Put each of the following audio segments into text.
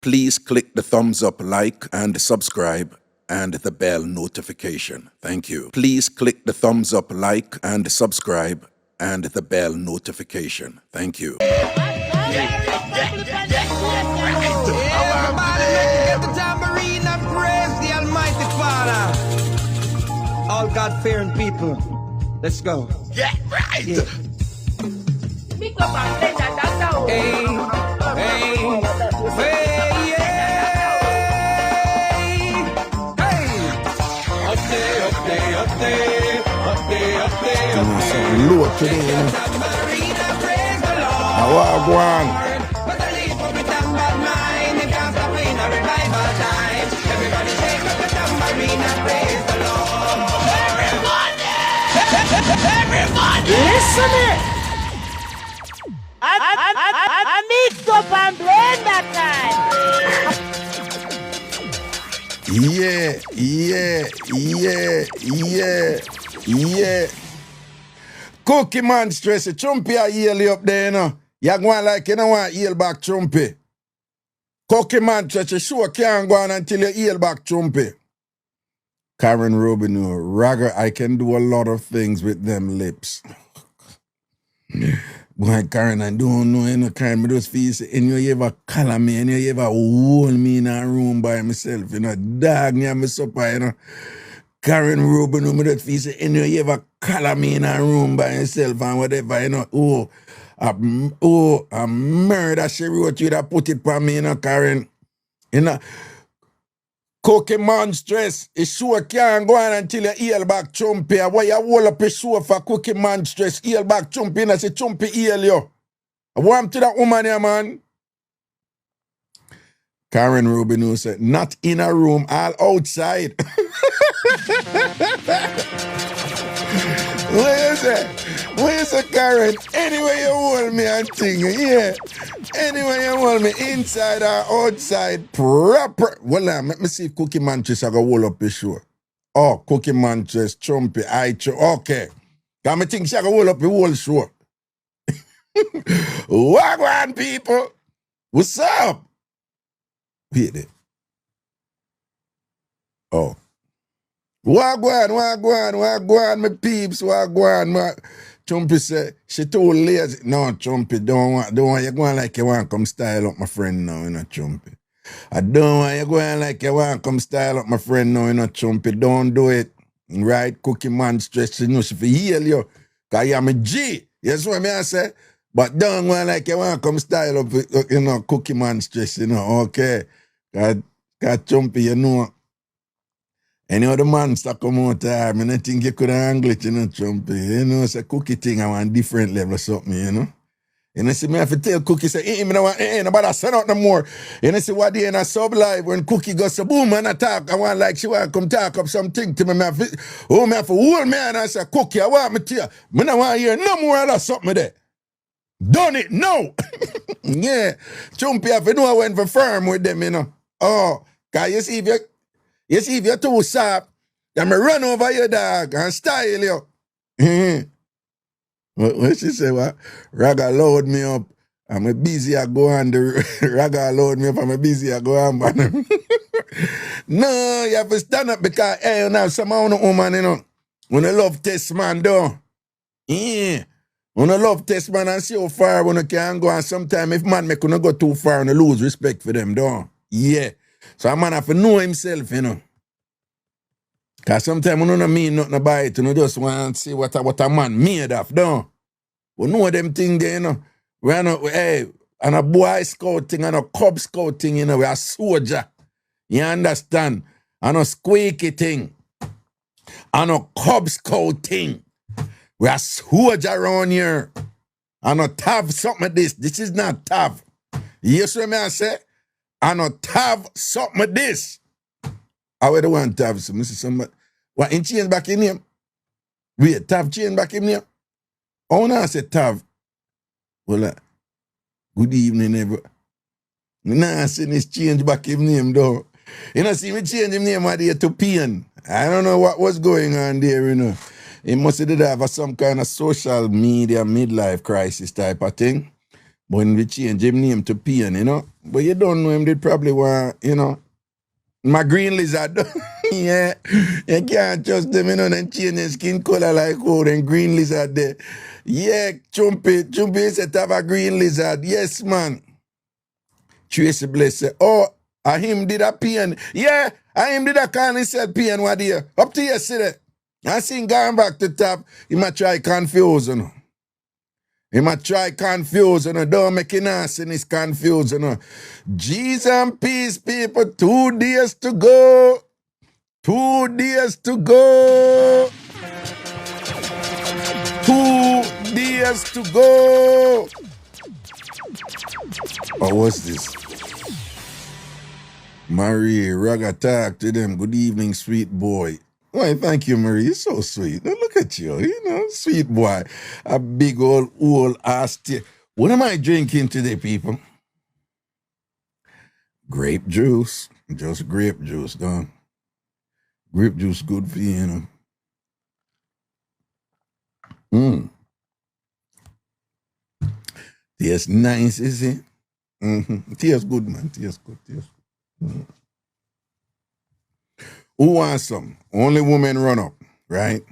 Please click the thumbs up, like, and subscribe, and the bell notification. Thank you. Please click the thumbs up, like, and subscribe, and the bell notification. Thank you. Everybody get the tambourine and praise the Almighty Father. All God-fearing people, let's go. Get right. Yeah. Mixup and Blenda, that's how. Hey, hey, hey, yeah. Hey. Up there, up there, up there, up there, up there, up there. Something low today, you know. Tambourine and praise the Lord. I want go on. But the leaf of it and bad mind, it can't stop in a revival time. Everybody take up the tambourine and praise the Lord. Everybody! Listen it. I Mixup and Blenda time. Yeah. Cookie man stress, Trumpy a yell up there, you know. You go on like you don't want yell back Trumpy. Cookie man stress, you sure can't go on until you yell back Trumpy. Karen Rubin, Ragga, I can do a lot of things with them lips. Boy, Karen, I don't know, you know, Karen, me just feel say, and you ever call me, and you ever hold me in a room by myself, you know, dog me and me supper, you know. Karen Rubin, me just feel say, and you ever call me in a room by yourself and whatever, you know, a murder she wrote you that put it for me, you know, Karen. You know, Cookie Monstress, it sure can't go on until you heal back Chumpy. Why you hold up a show for Cookie Monstress, heal back Chumpy, and I say Chumpy heal you. I want to that woman here, man. Karen Rubin who said, not in a room, all outside. Where is it, Karen? Anyway you hold me and thing, yeah. Anyway you hold me, inside or outside, proper. Well, let me see if Cookie Manchester I go hold up the show. Oh, Cookie Manchester, Trumpy, okay. Because I think she go hold up the whole show. Wagwan, people. What's up? Wait there. Oh. Wagwan, my peeps, wagwan. Trumpy said, she too lazy. No, Trumpy, don't want you going like you want come style up my friend now, you know, Trumpy. I don't want you going like you want come style up my friend now, you know, Trumpy. Don't do it. Right? Cookie man stress, you know, she feel heal you. Because I'm a G. Yes, what I say? But don't go like you want come style up, you know, Cookie man stress, you know, okay. Because Trumpy, you know, any other man stuck come out time, and I think you could angle it, you know, Trumpy. You know, it's a Cookie thing on a different level or something, you know. And I see me have to tell Cookie, say, me no want, nobody send out no more. And I see what day in a sub live when Cookie goes to boom and attack, I want like she want to come talk up something to me. Me have to hold me and I say, Cookie, I want me to you. Me no want to hear no more of that something there. Done it, no. Yeah. Trumpy have to know I went for firm with them, you know. Oh, because you see if you're too sharp, then me run over your dog and style you. What she say, what? Raga load me up. I'm busy, I go on the Raga load me up, I'm busy, I go on. No, you have to stand up because, hey, you know, some of the woman, you know, when I love test man, though. Yeah. When I love test man and see how far when I can go, and sometimes if man make you go too far and lose respect for them, though. Yeah. So a man have to know himself, you know. Because sometimes we don't mean nothing about it. We just want to see what a man made of, don't we? Know them things there, you know. We are not, hey, and a Boy Scout thing and a Cub Scout thing, you know. We are soldier. You understand? And a squeaky thing. And a Cub Scout thing. We are soldier around here. And a tav something like this. This is not tav. You see what I say? And a tav something like this. I would want tav some. This is somebody. What, in change back in him? Wait, tav change back in him? Oh, no, I said tav. Well, good evening, everyone. Nah, I said this change back his name, though. You know, see me change his name out there to Pain. I don't know what was going on there, you know. He must have have some kind of social media midlife crisis type of thing. When we change him name to Pain, you know. But you don't know him, they probably want, you know. My green lizard. Yeah. You can't trust them, you know, and change their skin color like oh, then green lizard there. Yeah, Chumpy said have a green lizard. Yes, man. Tracy Bless said, oh, I him did a Pain. Yeah, I him did a call and said Pain what day. Up to yesterday. I seen going back to top, he might try confuse, you know. He might try confuse, you know. Don't make it nasty, it's confused, you know. G's and peace, people. 2 days to go. 2 days to go. 2 days to go. Oh, what's this? Marie, Raga talk to them. Good evening, sweet boy. Why, thank you, Marie. You're so sweet. Now look at you know, sweet boy. A big old ass. What am I drinking today, people? Grape juice. Just grape juice, done. Grape juice good for you, you know. Tastes nice, is it? Tastes good, man. Tastes good. Who wants some? Only women run up, right?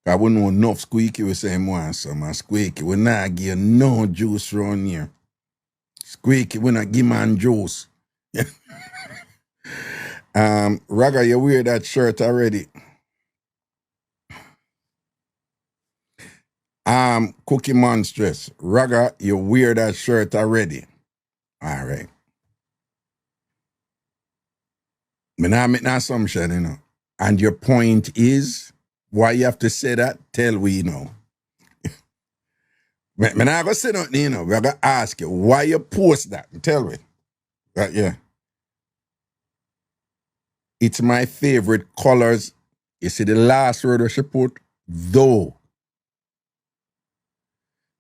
I wouldn't know enough squeaky we say want some. And squeaky, we not give no juice around here. Squeaky, we not give man juice. Raga, you wear that shirt already. Cookie Monstrous. Raga, you wear that shirt already. All right. But now I make an assumption, you know. And your point is, why you have to say that? Tell we know. When I go say nothing, you know, we're going to ask you, why you post that? Tell me. Right, yeah. It's my favorite colors. You see the last word that she put? Though.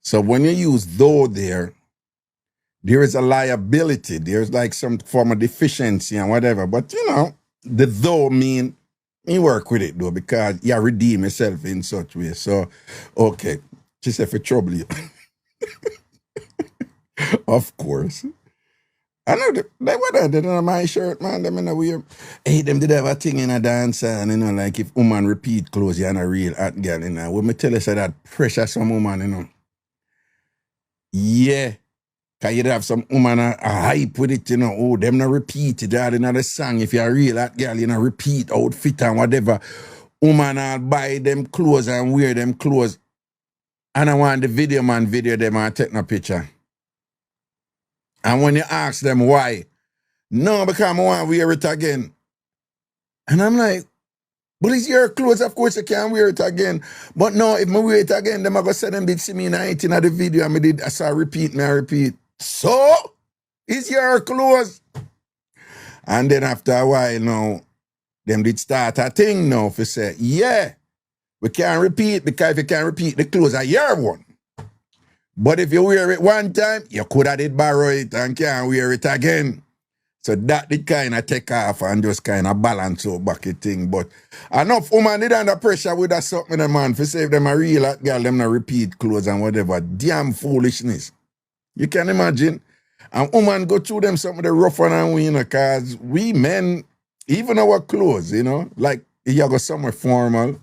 So when you use though there is a liability. There's like some form of deficiency and whatever. But, you know, the though mean you work with it, though, because you redeem yourself in such way. So, okay. She said, for trouble you. Of course. I know they were did on my shirt, man. Them in a weird. Hey, them did have a thing in a dance, and you know, like if woman repeat clothes, you're not a real hot girl, you know. When me tell you say that pressure some woman, you know. Yeah. Cause you'd have some woman a hype with it, you know. Oh, them not repeat it in the song. If you're a real hot girl, you know, repeat outfit and whatever. Woman will buy them clothes and wear them clothes. And I want the video man video them and take no picture. And when you ask them why, no, because I want to wear it again. And I'm like, but it's your clothes, of course you can't wear it again. But no, if I wear it again, them I go say them did see me in the video and I saw repeat. So, it's your clothes. And then after a while now, them did start a thing now for say, yeah, we can't repeat because if you can't repeat, the clothes are your one. But if you wear it one time, you could have did borrow it and can't wear it again. So that did kind of take off and just kind of balance out back a thing. But enough woman did under pressure with that something, the man, for say if them a real hot girl, them not repeat clothes and whatever. Damn foolishness. You can imagine. And woman go through them something the rough one and we, you know, because we men, even our clothes, you know, like you go somewhere formal,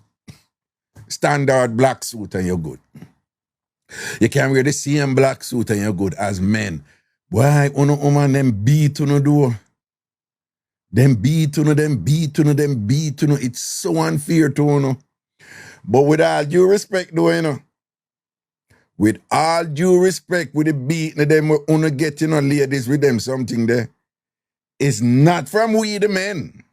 standard black suit and you're good. You can wear the same black suit and you're good as men. Why, woman, them beat on the door. Them beat on them. It's so unfair to you. But with all due respect, though, you know. With all due respect, with the beating them, we get, you know, ladies with them something there. It's not from we the men.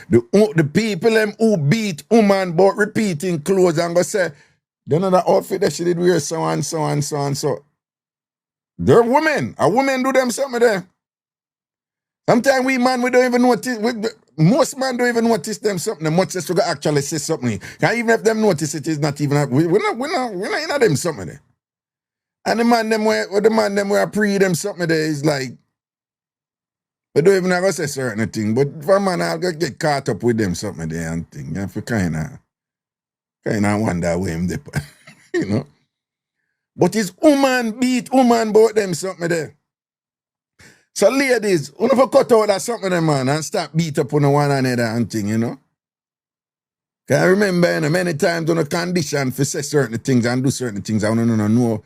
The people them who beat woman about repeating clothes and go say, they know the outfit that she did wear so and so and so and so. They're women. A woman do them something there. Sometimes we man, we don't even notice. Most men don't even notice them something. Much less we can actually say something. And even if them notice it is not even, we're not in them something there. And the man them where pre them something there is like, we don't even have to say certain thing. But for a man, I'll get caught up with them something there and thing. You have to kind of Kind of wonder where him dip, you know. But it's woman beat woman about them something there. So ladies, you never cut out that something there, man, and stop beat up on one another and thing, you know. Cause I remember, you know, many times on a condition for say certain things and do certain things, I don't know.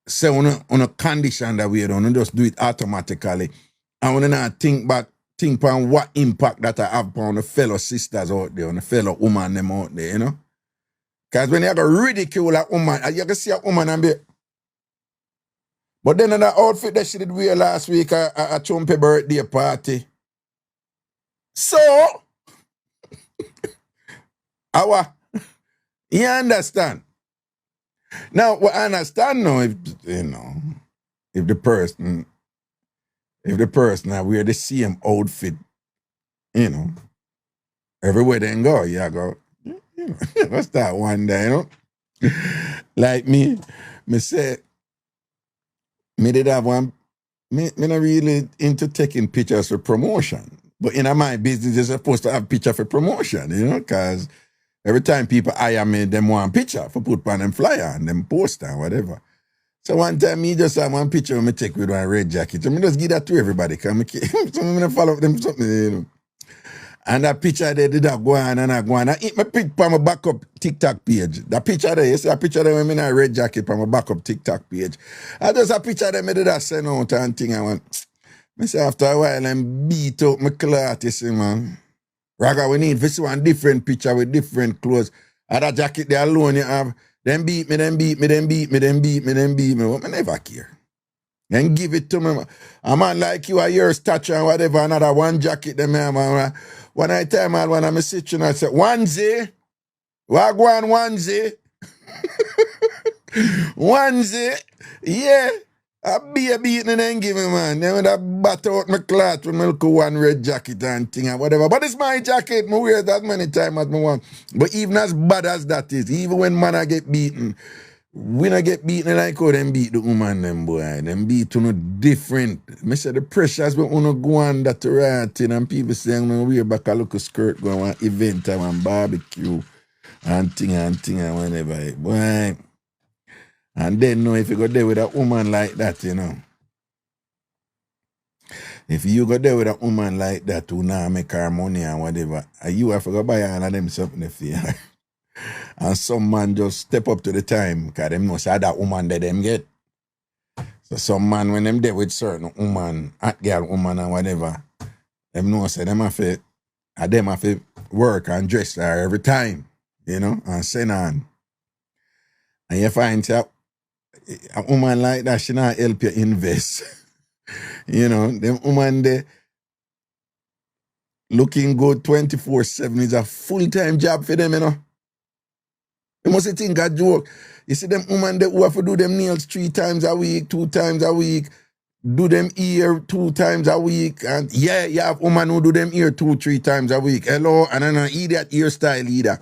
Say on a condition that we don't just do it automatically. I want to not think on what impact that I have on the fellow sisters out there, on the fellow woman them out there, you know. Because when you go ridicule a woman, you can see a woman and be. But then in the outfit that she did wear last week at a Chumpy birthday party. So, you understand? Now, what I understand now, if the person that wear the same outfit, you know, everywhere they go, you go, what's that one day, you know? Like me say, me did have one, me not really into taking pictures for promotion. But in my business, you're supposed to have picture for promotion, you know, because every time people hire me, them want picture for put on them flyer and them poster and whatever. So one time me just have one picture of me take with one red jacket. So me just give that to everybody. Cause I'm gonna follow up them something, you know. And that picture they did that go on and I go on. I eat my pic on my backup TikTok page. That picture there, you see that picture there when me in a red jacket on my backup TikTok page. I just a picture there me did that send out and thing. I went, me say after a while I'm beat up my cloth, you see, man. Raga, we need to see one different picture with different clothes. And that jacket there alone you have. Then beat me. But me never care. Then give it to me. A man like you, a your stature and whatever, another one jacket them here, man. When I tell man, when I'm sitting, I say, onesie. Wagwan onesie. Onesie. Yeah. A beer beating and then give me, man. Then when I bat out my cloth with my little one red jacket and thing and whatever. But it's my jacket. I wear that many times as I want. But even as bad as that is, even when man I get beaten, when I get beaten like how them beat the woman them boy. Them beat no different. I say the pressures when you go on that right thing and people say I'm gonna wear back a little skirt going to an event and one barbecue and thing and whatever. Boy. And then if you go there with a woman like that, you know. If you go there with a woman like that who now make her money and whatever, and you have to go buy all of them something for you. And some man just step up to the time because them know say that woman that them get. So some man when them there with certain woman, hot girl woman and whatever, them know say them have to work and dress her every time, you know, and send on. And you find a woman like that, she not help you invest. You know, them woman there looking good 24/7 is a full-time job for them, you know. You must think a joke. You see them women that who have to do them nails 3 times a week, 2 times a week, do them ear 2 times a week, and yeah, you have women who do them ear 2-3 times a week. Hello, and I'm an idiot hairstyle either.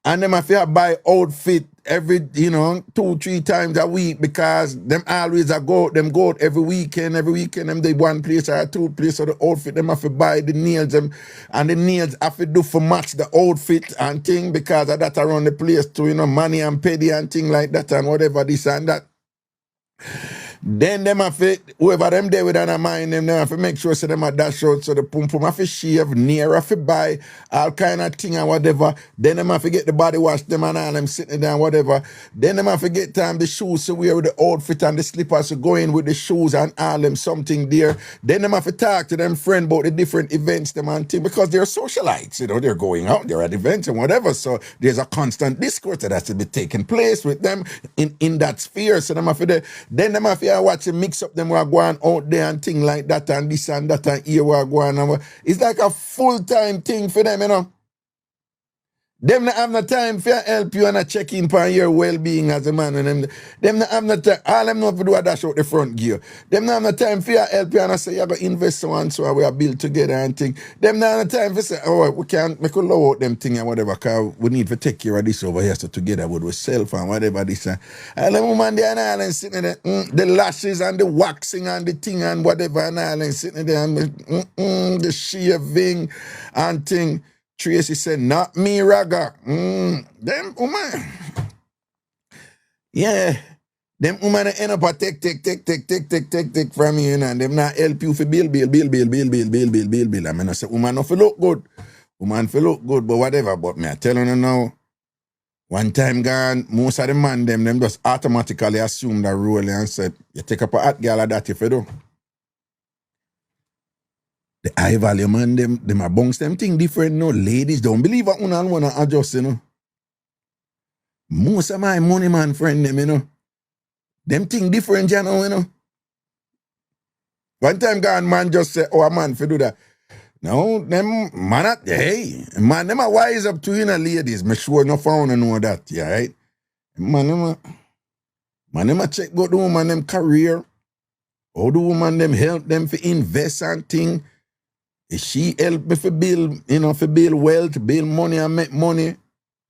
And them have to buy outfit every, 2-3 times a week because them always go out every weekend them they one place or 2 place or the outfit them have to buy the nails them and the nails have to do for match the outfit and thing because of that around the place too, money and petty and thing like that and whatever this and that. Then them have to, whoever them there with a mind, them have to make sure so them have dash out so the pum have to shave, near have to buy all kind of thing and whatever. Then them have to get the body wash them and all them sitting down whatever. Then them have to get time the shoes to wear with the outfit and the slippers to go in with the shoes and all them something there. Then them have to talk to them friend about the different events them and thing because they're socialites, they're going out, they're at events and whatever. So there's a constant discourse that has to be taking place with them in that sphere. So them have to then them have to watch them mix up them who are going out there and thing like that and this and that and here we are going on. It's like a full-time thing for them, Them not have no time for help you and check in on your well-being as a man. And them not have no time. All them know to do is dash out the front gear. Them not have no time for your help you and say you're going to invest so and so we are built together and thing. Them not have no time for say, we can't make a low out them thing and whatever because we need to take care of this over here so together with ourselves and whatever this. And them woman there and all and sitting there, the lashes and the waxing and the thing and whatever and all and sitting there and the shaving and thing. Tracy said, not me, Raga. Them woman. Yeah. Them woman end up a take from you, and them not help you for bill. I mean, I say, woman no feel look good. Woman feel look good, but whatever. But me, I telling you now, one time gone, most of the man, them just automatically assume that role and said, you take up a hot girl like that if you do. The high value man, them a bounce them thing different, no. Ladies don't believe what one and one adjust, you know. Most of my money man friend them, you know. Them thing different, you know. One time gone, man just say, oh, a man for do that. No, them man, hey, man, them a wise up to you, know, ladies. Me sure no found to know that, yeah, right? Man, them a check about the woman, them career. How the woman, them help them for invest and thing. If she help me for build, you know, for build wealth, build money and make money,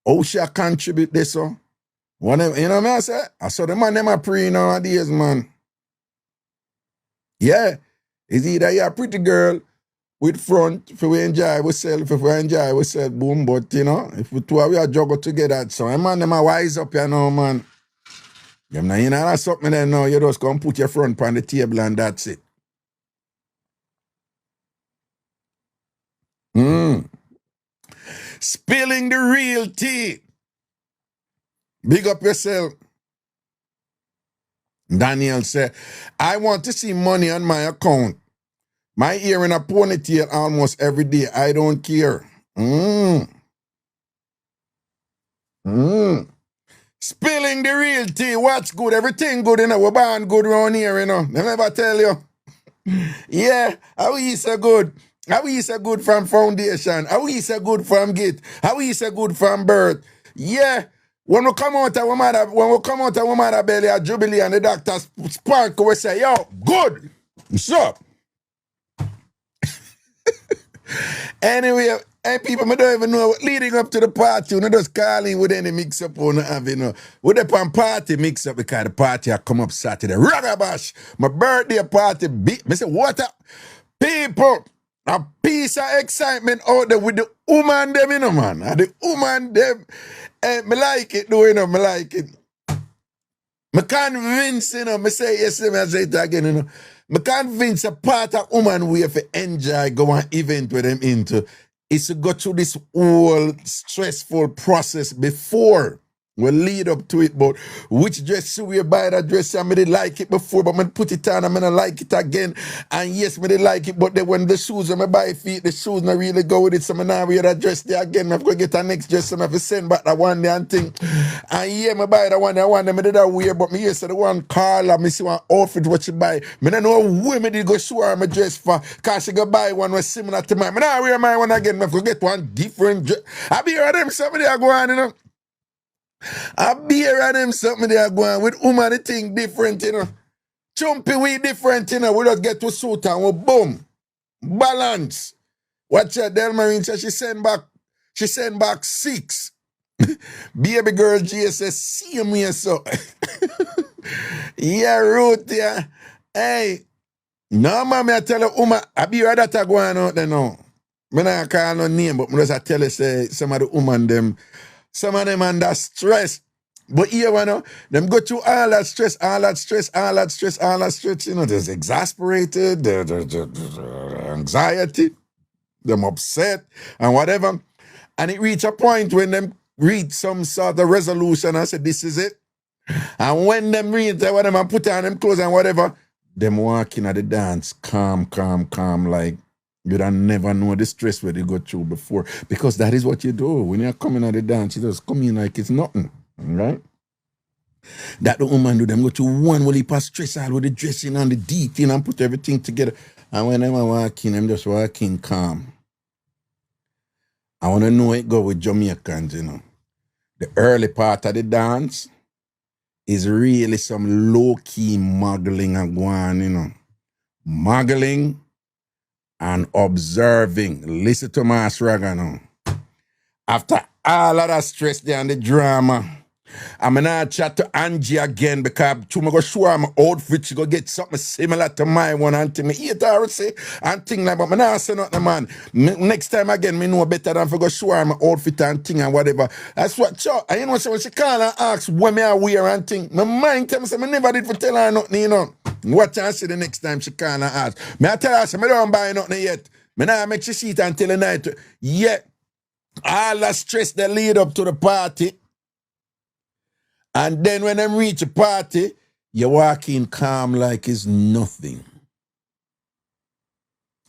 how she a contribute this, so? Whatever, you know what I say? I saw the man, them a pre nowadays, man. Yeah, it's either you're a pretty girl with front, if we enjoy ourselves, boom, but, you know, if we two are, we are juggle together, so, man, them a wise up, you know, man. Them now, you know, that's something there now, you just come put your front on the table and that's it. Spilling the real tea. Big up yourself. Daniel said, I want to see money on my account. My ear in a ponytail almost every day. I don't care. Spilling the real tea. What's good? Everything good, you know. We're born good around here, you know. They never tell you. Yeah, how is so good? How is so good from foundation? How is so good from gate? How is so good from birth? Yeah. When we come out of our mother belly at Jubilee and the doctor spark, we say, yo, good. What's up? Anyway, hey people, I don't even know, leading up to the party, you know, just calling with any mix-up or not, you know. With the party mix-up, because the party I come up Saturday. Ragabash, my birthday party, I say, what up? People, a piece of excitement out there with the woman them, you know, man. And the woman them, me like it, though, you know, me like it. Me convince, you know, me say yes, I say it again, you know. Me convince a part of woman we have to enjoy go an event with them into is to go through this whole stressful process before we lead up to it, but which dress should we buy that dress? I did like it before, but I put it on, I'm gonna like it again. And yes, I did like it, but then when the shoes I buy feet, the shoes not really go with it. So I now wear that dress there again. I'm gonna get a next dress, so I have to send back that one there and thing. And yeah, I buy that one, I did that wear, but me yes, the one Carla, me see one outfit what she buy. Me don't know who me did go show her my dress for, cause she go buy one was similar to mine. I now wear my one again, I forget one different dress. I be hearing them somebody are going, you know. I be hearing them something they are going with woman the thing different, you know. Chumpy we different, you know. We just get to suit and we boom. Balance. Watch out, Delmarine said she send back 6. Baby girl G says, see me so. Yeah, Ruth, yeah. Hey. No, man, I tell her, woman, I be hearing that going out there now. I don't call no name, but I just tell her, say, some of the woman, some of them under stress. But here, you know, them go through all that stress, you know, there's exasperated, the anxiety, them upset, and whatever. And it reach a point when them reach some sort of resolution and say, this is it. And when them reach whatever and put on them clothes and whatever, them walking at the dance, calm, like, you don't never know the stress where they go through before. Because that is what you do. When you're coming at the dance, you just come in like it's nothing. Right? That the woman do, them go to one will he pass stress all with the dressing and the detail and put everything together. And when them are walking, them just walking calm. I want to know it go with Jamaicans, you know. The early part of the dance is really some low-key muggling and going, you know. Muggling and observing. Listen to my Raga now. After all of that stress there and the drama, I'm gonna chat to Angie again because to me go show her my outfit. She go get something similar to my one and thing. Me eat her say and thing like, but me not say nothing, man. Next time again, me know better than for go show her my outfit and thing and whatever. That's what. And you know, so when she call and ask what me I wear and thing, my mind tell me say me never did for tell her nothing, you know. Watch and see the next time she call and ask. Me I tell her say me don't buy nothing yet. Me not make she see it until the night. Yet all the stress that lead up to the party. And then when them reach a party, you walk in calm like it's nothing.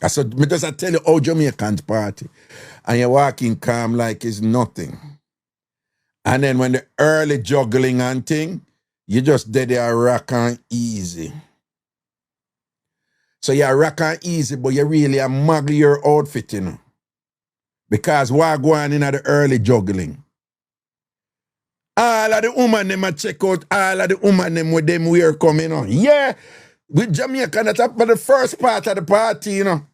That's what, because I tell you how Jamaicans party. And you walk in calm like it's nothing. And then when the early juggling and thing, you just did there rock and easy. So you rock and easy, but you really a muggle your outfit, you know. Because what go on in the early juggling? All of the women them a check out all of the women them with them wear coming on. Yeah, with Jamaica, that's up for the first part of the party, you know.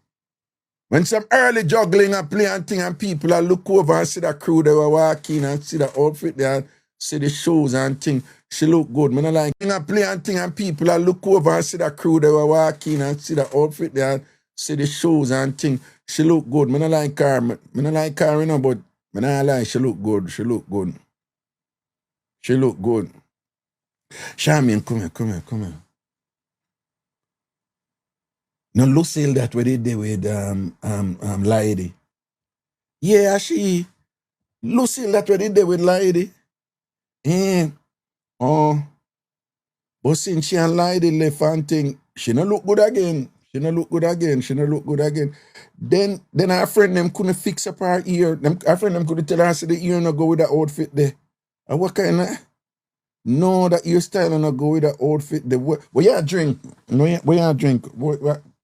When some early juggling and play and thing and people are look over and see the crew they were walking and see the outfit there and see the shoes and thing. She look good. Me not like and play and thing and people are look over and see the crew they were walking and see the outfit there and see the shoes and thing. She look good. Me not like her. Me not like her, you know, but me not like she look good. She look good. She look good. Charmian, come here. No, Lucille that we did there with Lady. Yeah, she Lucille that we did there with Lady. And but since she and Lady left and thing, she no look good again. Then her friend them couldn't fix up her ear. Her friend them couldn't tell her say the ear no go with the outfit there. And what kind of? No, that hairstyle no go with the outfit. What you drink? No, what you drink?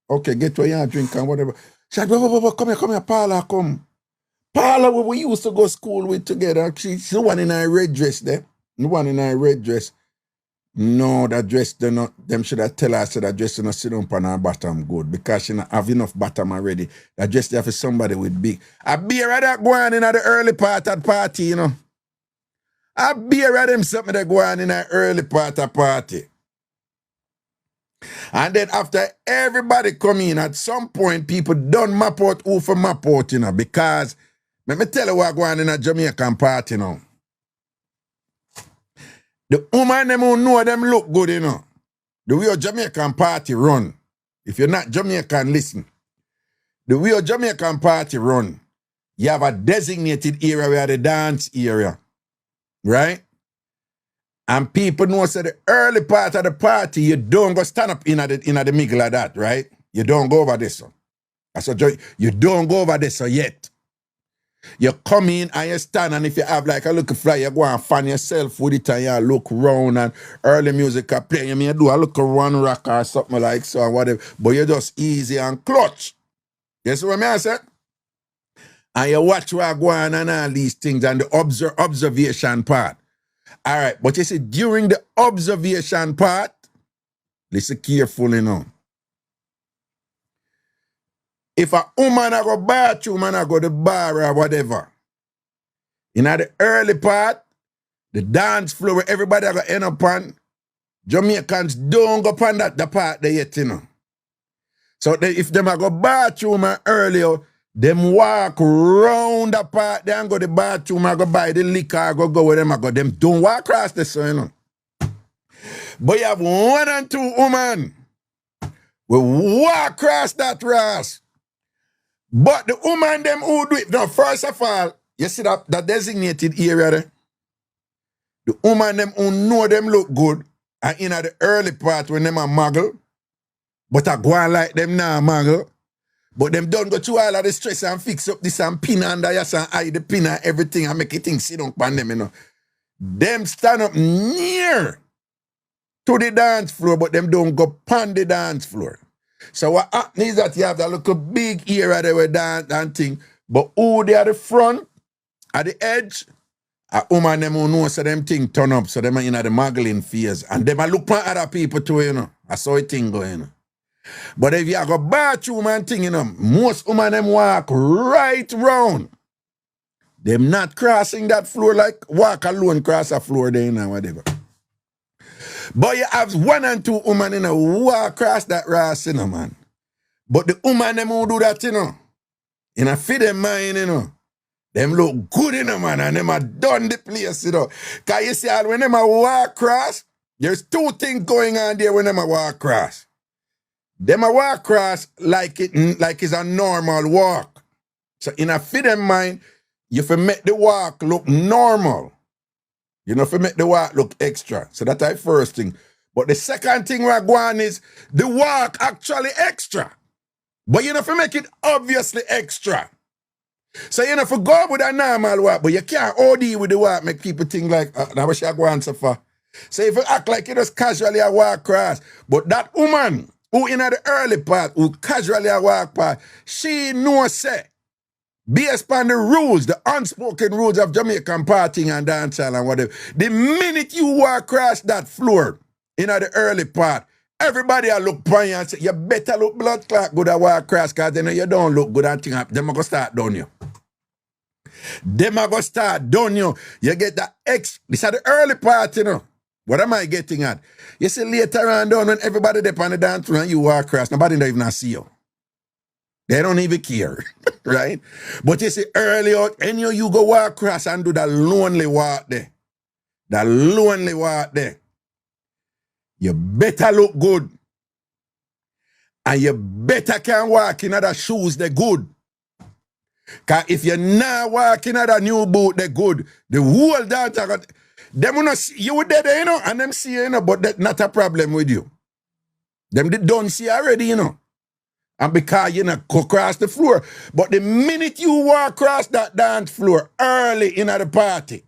Okay, get what you drink and whatever. She said, come here, Paula, come. Paula, we used to go to school with together. She's the one in her red dress there. The one in her red dress. No, that dress, them should have tell her so that dress not sit on her bottom good because she not have enough bottom already. That dress there for somebody with big. I be rather going in at the early part of the party, you know. I beer at them something that go on in an early part of party. And then after everybody come in, at some point, people don't map out who for map out, you know, because let me tell you what go on in a Jamaican party now. The woman them who know them look good, you know. The way a Jamaican party run. If you're not Jamaican, listen. The way a Jamaican party run, you have a designated area where the dance area. Right? And people know so the early part of the party, you don't go stand up in the middle of that, right? You don't go over this one. That's what you don't go over this one yet. You come in and you stand, and if you have like a little fly, you go and fan yourself with it and you look round and early music are playing. You may do a little one rock or something like so or whatever, but you're just easy and clutch. You see what I say? And you watch what go on and all these things and the observation part. All right, but you see, during the observation part, listen carefully now. If a woman a go bathroom and a go to the bar or whatever, in the early part, the dance floor where everybody go end up on, Jamaicans don't go upon the part there yet, you know. So if them a go bathroom earlier, them walk round the part, they and go to the bathroom, I go buy the liquor, go where them I go. Them don't walk across the sun, you know. But you have one and two women we walk across that grass. But the woman them who do it, now first of all, you see that designated area there? The woman them who know them look good and in the early part when them a muggle, but I go on like them now muggle. But them don't go through all of the stress and fix up this and pin under yes and hide the pin and everything and make it things sit down upon them, you know. Them stand up near to the dance floor, but them don't go upon the dance floor. So what happens is that you have that little big area there with dance and thing, but who they at the front, at the edge, a woman them who know so them thing turn up, so them are in the muggling phase. And them a look for other people too, you know. That's how it thing going, you know. But if you go bathroom and thing, you know, most women them walk right round. Them not crossing that floor like walk alone cross a floor there and whatever. But you have 1 and 2 women in a walk across that grass, you know, man. But the woman them who do that, you know, in a fit them mind, you know, them look good, you know, man, and them a done the place, you know. Cause you see, when them a walk across, there's 2 things going on there when them a walk across. Them a walk across like it's a normal walk. So in a fit them mind, you fi make the walk look normal. You know, fi make the walk look extra. So that's the first thing. But the second thing we're going is the walk actually extra. But you know, fi make it obviously extra. So you know, fi go with a normal walk, but you can't OD with the walk, make people think like, that was she going so far. So if you act like you just casually a walk across, but that woman who in the early part, who casually a walk past, she knows say, based on the rules, the unspoken rules of Jamaican partying and dancehall and whatever, the minute you walk across that floor in the early part, everybody will look upon you and say, you better look blood clot good at walk across because they know you don't look good and thing up. Them are going to start down you. Them are going to start down you. You get that this is the early part, you know. What am I getting at? You see later on down when everybody there on the dance floor and you walk across, nobody don't even see you. They don't even care, right? But you see early out, and you go walk across and do that lonely walk there. That lonely walk there. You better look good. And you better can walk in other shoes, they're good. Because if you're not walking at a new boot, they're good. The whole dance, them will not see, you would there, you know, and them see you, you know, but that's not a problem with you. Them they don't see already, you know. And because you know, go across the floor. But the minute you walk across that dance floor early in the party,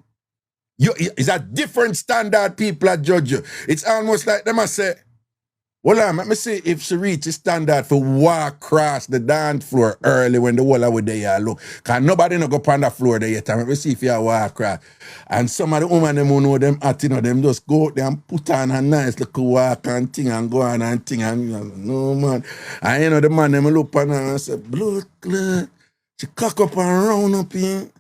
it's a different standard people that judge you. It's almost like them I say, well, let me see if she reaches standard for walk across the dance floor early when the whole of the day look. Because nobody no go on the floor there yet. Let me see if you walk across. And some of the women them who know them at, you know, them just go out there and put on a nice little walk and thing and go on and thing. And you know, no man. And you know, the man them look on her and say, blood clot. She cock up and round up in.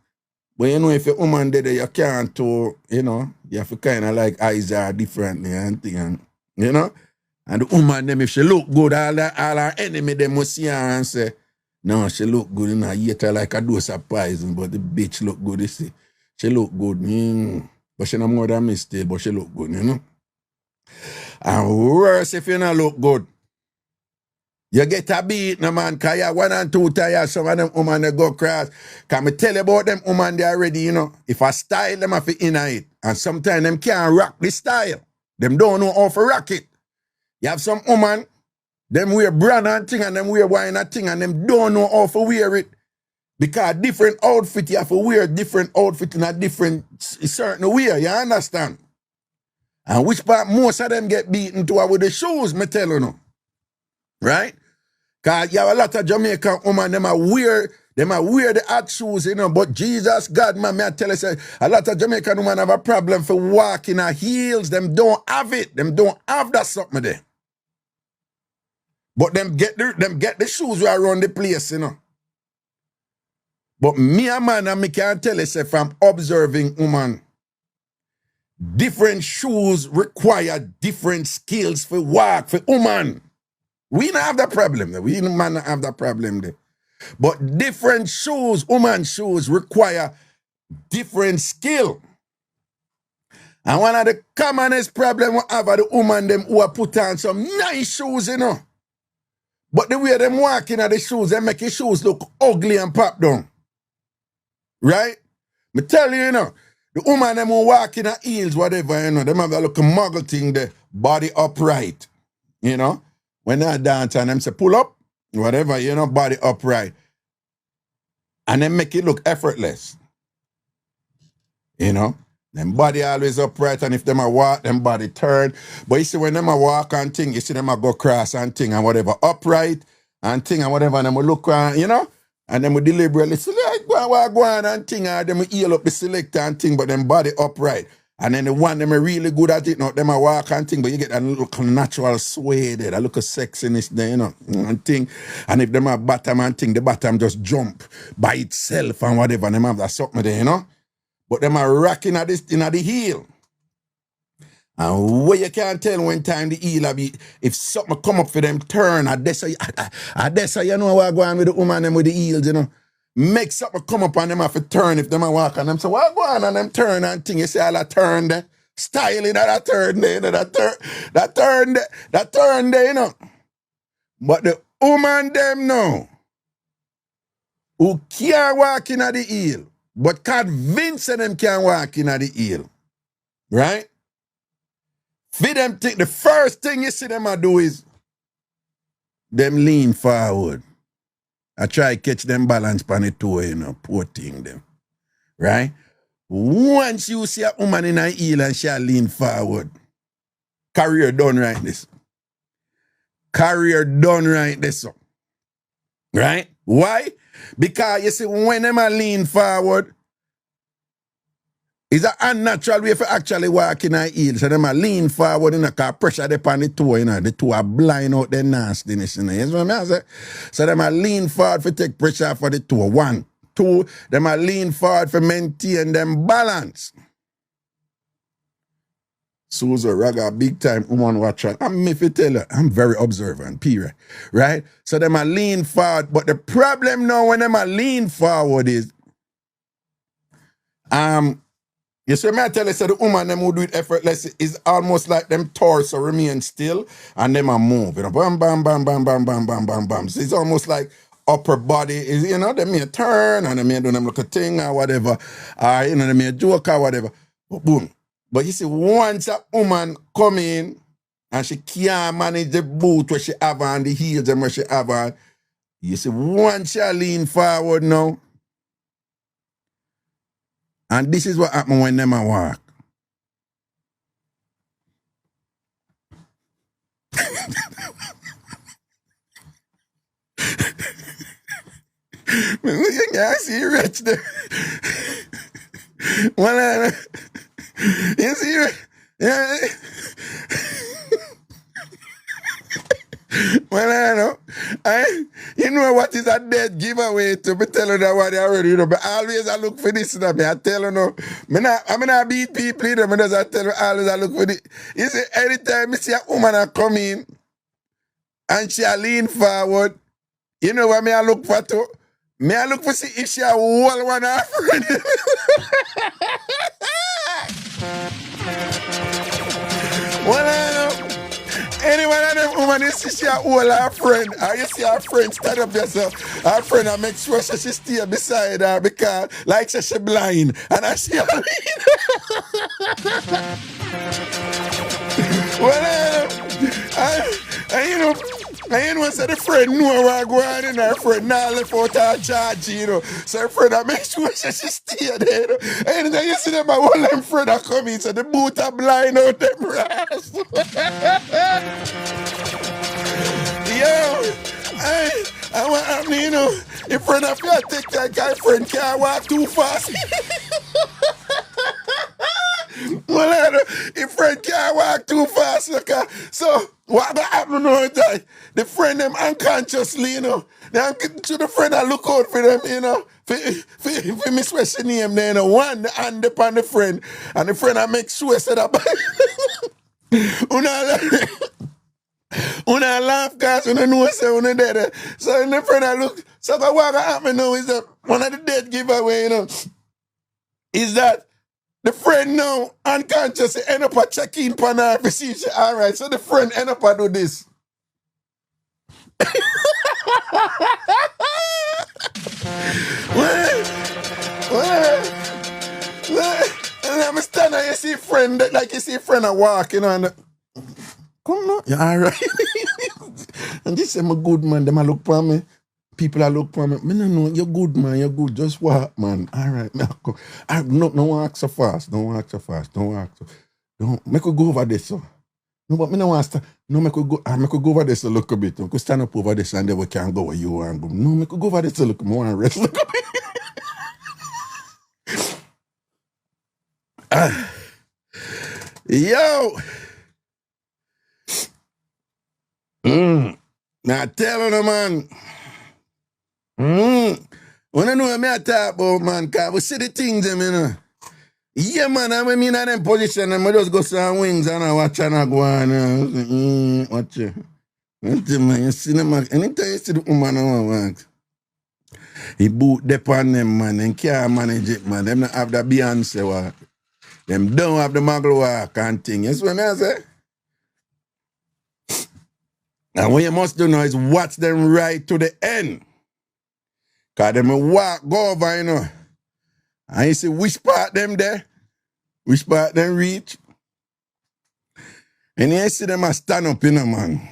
But you know, if your woman there, you can't, you know, you have to kind of like eyes are differently and thing. And, you know? And the woman, them, if she look good, all her enemy, them must see her and say, no, she look good, you know, you eat her like a dose of poison, but the bitch look good, you see. She look good, but she not more than mistake, but she look good, you know. And worse if you not look good. You get a beat, no man, because you 1 and 2 tired, some of them women they go cross. Can me tell you about them women they already, you know, if I style them, I fit in it. And sometimes them can't rock the style. Them don't know how to rock it. You have some woman, them wear brand and thing and them wear wine and thing and them don't know how to wear it. Because different outfit, you have to wear different outfit in a different certain way, you understand? And which part most of them get beaten to with the shoes, me tell you now. Right? Because you have a lot of Jamaican women, them are wear the hot shoes, you know, but Jesus, God, man, may I tell you, say, a lot of Jamaican women have a problem for walking in heels. Them don't have it. Them don't have that something there. But them get the shoes right around the place, you know. But me a man, and me can tell you, say, from observing woman, different shoes require different skills for walk, for woman. We don't have that problem there. We man don't have that problem there. But different shoes, woman shoes, require different skill. And one of the commonest problems we have are the woman them who are put on some nice shoes, you know. But the way them walking at the shoes, they make your shoes look ugly and pop down. Right? Me tell you, you know, the woman them who walk in at heels, whatever, you know, them have a little muggle thing, the body upright. You know? When they dance and them say pull up, whatever, you know, body upright. And then make it look effortless. You know? Them body always upright, and if them a walk, them body turn. But you see, when them a walk and thing, you see them a go cross and thing and whatever, upright and thing and whatever, and them will look around, you know? And then we deliberately select, go on and thing, and then we heel up the selector and thing, but them body upright. And then the one them are really good at it, now them a walk and thing, but you get that little natural sway there, that little sexiness there, you know, and thing. And if them a bottom and thing, the bottom just jump by itself and whatever, and them have that something there, you know. But them are rocking at this in the heel. And where you can't tell when time the heel a be, if something come up for them turn, I guess you know what go on with the woman them with the heels, you know. Make something come up and them have to turn if them a walk and them say, what go on and them turn and thing. You see all that turn there. Styling that turn there, that turn there, you know. But the woman them know who can't walk in at the heel, but convince them can walk in at the heel. Right? For them think the first thing you see them a do is them lean forward. I try catch them balance on the toe, you know, poor thing them. Right? Once you see a woman in a heel and she lean forward, career done right this. Career done right this. Right? Why? Because you see, when them a lean forward, it's an unnatural way for actually walking a heel. So them a lean forward, you know, because pressure upon the toe, you know, the toe are blind out the nastiness, you know. You know what I say? So them a lean forward for take pressure for the toe. 1. 2, them a lean forward for maintain them balance. Susan Raga, big time woman watcher. I'm if you tell her, I'm very observant, period. Right? So them a lean forward. But the problem now when them a lean forward is you see me I tell you, so the woman them who do it effortlessly is almost like them torso remain still and them a move. You know, bam, bam, bam, bam, bam, bam, bam, bam, bam. So it's almost like upper body is, you know, they may turn and they may do them like a thing or whatever. Or, you know, they may joke or whatever. But boom. But you see, once a woman come in and she can't manage the boot where she have on, the heels and where she have on, you see, once she lean forward now, and this is what happen when them a walk. You can't see rich there. Well, you see, yeah. Well, I know. You know what is a dead giveaway to be telling you what they already know. But always I look for this. I tell you no. I'm not beat people either. But I tell you always I look for this. You see, anytime you see a woman come in and she lean forward, you know what I look for too? I look for see if she a whole one of her friend. Well, I know. Anyone of them woman, you see she a whole her friend, or you see her friend stand up yourself, her friend and make sure she stay beside her because like she blind and I see her lean. Well, you know, so the friend know what go on in her friend now left out her charge, you know. So her friend I make sure she stay there, you know. And then you see them all them friend are coming, so the boot are blind out them ass. Yo, I want happening, you know. In front of you, take that guy friend can't walk too fast. Well, if friend can't walk too fast, look, so what that happen now is that the friend them unconsciously, you know, to the friend I look out for them, you know, for me special name, you know, one hand upon the friend, and the friend I make sure say that Una laugh because una know say una dead. So in the friend I look, so what happen now is that one of the dead giveaway, you know, is that the friend now unconsciously end up a check-in pan her to see she alright. So the friend end up a do this. And I'm standing there, you see friend, like you see friend a walk, you know, and come now, you alright. And this is my good man, them a look for me. People are look for me. Me no know, you're good man, you're good. Just walk, man. Alright, no walk so fast. Don't walk so fast. Don't make her go over this, so. No, but me no want to. No, make her go over this a little bit. We could stand up over this and then we can go where you want to go. No, make her go over this a little more and rest a little bit. Yo! Now tell you, man. When I know what I talk about, man, because we see the things, them, you know. Yeah, man, I mean, in them position, I just go some wings and I watch and I go on. Watch it. Man, you see them, man. Anytime you see the woman, I want. He boot dep on them, man, and can't manage it, man. Them not have the Beyonce walk. Them don't have the Muggle walk and thing. You see what I say? And what you must do now is watch them right to the end. Because them walk, go over, you know. And you see which part them there, which part them reach. And you see them a stand up, you know, man.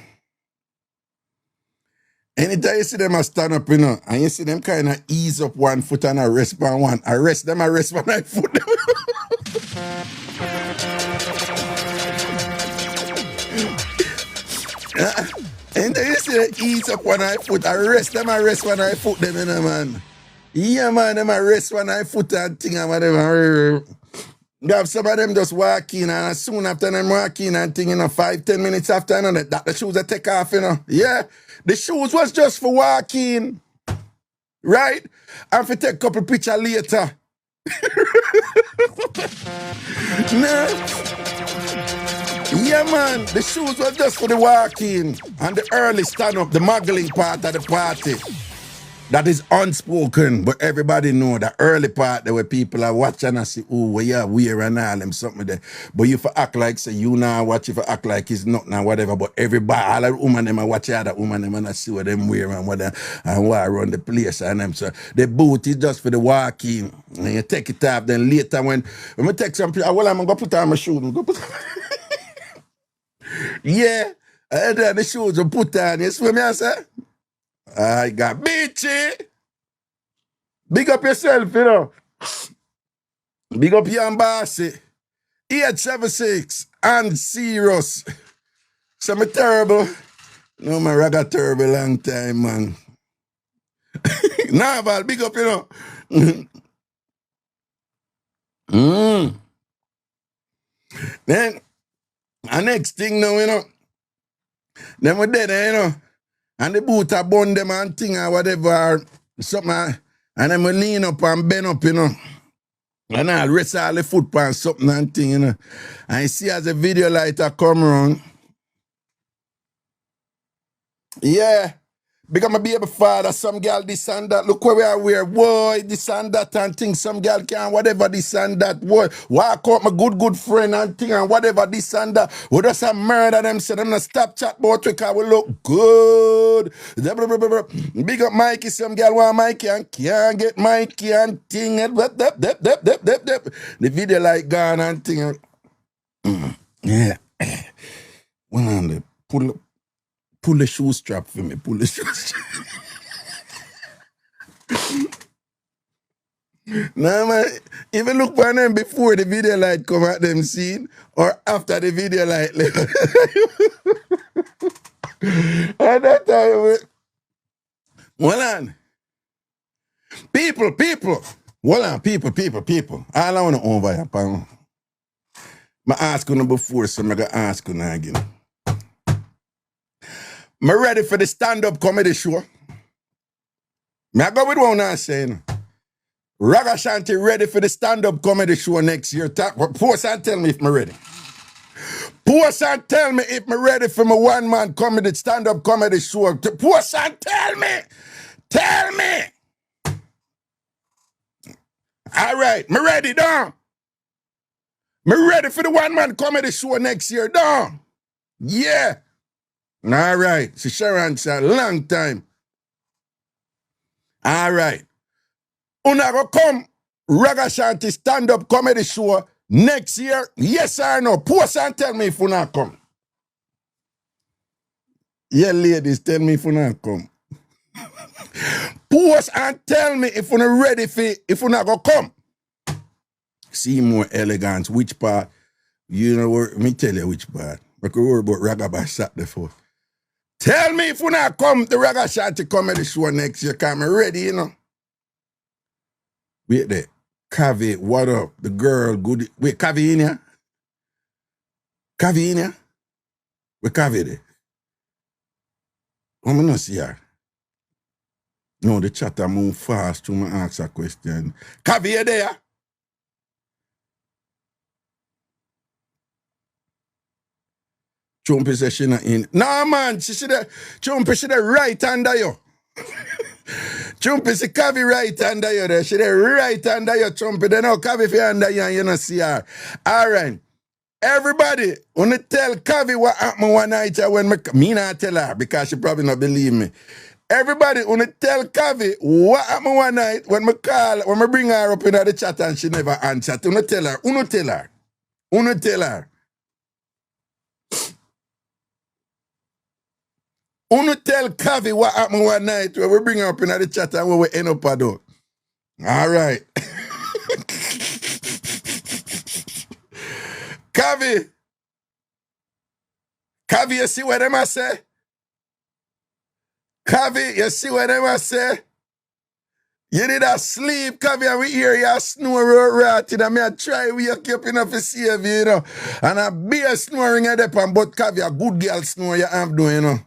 Anytime you see them a stand up, you know, and you see them kind of ease up one foot and a rest on one. I rest one right foot. And then you see them ease up one right foot. I rest one right foot, them, you know, man. Yeah, man, them a rest one right foot and thing and whatever. You have some of them just walk in, and as soon after them walk in and thing, you know, 5-10 minutes after, you know, that the shoes they take off, you know. Yeah, the shoes was just for walking, right? And for take a couple pictures later. Nah. Yeah, man, the shoes was just for the walking and the early stand-up, the muggling part of the party. That is unspoken, but everybody know the early part there where people are watching and say, oh, well, yeah, we're and all them something there. But you for act like, say, you now watch, if you act like it's not now, whatever, but everybody, all the women them are watch other women them and I see what them wear and what and why run the place and them. So the boot is just for the walking. And you take it off, then later when I take some people, well, I'm going to put on my shoes. Yeah, and then the shoes will put on, you see what I say? I got bitchy. Big up yourself, you know. Big up your embassy. 876 and serious. So me terrible. No, my raga terrible long time, man. Nah, Val, big up, you know. Then, the next thing now, you know. Then we dead, you know. And the boot a bun them and thing or whatever, something, and then we lean up and bend up, you know. And I'll rest all the foot pan something and thing, you know. And you see as the video lighter come around. Yeah. Because my baby father, some girl this and that. Look where we are wear, boy, this and that and thing. Some girl can whatever this and that, boy. Walk out my good friend and thing and whatever this and that. We just a murder them, say them not stop chat about it because we look good. Big up Mikey, some girl want Mikey and can't get Mikey and thing. The video like gone and thing. Yeah. One on the pull the shoe strap for me. Pull the shoe strap. Nah, man. Even look for them before the video light come at them scene or after the video light. At that time, hold on. People. Hold on, people. All I want to over here, pal. I asked you before, so I'm going to ask you again. I'm ready for the stand-up comedy show. I go with one and saying, Ragashanti ready for the stand-up comedy show next year. Post and tell me if I'm ready. Post and tell me if I'm ready for my one-man comedy, stand-up comedy show. Post and tell me. Tell me. All right, I'm ready, done. I'm ready for the one-man comedy show next year, done. Yeah. All right. So Sharon said, long time. All right. Una go come Ragashanti stand-up comedy show next year? Yes or no? Post and tell me if you not come. Yeah, ladies, tell me if you not come. Post and tell me if you're not ready for if you not go come. See more elegance. Which part? You know what? Me tell you which part. I could worry about Ragabash shot before. Tell me if you not come to Ragashanti comedy show next year, because I'm ready, you know. Wait there. Kavi, what up? The girl, good. Wait, Kavi in here? Kavi in here? We Kavi there? I'm not see her. No, the chatter move fast to me ask a question. Kavi, you there? Chumpy says she not in. No, man, Chumpy should right under you. Chumpy see Kavi right under you there. She right under you, Chumpy. Then no Kavi fi under you and you not see her. All right. Everybody, wanna tell Kavi what happened one night when me not tell her because she probably not believe me. Everybody, wanna tell Kavi what happened one night when me bring her up in the chat and she never answered. Wanna tell her. Uno tell Kavi what happened one night when we bring her up in the chat and when we end up at door. All right. Kavi, you see what them I say? Kavi, you see what them I say? You need a sleep, Kavi, and we hear you snore right, and I try wake you up enough to save you, you know. And a beer snoring at the pan, but Kavi, a good girl snore you have doing, you know.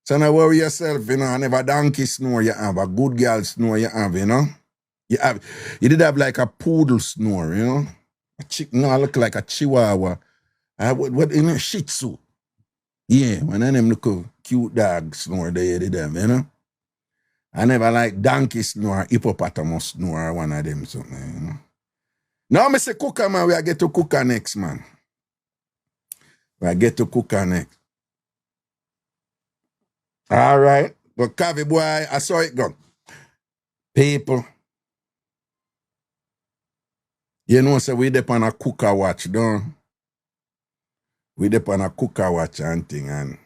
So now worry yourself, you know, and never donkey snore you have, a good girl snore you have, you know. You did have like a poodle snore, you know. No, look like a chihuahua. What in a shih tzu? Yeah, when I them look cute dog snore they did them, you know. I never like donkey snore, hippopotamus snore, one of them something, you know. Now I say cooker, man, we get to cooker next, man. We get to cooker next. All right. But Kavi boy, I saw it go. People. You know, so we dep on a cooker watch, don't we dep on a cooker watch and thing, and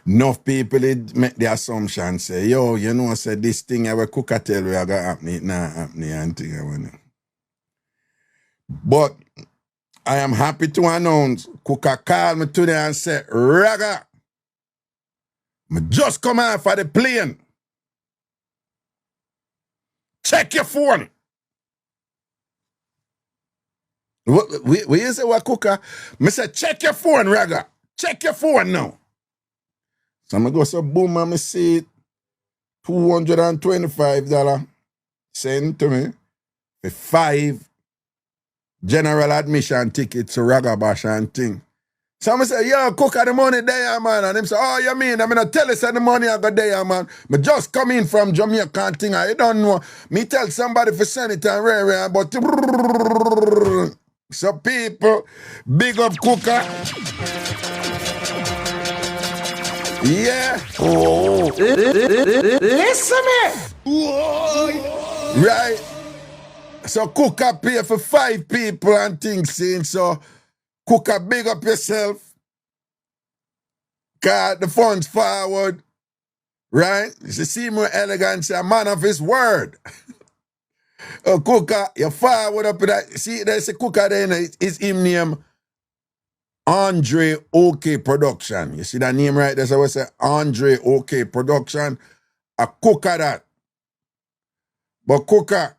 enough people make the assumption, say, yo, you know, say this thing our cooker tell we are gonna happen, it not happening and thing. But I am happy to announce, cooker called me today and said, Raga, I just come out for the plane. Check your phone. We say what cooker? I say, check your phone, Raga. Check your phone now. So I go so boom and I see $225 sent to me for 5 general admission tickets to Ragashanti. So I say, yo, cooker, the money there, man. And them say, oh, you mean? I'm going to tell you say the money I got there, man. But just come in from Jamaica thing. I don't know. Me tell somebody for send it and rare, but so people, big up cooker. Yeah. Oh. Listen me. Right. So cooker pay for 5 people and things, seen. So cooker, big up yourself. Cause the funds forward. Right? You see more elegance, a man of his word. Oh, cooker, you forward up with that. See, there's a cooker there, his name Andre OK Production. You see that name right there? So I say Andre OK Production. A cooker that. But cooker,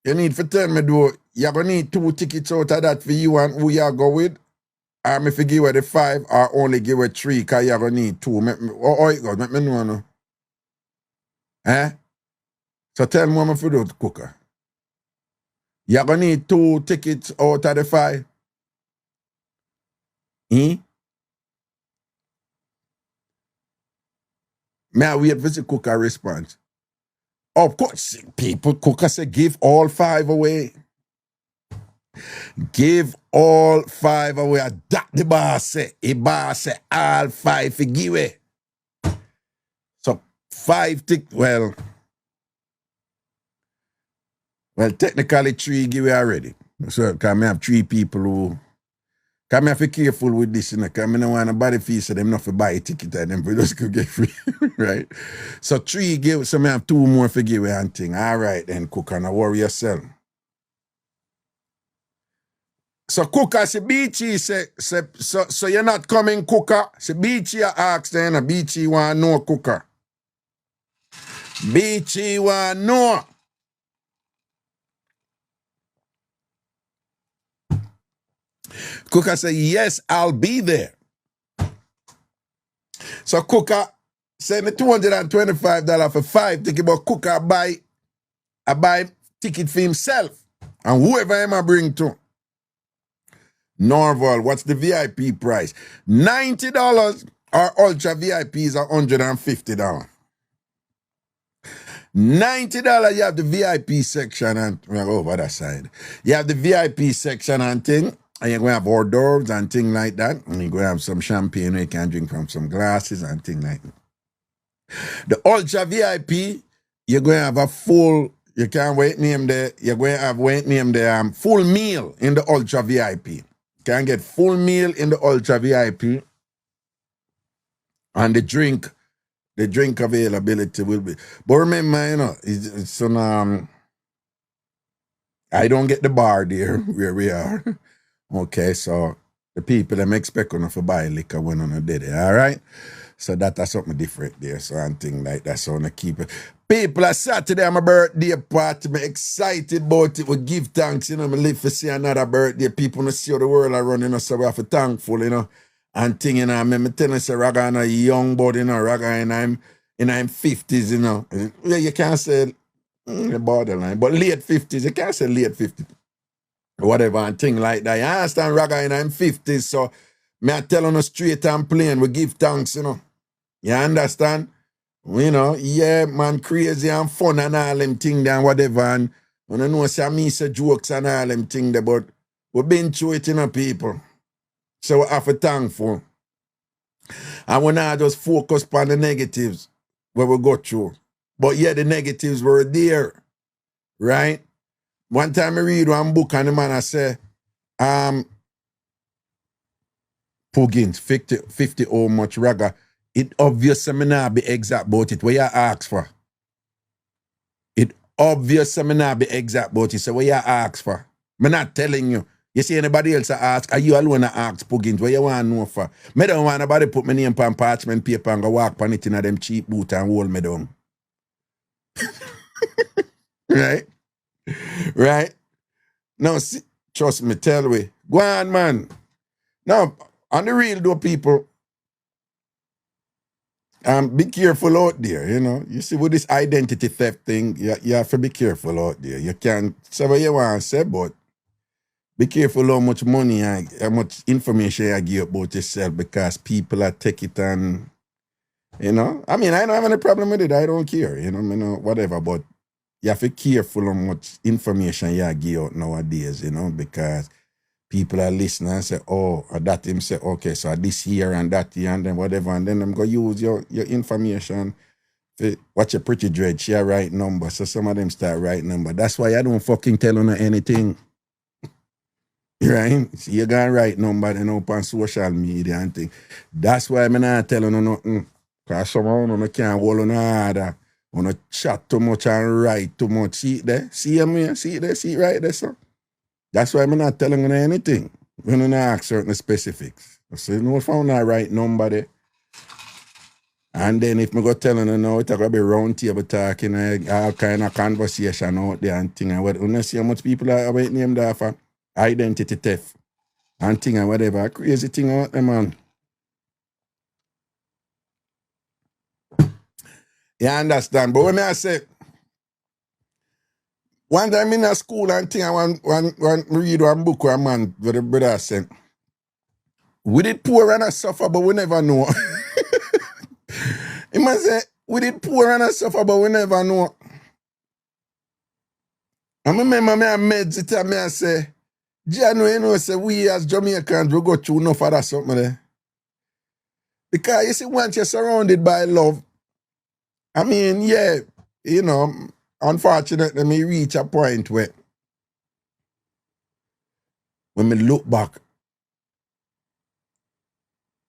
you need to tell me though, you're gonna need 2 tickets out of that for you and who you go with. If you give her the 5 or only give her 3, because you're gonna need 2. Oh, it goes, make me know no. Eh? So tell me what I'm do, cooker. You're gonna need 2 tickets out of the 5. May I wait for the cooker response? Of course, people, cooker say give all 5 away. Give all 5 away. That the boss say. The boss say all 5 for give away. So 5 tickets, well, technically 3 give away already. So, because I have 3 people who, because I have to be careful with this, you know, because I don't want nobody feel so them not to buy a ticket and them just could get free, right? So 3 give, so I have 2 more for give away and thing. All right then, cooker, now worry yourself. So cooker, say Beachy, so you're not coming, cooker? Say Beachy asked then, Beachy want no cooker. Beachy want no. Cooker said, yes, I'll be there. So Cooker send me $225 for 5 tickets, but Cooker I buy ticket for himself and whoever I bring to. Norval, what's the VIP price? $90 or Ultra VIP is $150. $90 you have the VIP section and we'll go over that side. You have the VIP section and thing, and you're going to have hors d'oeuvres and things like that. And you're going to have some champagne where you can drink from some glasses and things like that. The Ultra VIP, you're going to have a full, you can't wait name there, you're going to have wait name there, full meal in the Ultra VIP. You can get full meal in the Ultra VIP. And the drink availability will be. But remember, you know, it's I don't get the bar there where we are. Okay, so the people them expect enough to buy liquor when on a day, all right? So that's something different there. So and thing like that. So I keep it. People are Saturday, my birthday party. I'm excited about it. We give thanks, you know. I live to see another birthday. People don't see how the world are running, so we have to thankful, you know. And thing, you know, I'm telling you, Raga a young body, you know, Raga and I'm 50s, you know. Yeah, you can't say borderline, but late 50s, you can't say late 50s. Whatever, and thing like that. You understand, Raga and I'm 50s, so me I tell on a straight and plain, we give thanks, you know. You understand? You know, yeah, man, crazy and fun and all them things and whatever, and I don't know, say me say jokes and all them things there, but we've been through it, you know, people. So we have to thankful. And we not just focus on the negatives where we go through. But yeah, the negatives were there. Right? One time I read one book and the man I say, Puggins, 50 how much Raga. It obviously may not be exact about it. What you ask for? It obviously may not be exact about it. So what you ask for? I'm not telling you. You see anybody else ask, are you alone to ask Puggins, what you want to know for? I don't want nobody put my name on parchment paper and go walk on it in them cheap boot and hold me down. Right? Right? Now, see, trust me, tell me. Go on, man. Now, on the real though, people, be careful out there, you know. You see, with this identity theft thing, you have to be careful out there. You can't say what you want to say, but be careful how much money and how much information you give about yourself because people are take it and, you know. I mean, I don't have any problem with it. I don't care, you know, whatever. But you have to be careful how much information you give out nowadays, you know, because people are listening and say, oh, or that him say, okay, so this here and that here and then whatever. And then I'm going to use your information to watch a pretty dread, share right number. So some of them start right number. That's why I don't fucking tell them anything. Right? So you got right number then up on social media and thing. That's why I'm not telling you nothing. Because some of you can't hold on harder. You don't chat too much and write too much. See it there? See him here? See it there? See it right there, sir? That's why I'm not telling you anything. We don't ask certain specifics. So you know if I'm not right number there. And then if I go telling you now, it's going to be round table talking, all kind of conversation out there and thing. And what you see how much people are named there for identity theft and thing and whatever. Crazy thing out there, man. You understand? But when I say, one time in a school and thing, I want read one book where a man with a brother said, we did poor and I suffer, but we never know. He must say, we did poor and I suffer, but we never know. I remember me and meds it and me I say, Jano, you know, say we as Jamaicans, we go through enough of that something there. Because you see, once you're surrounded by love, I mean, yeah, you know, unfortunately, me reach a point where when me look back,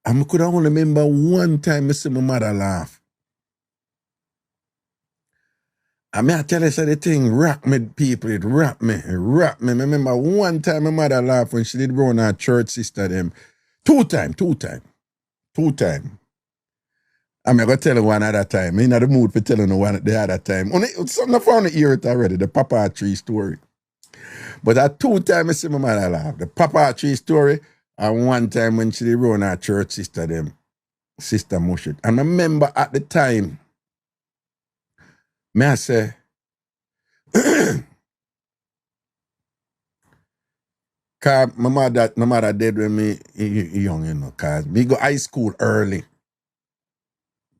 I could only remember one time I see my mother laugh. I mean, I tell you, so the thing rock me, people, it rock me. I remember one time my mother laughed when she did run her church sister them. Two time. I'm going to tell you one other time. I'm in the mood for telling you one the other time. Something I found to hear it already, the Papa Tree story. But at 2 times I see my mother laugh. The Papa Tree story, and one time when she did run her church sister them, Sister Mushit. And I remember at the time, me I say, cause my mother dead when me young, you know, cause me go high school early.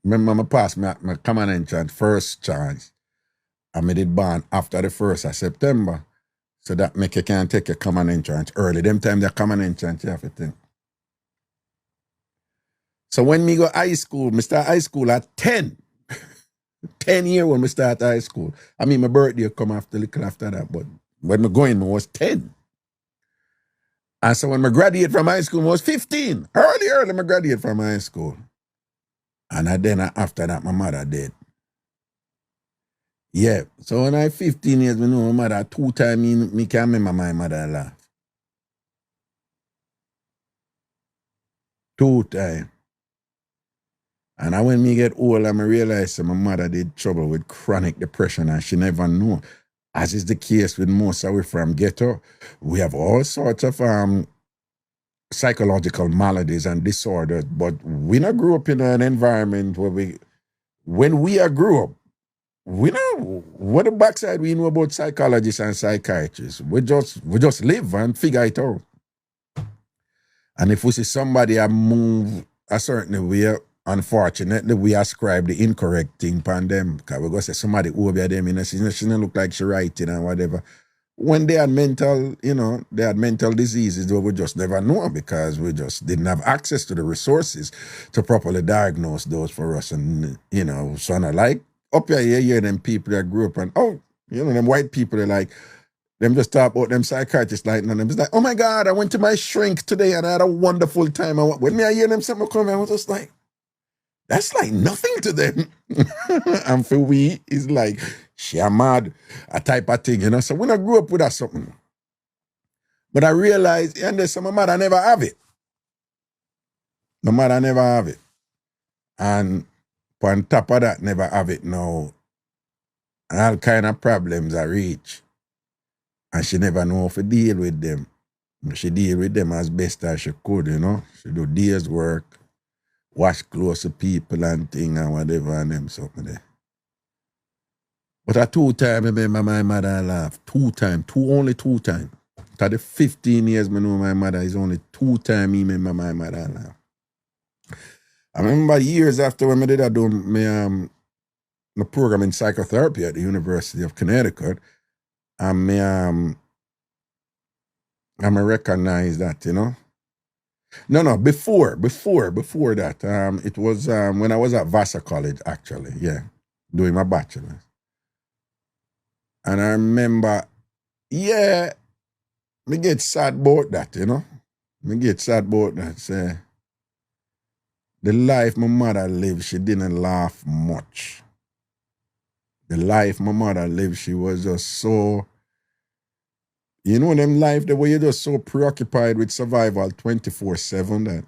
Remember me pass my common entrance first chance. And me did born after the 1st of September. So that make you can take a common entrance early. Them time the common entrance, you have to think. So when me go high school, me start high school at 10. 10 years when me start high school. I mean, my birthday come after little after that, but when me going, I was 10. And so when I graduated from high school, I was 15. Early, I graduated from high school. And then after that, my mother dead. Yeah. So when I 15 years, I know my mother 2 times, me can remember my mother laugh. 2 times. And when me get old, I realize that my mother did trouble with chronic depression and she never knew. As is the case with most of we from ghetto, we have all sorts of psychological maladies and disorders, but we not grew up in an environment where when we grew up, we know what the backside we know about psychologists and psychiatrists. We just live and figure it out. And if we see somebody move a certain way, unfortunately, we ascribe the incorrect thing upon them. Because we're going to say somebody over them, you know, she don't look like she writing and whatever. When they had mental, they had mental diseases, we just never know because we just didn't have access to the resources to properly diagnose those for us. And, so I like, up here, you hear them people that grew up and, them white people, they're like, them just talk about them psychiatrists like, and them just like, oh my God, I went to my shrink today and I had a wonderful time. When I hear them something come, I was just like, that's like nothing to them. And for we, it's like, she mad, a type of thing, So when I grew up with that something, but I realized, and there's some mother never have it. My mother never have it. And on top of that, never have it now. And all kind of problems I reach. And she never know how to deal with them. She deal with them as best as she could, She do days work, wash clothes to people and thing and whatever and them something there. But at 2 times, I remember my mother laughed. 2 times, only 2 times. After the 15 years I know my mother is only 2 times I remember my mother laughed. I remember years after when I did do my program in psychotherapy at the University of Connecticut, and I recognize that, No, before that. It was when I was at Vassar College, actually, doing my bachelor's. And I remember, me get sad about that, Me get sad about that. Say, the life my mother lived, she didn't laugh much. The life my mother lived, she was just so, them life, the way you're just so preoccupied with survival 24/7 that,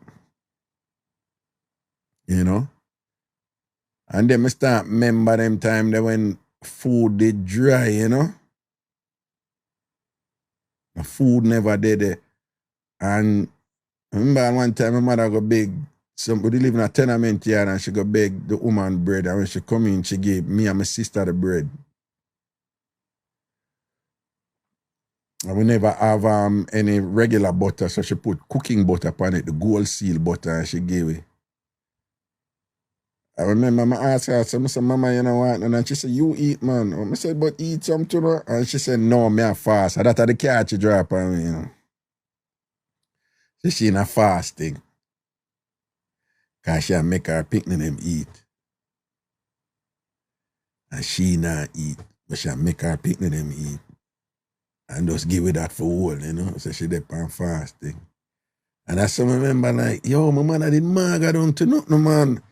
And then I start remember them time that when food did dry, The food never did it. And I remember one time my mother go beg, somebody live in a tenement yard and she go beg the woman bread. And when she come in, she gave me and my sister the bread. And we never have any regular butter, so she put cooking butter upon it, the gold seal butter, and she gave it. I remember I asked her, I said, Mama, you know what? And she said, you eat, man. I said, but eat some too. And she said, no, me a fast. And that's the catch she drop on me, She in a fasting. Because she make her picnic them eat. And she not eat. But she make her picnic them eat. And just give it that for all, So she dip on fasting. And I still remember like, yo, my mother did maga down to nothing, man.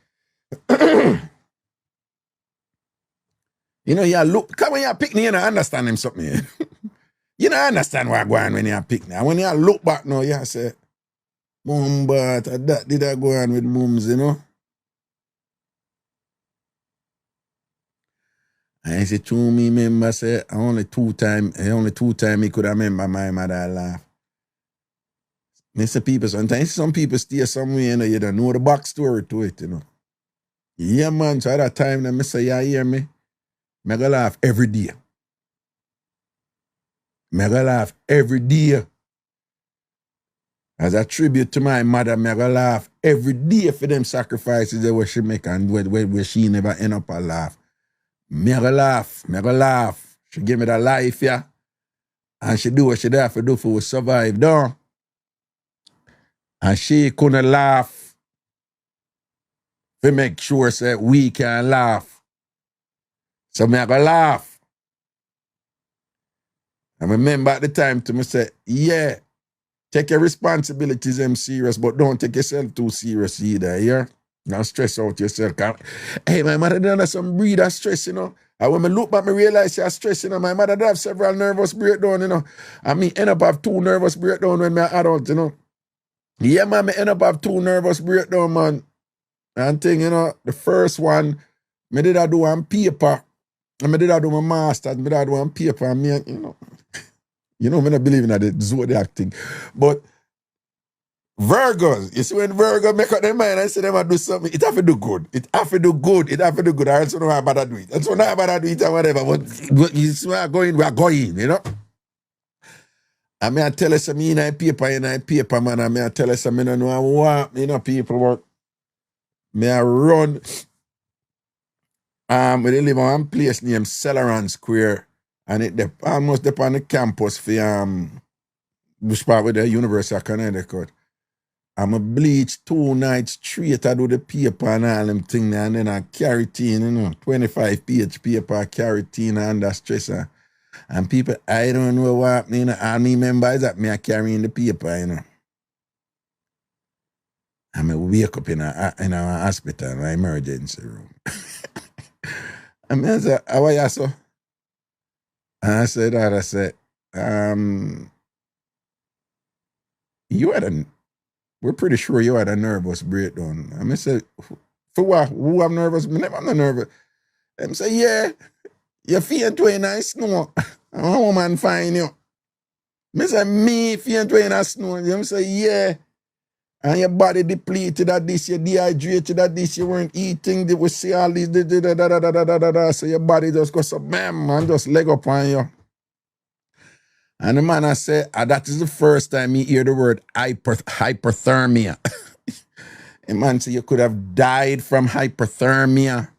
You look, because when you're picnic, you don't understand them something. You don't understand what's going on when you're picnic. And when you look back now, you say, Mom, but that did I go on with mums, And he to me remember say only two time he could remember my mother laugh. Me say people sometimes some people stay somewhere, you know, you don't know the backstory to it, you know. Yeah, man. So at that time, then me say, you hear me? Me go laugh every day. Me go laugh every day. As a tribute to my mother, me go laugh every day for them sacrifices that she make and where she never end up a laugh. Me go laugh. Me go laugh. She give me that life, yeah. And she do what she have to do for we survive, though. And she couldn't laugh to make sure that we can laugh. So me go laugh. I remember at the time to me say, yeah, take your responsibilities them serious, but don't take yourself too serious either, yeah? Don't stress out yourself. Hey, my mother done have some breed of stress, you know. And when I look back, I realize she has stress, you know. My mother did have several nervous breakdowns, you know. And me end up have 2 nervous breakdowns when I'm adult, you know. Yeah, man, me end up have 2 nervous breakdowns, man. And thing, you know, the first one, me did I do on paper. And me did I do my master's, me did I do on paper, and me, you know, me not believe in that zodiac thing. But Virgos, you see when Virgo make up their mind and say them do something, it have to do good. It have to do good. It have to do good. I also know how about to do it. That's not about to do it and whatever. But you see, we are going, you know. I mean, I tell us some in a paper, man. I mean, I tell us some, I don't know what, you know, people work. Me I run. We live on one place named Celeron Square. And it almost on the campus for which part with the University of Connecticut. I'm a bleach 2 nights straight. I do the paper and all them things, and then I carry teen, you know, 25 page paper, I carry teen under stressor. And people, I don't know what happened, you know, all me members that me I carrying the paper, you know. And I wake up in a hospital, an emergency room. And I said, how are you, so? And I said, you had we're pretty sure you had a nervous breakdown. And I said, for what? Who have nervous? I'm not nervous. And say, yeah, you faint when I snow. A woman find you. I say, me faint when I snow. You say, yeah. And your body depleted at this, you dehydrated at this, you weren't eating, we see all these, so your body just goes so bam, and just leg up on you. And the man I say, that is the first time he hear the word hyperthermia. The man say you could have died from hyperthermia.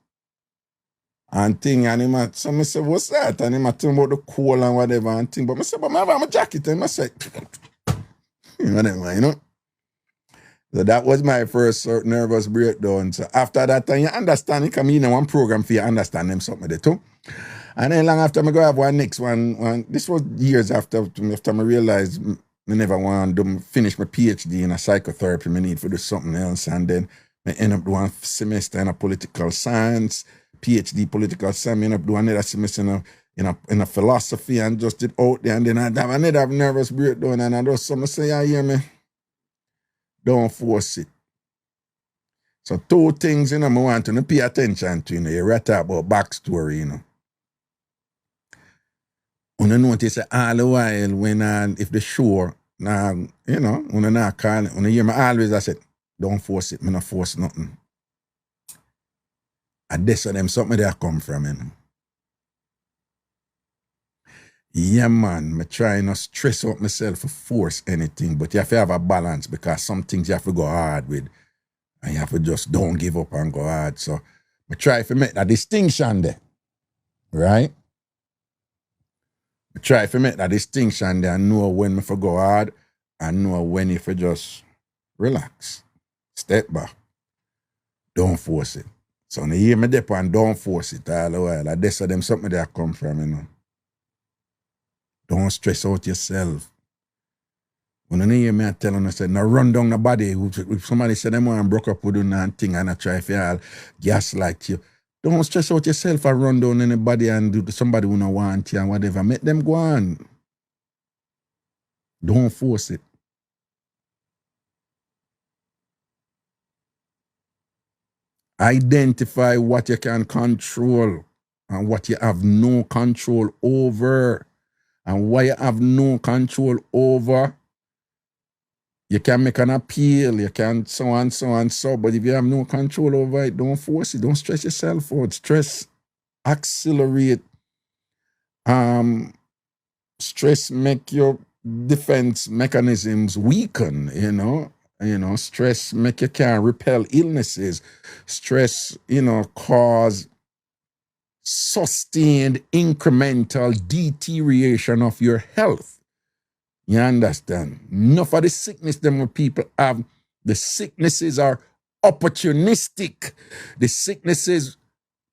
And thing, and him, so I say, what's that? And him tell about the cold and whatever and thing. But I say, but I have my jacket. And I say, whatever, you know. So that was my first nervous breakdown. So after that time, you understand, you come in one program for you understand them something there too. And then long after I go have one next one, this was years after I realized I never want to finish my Ph.D. in a psychotherapy. I need to do something else. And then I end up doing a semester in a political science, Ph.D. political science. I end up doing another semester in a philosophy and just did out there. And then I have another nervous breakdown and I just something say, yeah, hear me. Don't force it. So 2 things, you know, I want to pay attention to, you know. You write about backstory, you know. You notice all the while when if the show, you know, when I not call it, when I hear me always I said, don't force it, me not force nothing. And this of them something that come from, you know. Yeah, man, I try not stress out myself to force anything, but you have to have a balance because some things you have to go hard with. And you have to just don't give up and go hard. So I try to make that distinction there. Right? I try to make that distinction there and know when I go hard and know when if you just relax. Step back. Don't force it. So when you hear me dip and don't force it all the while. And this of them something that come from, you know. Don't stress out yourself. When you hear me telling you, say, no run down the body. If somebody said them want broke up with you and thing and I try to gaslight you, don't stress out yourself and run down anybody and do somebody who don't want you and whatever. Make them go on. Don't force it. Identify what you can control and what you have no control over. And what you have no control over, you can make an appeal, you can so and so and so, but if you have no control over it, don't force it, don't stress yourself out. Stress accelerate, stress make your defense mechanisms weaken, stress make you can't repel illnesses. Stress, cause sustained incremental deterioration of your health. You understand? Enough of the sickness them when people have, the sicknesses are opportunistic. The sicknesses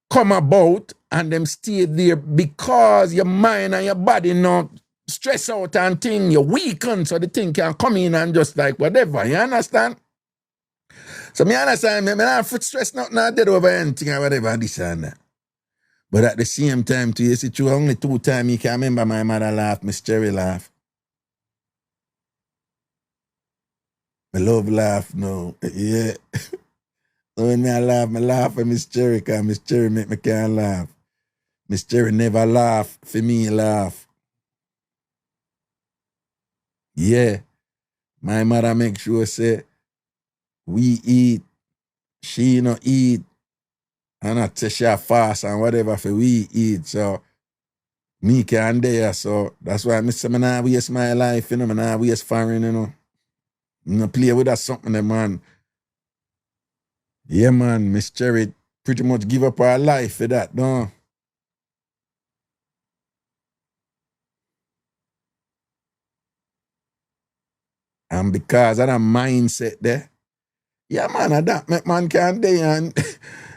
come about and them stay there because your mind and your body not stress out and thing, you're weakened, so the thing can come in and just like whatever. You understand? So me understand, me not stress not dead over anything or whatever, this and that. But at the same time, too, you see, through only 2 times you can remember my mother laugh, Miss Cherry laugh. I love laugh now. Yeah. So when I laugh at Miss Cherry, because Miss Cherry make me can't laugh. Miss Cherry never laugh for me laugh. Yeah. My mother make sure say, we eat, she no eat, and I say she fast and whatever for we eat. So me can there. So that's why I say I not waste my life, I not waste foreign, I play with that something, man. Yeah, man, Miss Cherry pretty much give up her life for that, no? And because of that mindset there, yeah, man, that make man can day and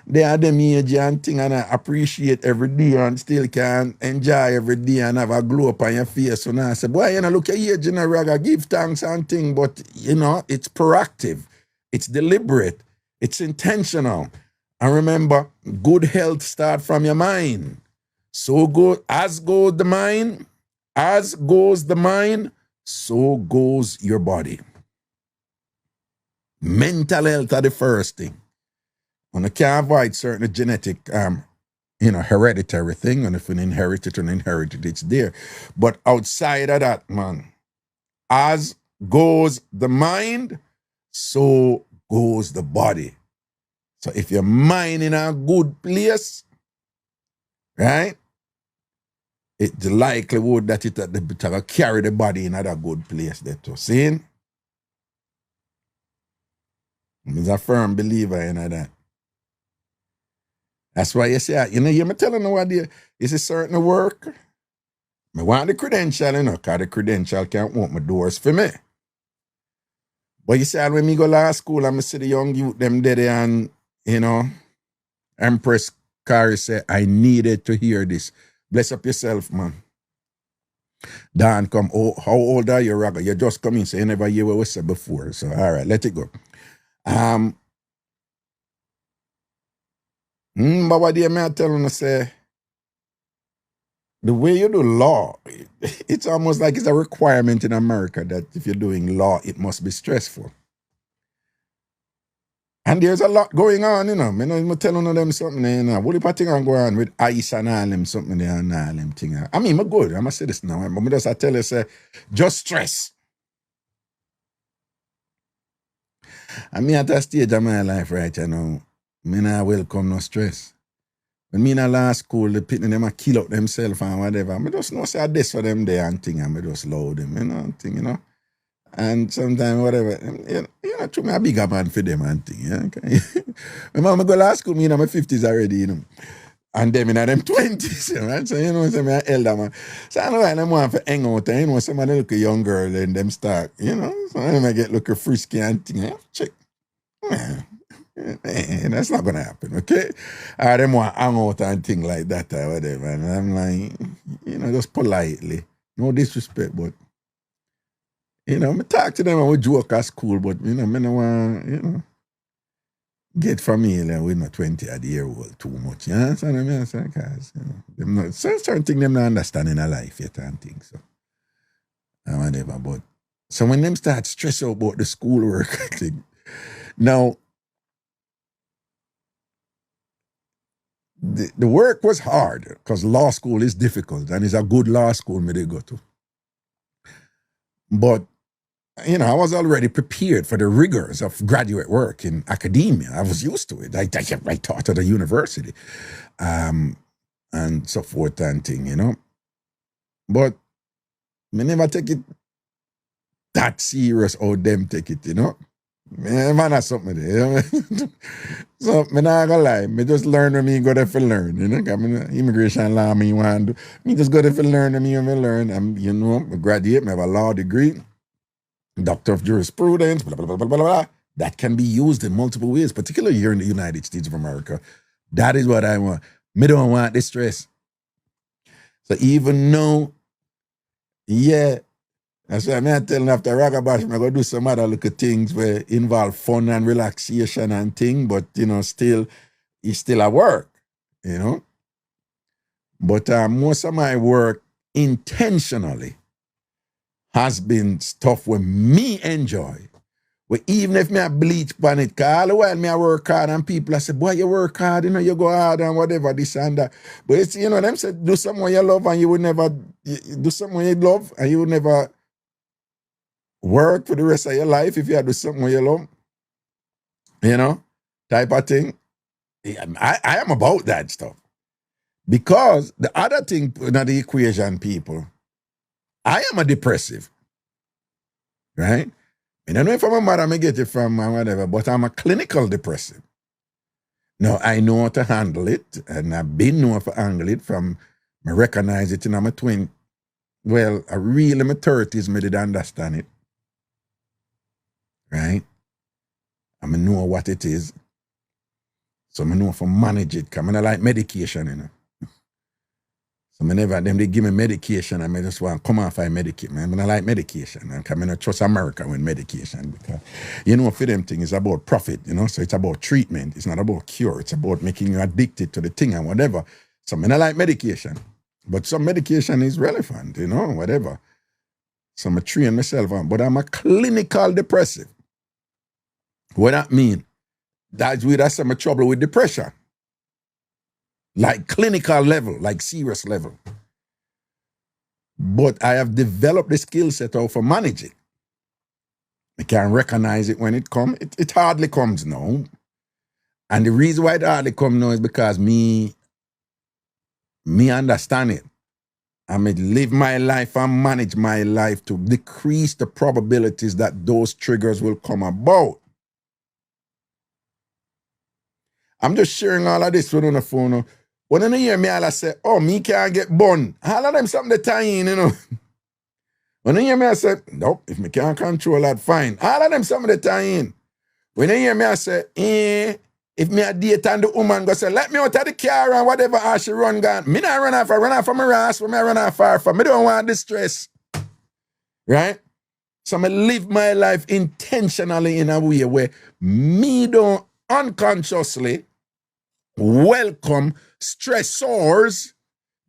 they are them age and thing and I appreciate every day and still can enjoy every day and have a glow up on your face. So now I say, boy, look at age in a Raga, give thanks and thing, but it's proactive, it's deliberate, it's intentional. And remember, good health start from your mind. So go as goes the mind, so goes your body. Mental health are the first thing. And you can't avoid certain genetic, hereditary thing. And if you inherit it, it's there. But outside of that, man, as goes the mind, so goes the body. So if your mind in a good place, right, it's the likelihood that it will carry the body in a good place there too. See? I'm a firm believer in that. That's why you say, you're telling you what is a certain work. I want the credential, because the credential can't open my doors for me. But you say, when me go to school, I'm see the young youth, them there and, Empress Carrie say, I needed to hear this. Bless up yourself, man. Dan, come. Oh, how old are you, Raga? You just come in, so you never hear what we said before. So, all right, let it go. But what do you mean telling us, say, the way you do law, it's almost like it's a requirement in America that if you're doing law, it must be stressful. And there's a lot going on, I'm telling them something, what if I think I'm going on with ice and all them something there and all them thing. I mean, I'm good. I'm going to say this now. But I tell you, say, just stress. And me at that stage of my life right now, me not welcome no stress. When me in a law school, the people them a kill out themselves and whatever. I just know say this for them there and thing, and I just load them, and thing, And sometimes whatever, to me a bigger man for them and thing, okay? My mama go law school, me in my 50s already, And them in them 20s, right? So, so me an elder man. So I know I want to hang out and, somebody look a young girl and them start, so I might get look a frisky and thing, check. That's not gonna happen, okay? Or them want to hang out and thing like that or whatever. And I'm like, just politely. No disrespect, but I talk to them and we joke at school, but I don't want, get familiar with no 20-year-old too much. You understand what I mean? Because, them not, certain things them not understand in a life yet and things. So, and whatever. But, so when them start stress out about the schoolwork thing, now, the work was hard because law school is difficult and it's a good law school me they go to. But, you know, I was already prepared for the rigors of graduate work in academia. I was used to it. I taught at a university and so forth and thing, you know. But me never take it that serious how them take it, you know. Man, that's something there, you know? So, me not gonna lie, me just learn when me go there for learn, you know. Cause immigration law me want to do. Me just go there for learn and me learn. And, you know, I graduate, me have a law degree, doctor of jurisprudence, blah, blah, blah, blah, blah, blah. That can be used in multiple ways, particularly here in the United States of America. That is what I want. Me don't want the stress. So even though, yeah, that's why I'm telling after Ragabash, I'm going to do some other little things where involve fun and relaxation and thing, but, you know, still, it's still at work, you know. But most of my work intentionally has been stuff where me enjoy. Well, even if me I bleach on it, cause all the while me I work hard and people I say, boy, you work hard, you know, you go hard and whatever, this and that. But it's, you know, them say, do something you love and you would never, do something you love and you would never work for the rest of your life if you do something you love. You know, type of thing. I am about that stuff. Because the other thing in the equation, people, I am a depressive. Right? I don't know if I'm a mother, I get it from or whatever, but I'm a clinical depressive. Now, I know how to handle it, and I've been known to handle it from, I recognize it in my twin. Well, I really in my 30s, I did understand it. Right? I know what it is. So I know how to manage it, because I don't like medication, you know. So they give me medication and I just want to come off I medicate. Man, I don't like medication. And I don't trust America with medication because, you know, for them things, it's about profit, you know, so it's about treatment. It's not about cure. It's about making you addicted to the thing and whatever. So I don't like medication. But some medication is relevant, you know, whatever. So I train myself on. But I'm a clinical depressive. What that mean? That's some trouble with depression. Like clinical level, like serious level. But I have developed the skill set of for managing. I can recognize it when it comes. It hardly comes now. And the reason why it hardly comes now is because me understand it. I may live my life and manage my life to decrease the probabilities that those triggers will come about. I'm just sharing all of this with on the phone. When you hear me, I say, oh, me can't get bun. All of them something to tie in, you know. When you hear me, I say, nope, if me can't control that, fine. All of them something to tie in. When you hear me, I say, if me a date and the woman go say, let me out of the car and whatever as she run gone. Me not run off from my ass, when me run off far from. Me don't want the stress. Right? So I live my life intentionally in a way where me don't unconsciously welcome stressors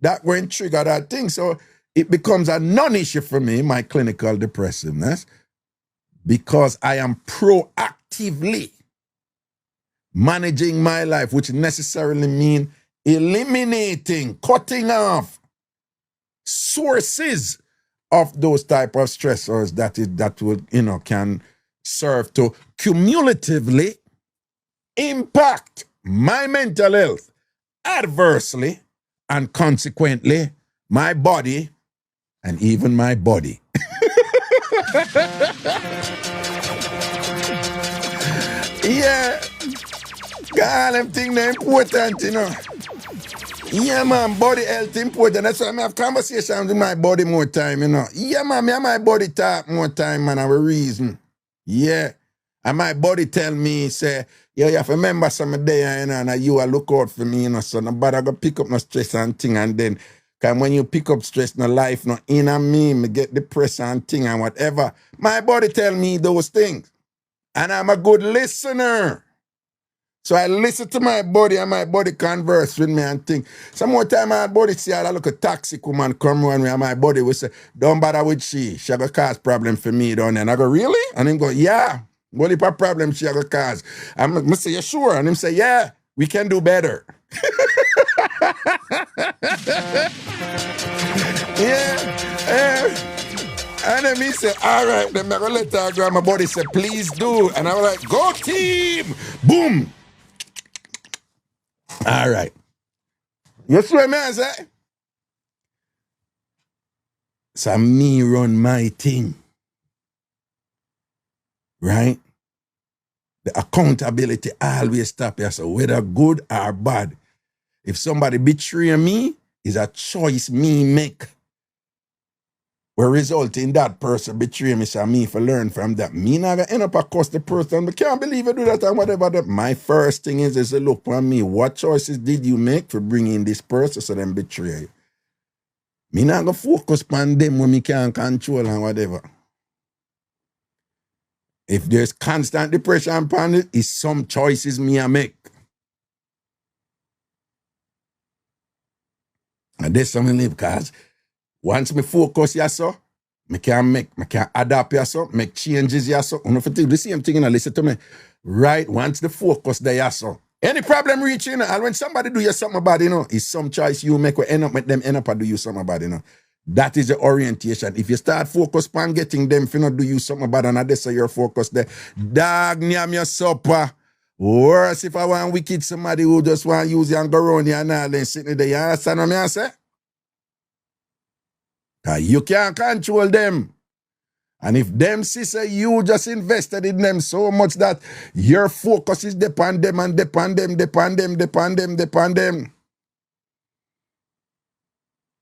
that when trigger that thing. So it becomes a non-issue for me, my clinical depressiveness, because I am proactively managing my life, which necessarily means eliminating, cutting off sources of those type of stressors that will, you know, can serve to cumulatively impact my mental health adversely and consequently my body and even my body. Yeah, God, them things are important, you know. Yeah, man, body health important. That's why I have conversations with my body more time, you know. Yeah, man, me and my body talk more time, man, have a reason. Yeah. And my body tell me, say, yo, you have to remember some day, you know, and you will look out for me, you know, so nobody go pick up no stress and thing, and then, because when you pick up stress, no life, no inner me get depressed and thing and whatever. My body tell me those things. And I'm a good listener. So I listen to my body and my body converse with me and think. Some more time my body see I look a toxic woman come around me and my body will say, don't bother with she. She gonna cause problem for me down there. And I go, really? And him go, yeah. What if a problem she gonna cause? I'm say, you sure? And him say, yeah, we can do better. And then me say, all right, then I'm going to let her go. And my buddy said, please do. And I was like, go team. Boom. All right. You see what I say? So me run my thing. Right? The accountability always stop here. So whether good or bad, if somebody betray me, is a choice me make. Will result in that person betray me, so me for learn from that. Me not gonna end up across the person. I can't believe you do that and whatever. That. My first thing is to look for me. What choices did you make for bringing this person so them betray you? Me not gonna focus on them when me can't control and whatever. If there's constant depression upon it, it's some choices me I make. And that's something live because once me focus so, me can adapt so, make changes so. You know, for the same thing, listen to me. Right, once the focus there so. Any problem reaching, and when somebody do you something about it, it's some choice you make will end up and do you something about it, That is the orientation. If you start focus on getting them, if you not do you something about it, and that's your focus there. Dog, nyam your supper. Worse if I want wicked somebody who just want to use you and go around here and all then sitting there. You understand what I say? You can't control them. And if them sister, you just invested in them so much that your focus is upon them and upon them.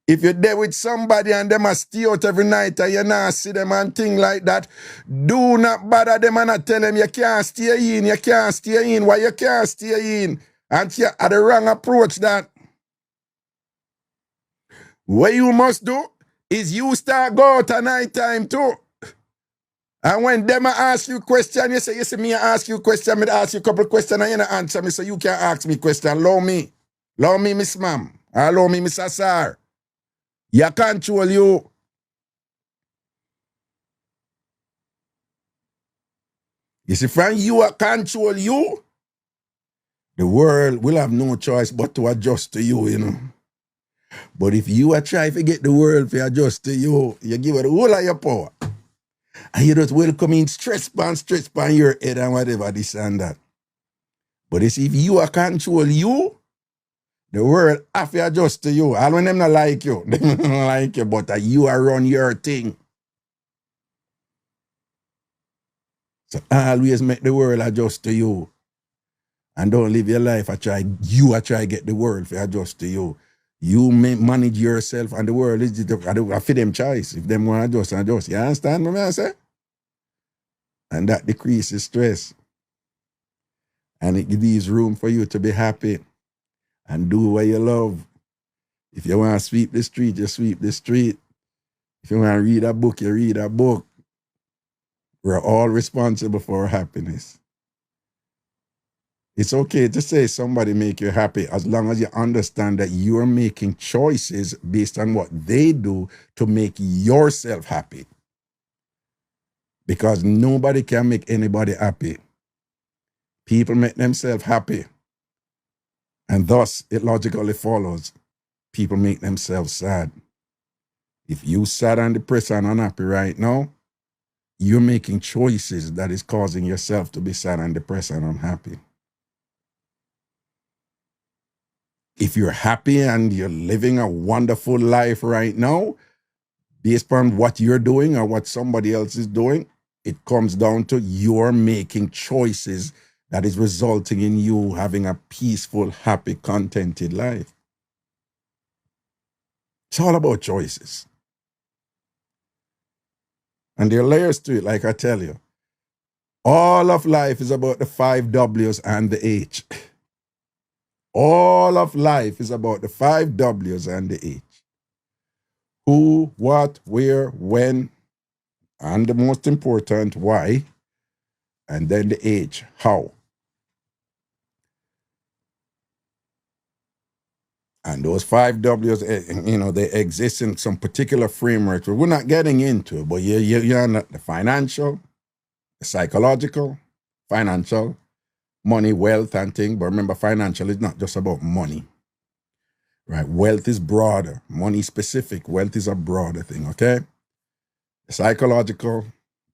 If you're there with somebody and them a stay out every night and you not see them and thing like that, do not bother them and not tell them you can't stay in. Why you can't stay in? And you had the wrong approach that. What you must do is you start go out at night time too. And when them ask you question, you say, me ask you question, me ask you a couple questions and you don't answer me, so you can't ask me question. Allow me, Miss Ma'am. Allow me, Mr. Sir. You control you. You see, friend, you control you. The world will have no choice but to adjust to you, But if you are trying to get the world to adjust to you, you give it the whole of your power. And you just welcome in stress pan your head and whatever, this and that. But if you are control you, the world have to adjust to you. All when them not like you, they don't like you, but you are run your thing. So always make the world adjust to you. And don't live your life try get the world to adjust to you. You manage yourself and the world is for them choice. If them want to adjust. You understand what I say? And that decreases stress. And it gives room for you to be happy and do what you love. If you want to sweep the street, you sweep the street. If you want to read a book, you read a book. We're all responsible for our happiness. It's okay to say somebody make you happy as long as you understand that you're making choices based on what they do to make yourself happy. Because nobody can make anybody happy. People make themselves happy. And thus, it logically follows, people make themselves sad. If you sad and depressed and unhappy right now, you're making choices that is causing yourself to be sad and depressed and unhappy. If you're happy and you're living a wonderful life right now, based on what you're doing or what somebody else is doing, it comes down to you're making choices that is resulting in you having a peaceful, happy, contented life. It's all about choices. And there are layers to it, like I tell you. All of life is about the 5 W's and the H. All of life is about the 5 W's and the H. Who, what, where, when, and the most important, why, and then the H, how. And those 5 W's, they exist in some particular frameworks we're not getting into, but you're not the financial, the psychological, financial, money, wealth, and thing. But remember, financial is not just about money. right? Wealth is broader, money specific. Wealth is a broader thing, okay? The psychological,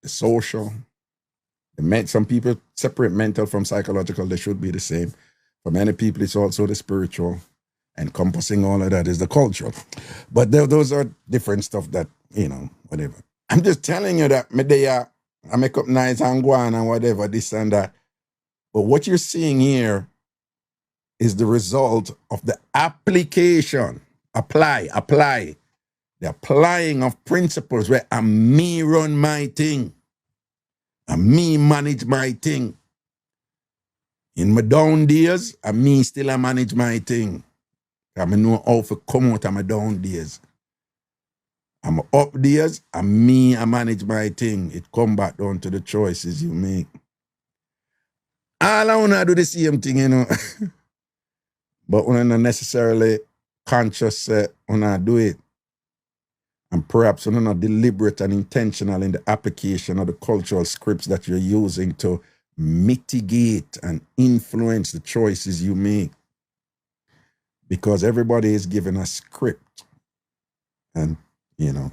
the social, some people separate mental from psychological. They should be the same. For many people, it's also the spiritual. Encompassing all of that is the cultural. But those are different stuff that, whatever. I'm just telling you that I make up nice and go on and whatever, this and that. But what you're seeing here is the result of the application. Apply. The applying of principles where me run my thing. Me manage my thing. In my down days, me still manage my thing. I know how to come out of my down days. I'm up days, I manage my thing. It come back down to the choices you make. All I want to do the same thing, but when I'm not necessarily conscious when I do it, and perhaps when I'm not deliberate and intentional in the application of the cultural scripts that you're using to mitigate and influence the choices you make. Because everybody is given a script. And,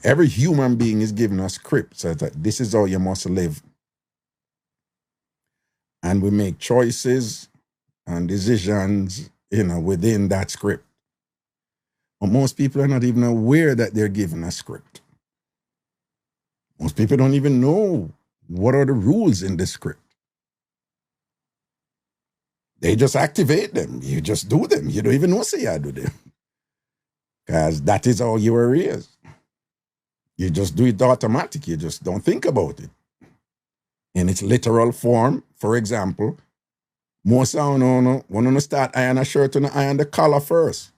every human being is given a script. So that this is how you must live. And we make choices and decisions, within that script. But most people are not even aware that they're given a script. Most people don't even know what are the rules in the script. They just activate them. You just do them. You don't even know say I do them. Because that is how you are raised. You just do it automatic. You just don't think about it. In its literal form, for example, most of you when you start iron a shirt, you iron the collar first.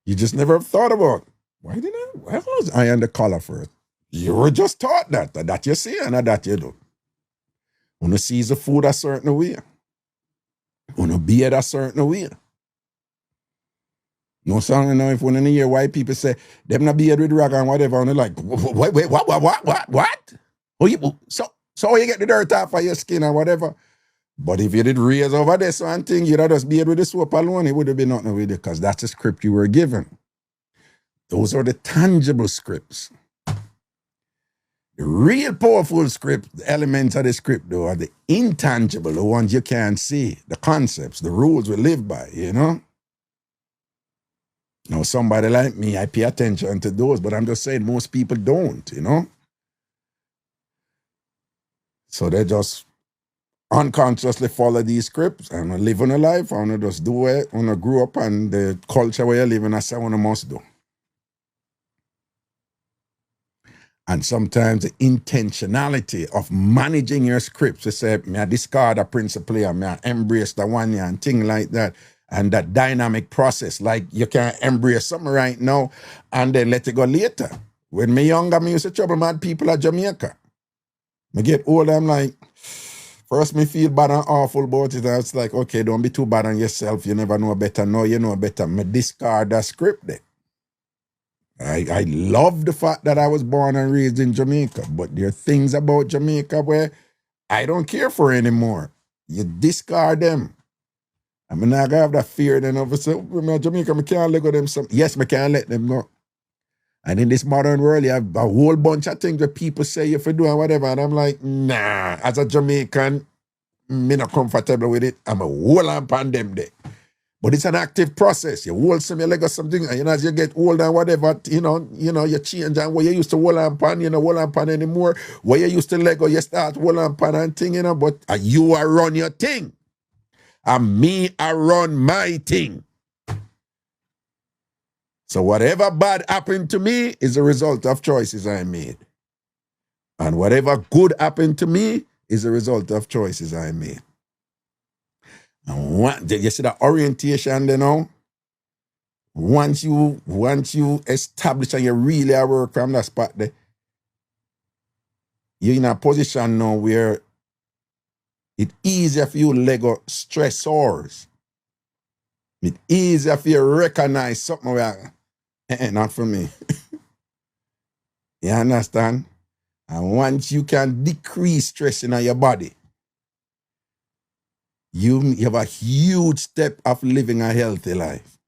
You just never have thought about, why was iron the collar first? You were just taught that you see and that you do. When you season food a certain way. When you beard a certain way. No sound if when you hear white people say, them not beard with rag and whatever, and they're like, wait, what? So you get the dirt off of your skin or whatever. But if you did raise over this one thing, you'd have just beard with the soap alone, it would have been nothing with it because that's the script you were given. Those are the tangible scripts. The real powerful script, the elements of the script, though, are the intangible, the ones you can't see, the concepts, the rules we live by, Now, somebody like me, I pay attention to those, but I'm just saying most people don't, So they just unconsciously follow these scripts and live on a life, and just do it, when I grew up and the culture where you live in, that's what I must do. And sometimes the intentionality of managing your scripts, you say, may I discard a principle and may I embrace the one year and thing like that. And that dynamic process, like you can embrace something right now and then let it go later. When me younger, me used to trouble mad people at Jamaica. Me get older, I'm like, first me feel bad and awful about it. And it's like, okay, don't be too bad on yourself. You never know better. No, you know better. Me discard that script there. I love the fact that I was born and raised in Jamaica, but there are things about Jamaica where I don't care for anymore. You discard them. I'm not gonna have that fear then of Jamaica, I can't let go them some. Yes, I can't let them go. And in this modern world, you have a whole bunch of things that people say you for doing whatever, and I'm like, nah, as a Jamaican, me not comfortable with it. I'm a whole on pan them there. But it's an active process. You hold some, you let go something, and as you get older and whatever, you change, and where you used to hold on pan, you know, hold on pan anymore. Where you used to let go, you start hold on pan and thing, but you are run your thing. And me, I run my thing. So whatever bad happened to me is a result of choices I made. And whatever good happened to me is a result of choices I made. And you see that orientation there now? Once you establish and you really work from that spot there, you're in a position now where it's easier for you to let go stressors. It's easier for you to recognize something where, not for me. You understand? And once you can decrease stress in your body, you have a huge step of living a healthy life.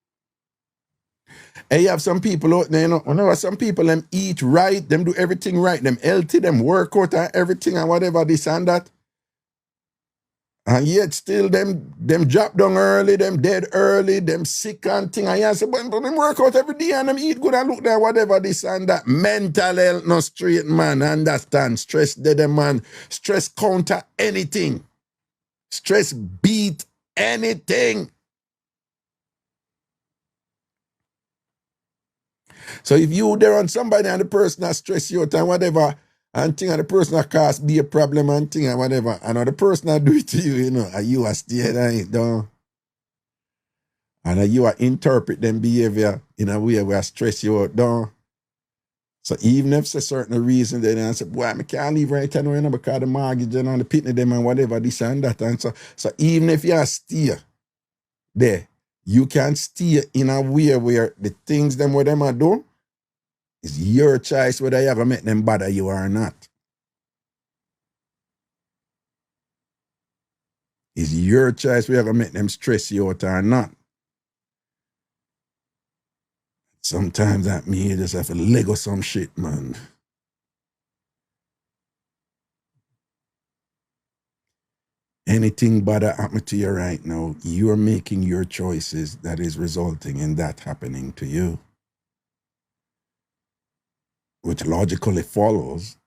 And you have some people out there, you know, whenever some people them eat right, them do everything right, them healthy, them work out and everything and whatever, this and that. And yet still them drop down early, them dead early, them sick and thing. And you say, but them work out every day and them eat good and look there, whatever, this and that. Mental health no straight, man. Understand? Stress dead, man. Stress counter anything. Stress beat anything. So if you there on somebody and the person that stress you out and whatever, and thing and the person that cause be a problem and thing and whatever, and the person that do it to you, you know, and you are stay there, it down. And you are interpret them behavior in a way where stress you out down. So even if it's a certain reason, then I say, boy, I can't leave right now, you know, because the mortgage and the pitney them and whatever, this and that. And so even if you are stay there, you can stay in a way where the things them what them are doing, it's your choice whether you ever make them bother you or not. It's your choice whether you ever make them stress you out or not. Sometimes that means you just have to Lego some shit, man. Anything bother happen to you right now, you're making your choices that is resulting in that happening to you. Which logically follows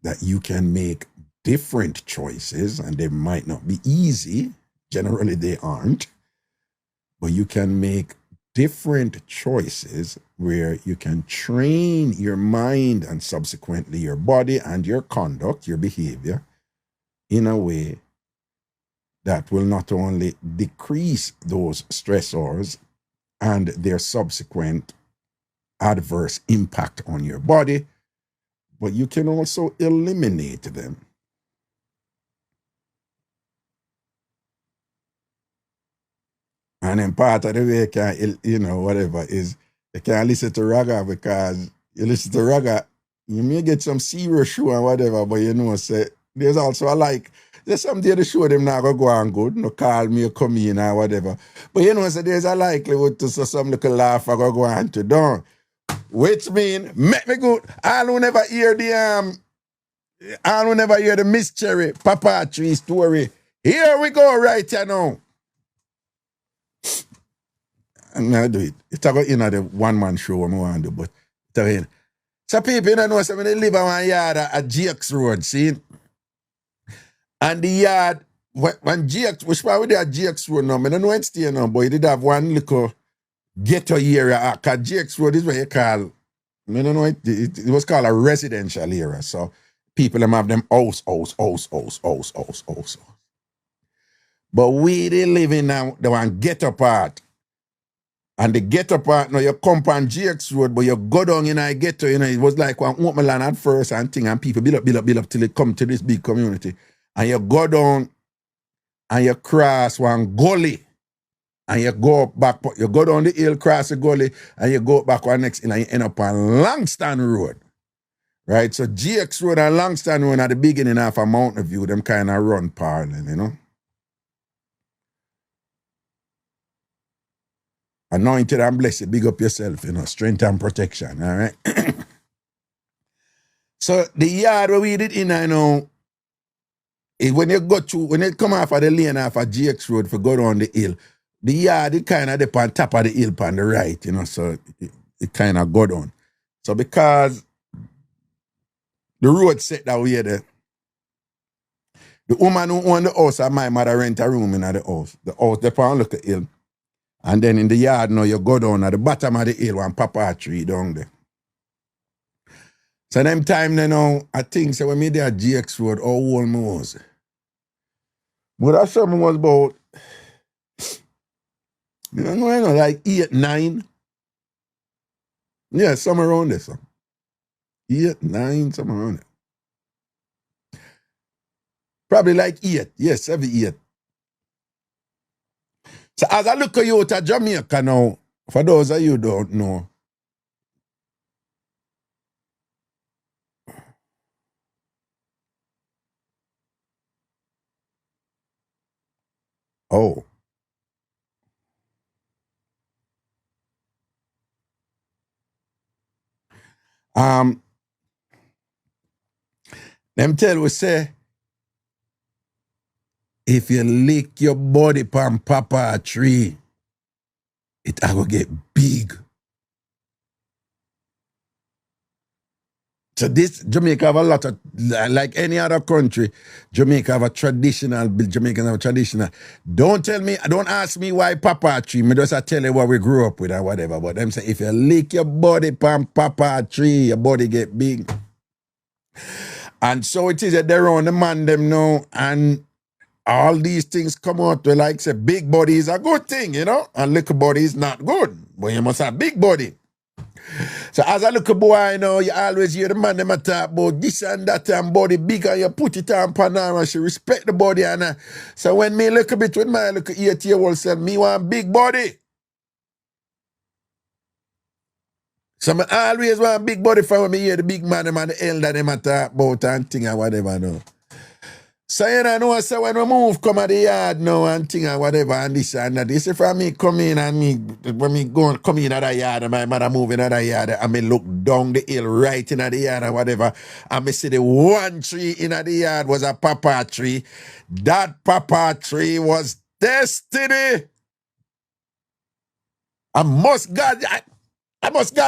that you can make different choices, and they might not be easy. Generally, they aren't. But you can make different choices where you can train your mind and subsequently your body and your conduct, your behavior, in a way that will not only decrease those stressors and their subsequent adverse impact on your body, but you can also eliminate them. And then part of the way you can, you know, whatever, is you can listen to Raga, because you listen to Raga, you may get some serious show and whatever, but you know, say, there's also a there's some day the show them not gonna go on good, no call me or come in or whatever. But you know, so there's a likelihood to some little laugh are gonna go on to done. Which mean, make me good. I will never hear the Miss Cherry Papa Tree story. Here we go right here now. I'm gonna do it. It's about the one-man show I'm gonna do, but so people you know so when they live on one yard at GX Road, see? And the yard when GX, which probably they at GX Road now, I don't know when it's there now, but it did have one little ghetto area, because GX Road is what you call, I don't know, it was called a residential area. So people them have them house. But we they live in now the one ghetto part. And the ghetto part, now you come on GX Road, but you go down in a ghetto, you know, it was like one open land at first and thing, and people build up till they come to this big community. And you go down and you cross one gully. And you go back, you go down the hill, cross the gully, and you go back one next hill, and you end up on Langston Road. Right? So GX Road and Langston Road at the beginning of a Mountain View, them kind of run parallel, you know. Anointed and blessed, big up yourself, you know, strength and protection, all right? So the yard where we did in, I know, when you come off of the lane off of GX Road for go down the hill, the yard, it kind of up on top of the hill on the right, you know, so it kind of go down. So because the road set that way there, the woman who owned the house and my mother rent a room in the house. The house, they found look at hill. And then in the yard now, you go down at the bottom of the hill, one papa tree down there. So them time you know, I think, so when me there at GX Road, how old I was? But that something was about, you know, like 8, 9. Yeah, somewhere around there, so. 8, 9, somewhere around there. Probably like 8, yes, every 8. So as I look at you to Jamaica now, for those of you who don't know, oh, Them tell we say, if you lick your body pan papa tree, it will get big. So this, Jamaica have a lot of, like any other country, Jamaica have a traditional, Jamaicans have a traditional. Don't ask me why papa tree, me just tell you what we grew up with or whatever. But them say, if you lick your body pan papa tree, your body get big. And so it is that they're on the man them now, and all these things come out to like say big body is a good thing, you know, and little body is not good. But you must have big body. So as a little boy, you know, you always hear the man them talk about this and that and body big, and you put it on Panama, she respect the body. And so when me look a bit with my little 8-year-old self, me want big body. So I always want big body for when me hear the big man them and the elder them talk about and thing and whatever, no. So you know, so when we move, come at the yard now and thing and whatever and this and that. This is for me come in and me, when me go come in at the yard and my mother moving at the yard and me look down the hill right in the yard and whatever, and me see the one tree in the yard was a papa tree. That papa tree was destiny. I must God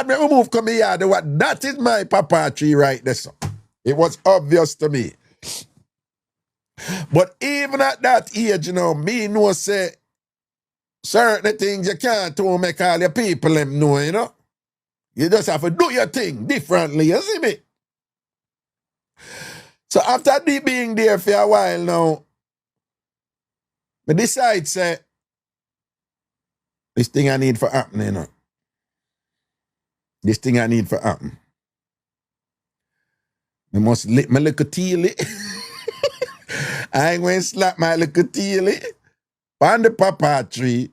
me move come in the yard. That is my papa tree right there. So it was obvious to me. But even at that age, you know, me know say certain things you can't do make all your people them know, you know. You just have to do your thing differently, you see me? So after being there for a while now, I decide say, this thing I need for happen, you know. This thing I need for happen. I must lick my little teely. I ain't going to slap my little teely on the papa tree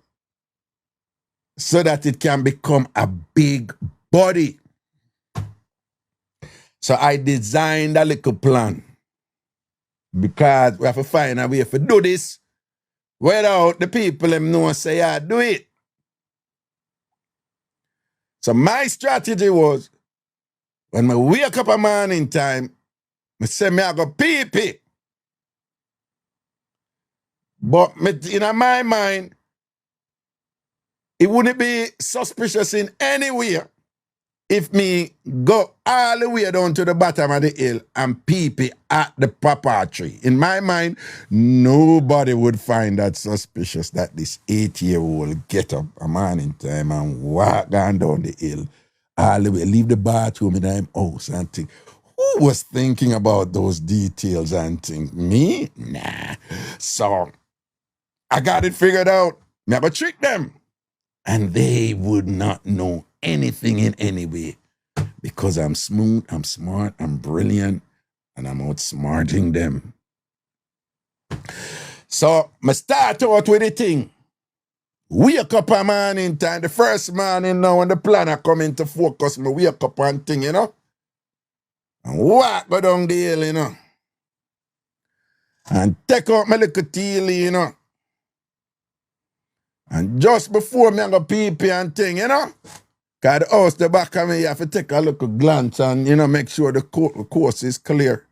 so that it can become a big body. So I designed a little plan because we have to find a way to do this without the people them know say I do it. So my strategy was when I wake up a morning time, I say me I go pee. But in my mind, it wouldn't be suspicious in any way if me go all the way down to the bottom of the hill and pee at the papa tree. In my mind, nobody would find that suspicious that this 8-year-old get up a morning time and walk down the hill all the way, leave the bathroom in the house and think, who was thinking about those details and think, me? Nah. So I got it figured out. Never trick them. And they would not know anything in any way because I'm smooth, I'm smart, I'm brilliant, and I'm outsmarting them. So I start out with the thing. Wake up a morning time. The first morning now when the planner come into focus, me wake up and thing, you know. And walk go down the hill, you know. And take out my little teely, you know. And just before me I go pee and thing, you know, because the house the back of me, you have to take a little glance and, you know, make sure the course is clear.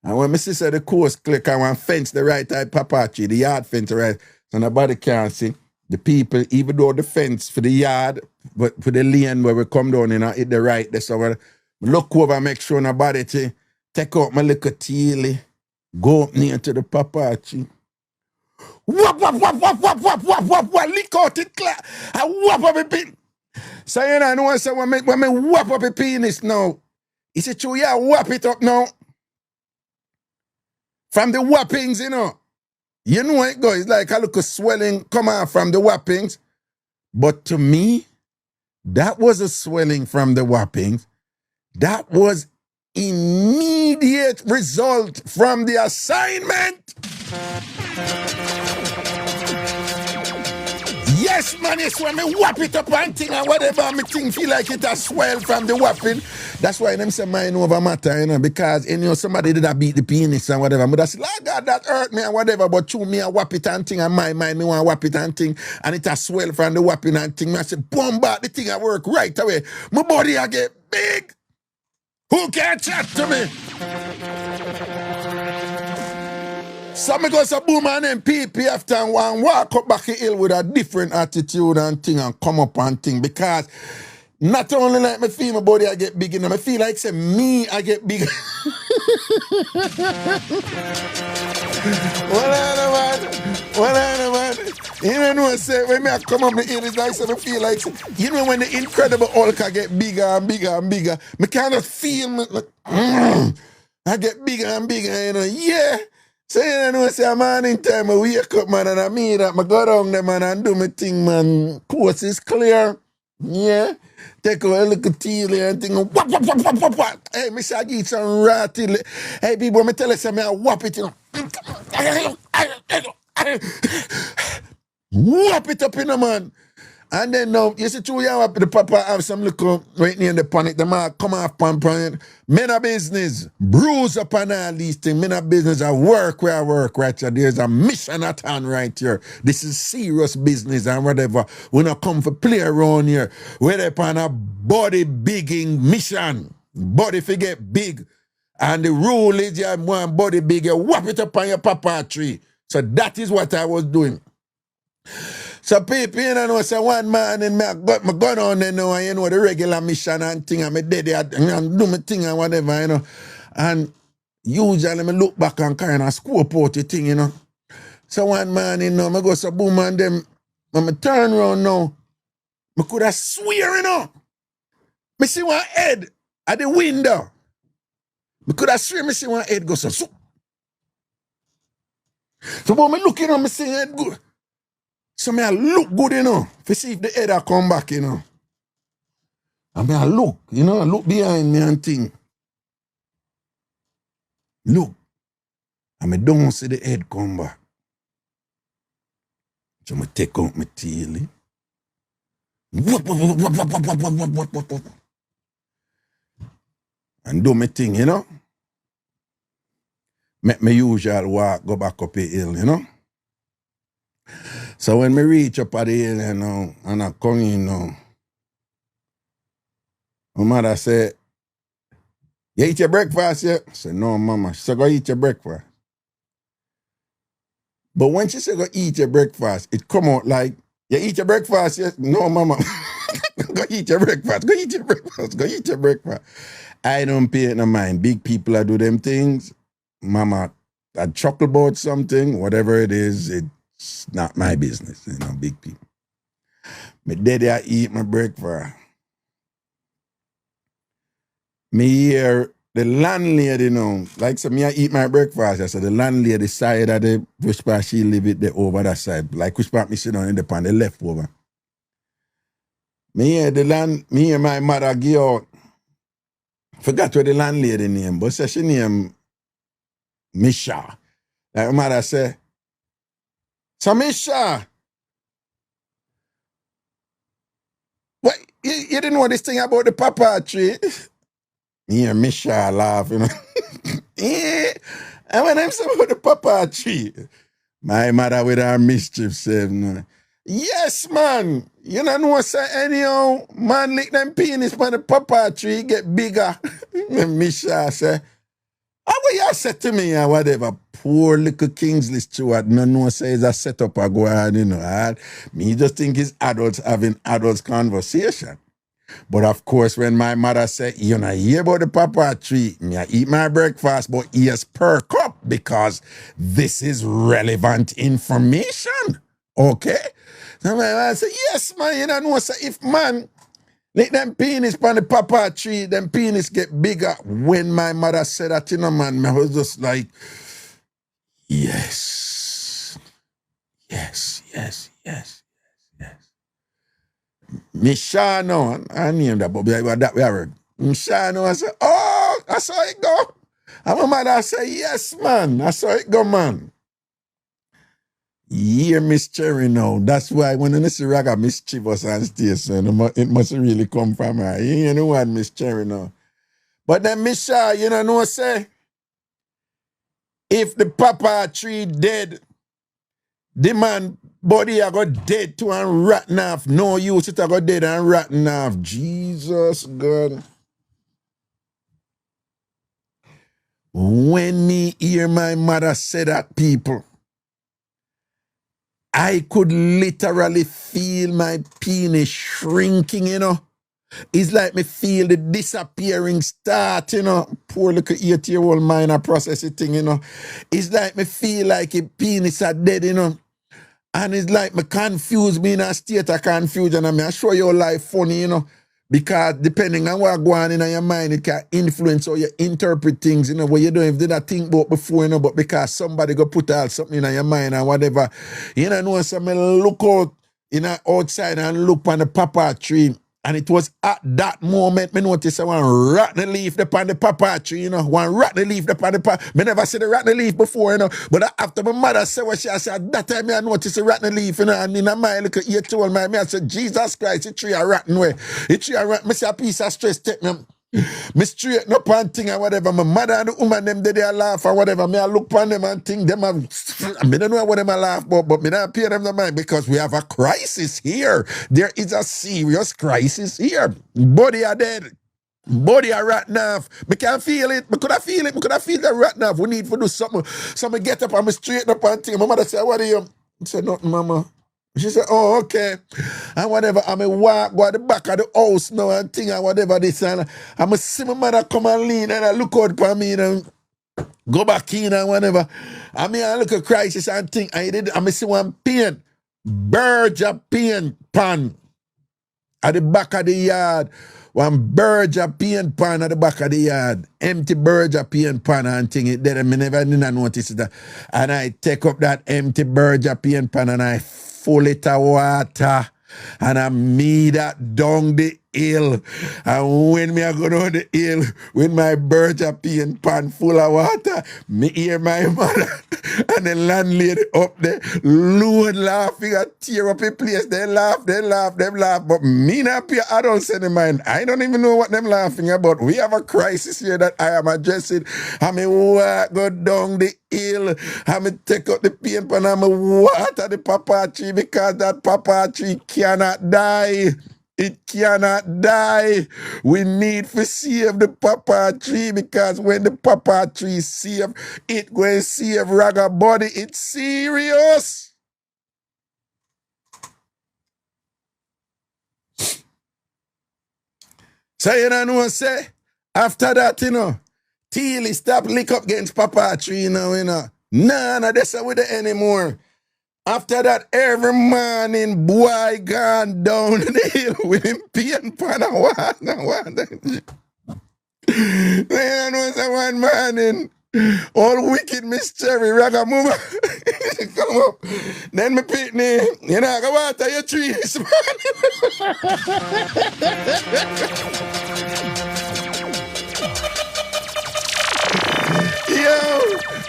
And when my sister the course clear, I want fence the right type papachi, the yard fence the right, so nobody can see. The people, even though the fence for the yard, but for the lane where we come down, you know, hit the right there. So I look over, make sure nobody take out my little teely, go up near to the papachi. Whop, lick out it clear. I whop up a pin. So you know, so when me whop up a penis now, is it true? Yeah, whop it up now. From the whoppings, you know. You know it goes. It's like a little swelling come out from the whoppings. But to me, that was a swelling from the whoppings. That was immediate result from the assignment. Yes, man, it's when me whap it up and thing and whatever, me thing feel like it has swelled from the whopping. That's why them say mind over matter, you know, because, you know, somebody did a beat the penis and whatever. But that's like, God, that hurt me and whatever, but through me, I whap it and thing, and my mind, me want to whap it and thing, and it has swelled from the whopping and thing. I say, boom, back, the thing I work right away. My body, I get big. Who can chat to me? So me go to boom and then PP after and one walk up back the hill with a different attitude and thing and come up and thing because not only like me feel my body I get big, I feel like say me I get big. Well, man. You know, say when I come up the hill, it's like I feel like, you know, when the Incredible Hulk I get bigger and bigger and bigger, me kind of feel like, I get bigger and bigger, you know, yeah. So you know, say morning time I wake up, man, and I mean that I go down there, man, and do my thing, man. Course is clear. Yeah. Take a little tea and thing. Wap. Hey, me say I get some ratty. Hey, people, me tell you something, I whop it, you know. Whop it up in the man. And then now, you see, 2 years after the papa have some little right near the panic, the man come off pan. Men a business, bruise up on all these things. Men a business, I work where I work right here. There's a mission at hand right here. This is serious business and whatever. We not come for play around here. We're upon a body bigging mission. Body forget big. And the rule is you have one body big, you whop it up on your papa tree. So that is what I was doing. So people, you know, say one man and me I got my gun on there now, and you know, the regular mission and thing, and me dead and do my thing and whatever, you know. And usually me look back and kind of scope out the thing, you know. So one man, you know, me go so boom and them, when me turn around now, me could have swear, you know. Me see one head at the window. Me could have swear me see one head go so. So when me looking on me see head good. So me I look good, you know, to see if the head a come back, you know. And me I look, you know, I look behind me and thing. Look. And me don't see the head come back. So me take out my tail. And do my thing, you know. Make me usual walk, go back up the hill, you know. So when me reach up at the hill, you know, and I come in, you know, my mother said, you eat your breakfast yet? I said, no, mama. She said, go eat your breakfast. But when she said, go eat your breakfast, it come out like, you eat your breakfast yet? No, mama. Go eat your breakfast. Go eat your breakfast. Go eat your breakfast. I don't pay it no mind. Big people that do them things. Mama, I chuckle about something, whatever it is, it's not my business, you know, big people. My daddy, I eat my breakfast. Me hear the landlady, you know, like so me I eat my breakfast. I said the landlady side of the which part she live it the over that side. Like which part me sit down in the pan, the left over. Me hear my mother give out. Forgot what the landlady name, but say she name Misha. Like my mother say, so Misha, what you didn't know this thing about the papa tree? Yeah, Misha laugh, you know. Yeah. And when I'm saying about the papa tree, my mother with her mischief said, no. Yes, man. You know say anyhow, man lick them penis on the papa tree, get bigger. Misha say, how will you say to me or whatever? Poor little Kingsley Stewart, no say it's a setup I go on, you know. And me just think it's adults having adults conversation. But of course, when my mother said, you know, hear about the papa tree, me I eat my breakfast, but ears perk up because this is relevant information. Okay? So my mother said, yes, man, you know, say if man, let them penis on the papa tree, them penis get bigger. When my mother said that, you know, man, I was just like, yes. Mishano, I named that, but that we heard. Mishano, I said, oh, I saw it go. And my mother said, yes, man, I saw it go, man. Yeah, Miss Cherry now. That's why when I see Raga mischievous and station, it must really come from her. You know what, Miss Cherry now. But then Miss Shaw, you know say, if the papa tree dead, the man body I got dead to and rotten off. No use it I got dead and rotten off. Jesus God. When me hear my mother say that, people, I could literally feel my penis shrinking, you know. It's like me feel the disappearing start, you know. Poor little 8-year-old mind a process it thing, you know. It's like me feel like a penis are dead, you know. And it's like me confused, me in a state of confusion. And I show your life funny, you know. Because depending on what go on in your mind, it can influence how you interpret things, you know, what you don't even did not think about before, you know, but because somebody go put out something in your mind and whatever. You know, so me look out, you know, outside and look on the papa tree. And it was at that moment me noticed one rotten leaf upon the papa tree, you know, one rotten leaf upon the papa. Me never see the rotten leaf before, you know. But after my mother said what she said, that time I noticed a rotten leaf, you know, and in my little 8-year-old mind, I said, Jesus Christ, the tree a rotten way. The tree a rotten, me see a piece of stress take me. Me straighten up and thing and whatever. My mother and the woman them they laugh or whatever. Me I look upon them and think them have, me don't know what them a laugh about, but me not pay them the mind because we have a crisis here. There is a serious crisis here. Body are dead. Body are rotten off. Me can feel it. Me could have feel it. Me could have feel that rotten off. We need to do something. So me get up and me straighten up and thing. My mother said, what are you? I said, nothing, mama. She said, oh, okay. And whatever, I'm a walk go at the back of the house now and thing and whatever this and I'm a see my mother come and lean and I look out for me and go back in and whatever. I mean, I look at crisis and think I'm see one paint, bird of paint pan at the back of the yard. One bird of paint pan at the back of the yard. Empty bird of paint pan and thing it there. I never did not notice that. And I take up that empty bird of paint pan and I full it of water. And I me that down the hill. And when me I go down the hill with my bird of paint pan full of water, me hear my mother and the landlady up there load laughing and tear up a place. They laugh. But me not pay, I don't send in mind. I don't even know what them laughing about. We have a crisis here that I am addressing. I me walk go down the hill. I me take out the paint pan and me water the papa tree because that papa tree cannot die. It cannot die. We need to save the papa tree because when the papa tree save, it going to save Raga body. It's serious. So you know what I say? After that, you know, till stop lick up against papa tree, you know. Nah, that's not with it anymore. After that, every morning, boy gone down the hill with him paint pan and water. Then was a one morning, all wicked Miss Cherry, Ragamuma, come up. Then me pick me, you know, I go water your trees, Yo,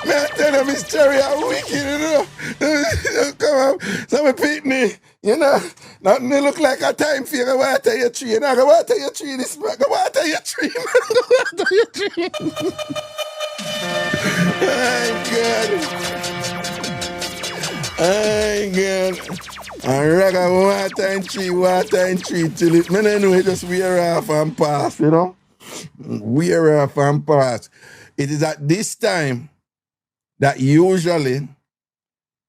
man, tell her Miss Cherry how wicked, you know. Come on, so me pick me, you know, nothing look like a time for you to water your tree. You know, go water your tree this man, go water your tree, man, go water your tree. Oh, God. And Raga water and tree till it, man, I know it just wear off and pass, you know. Wear off and pass. It is at this time that usually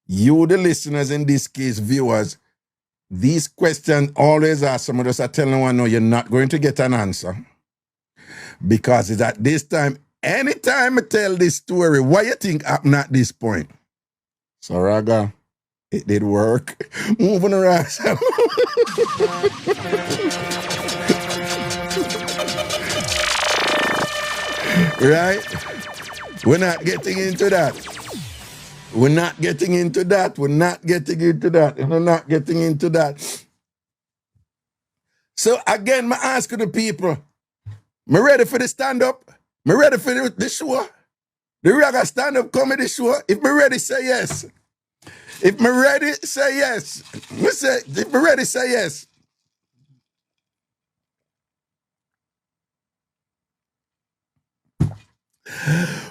you, the listeners, in this case, viewers, these questions always are some of us are telling one, no, you're not going to get an answer. Because it's at this time, anytime I tell this story, what you think happened at this point? So, Raga, it did work. Moving around. Right? We're not getting into that. We're not getting into that. We're not getting into that. We're not getting into that. So again, I ask the people, me ready for the stand-up? Me ready for the show? The Raga stand-up comedy show? If me ready, say yes. If me ready, say yes. Me say, if me ready, say yes.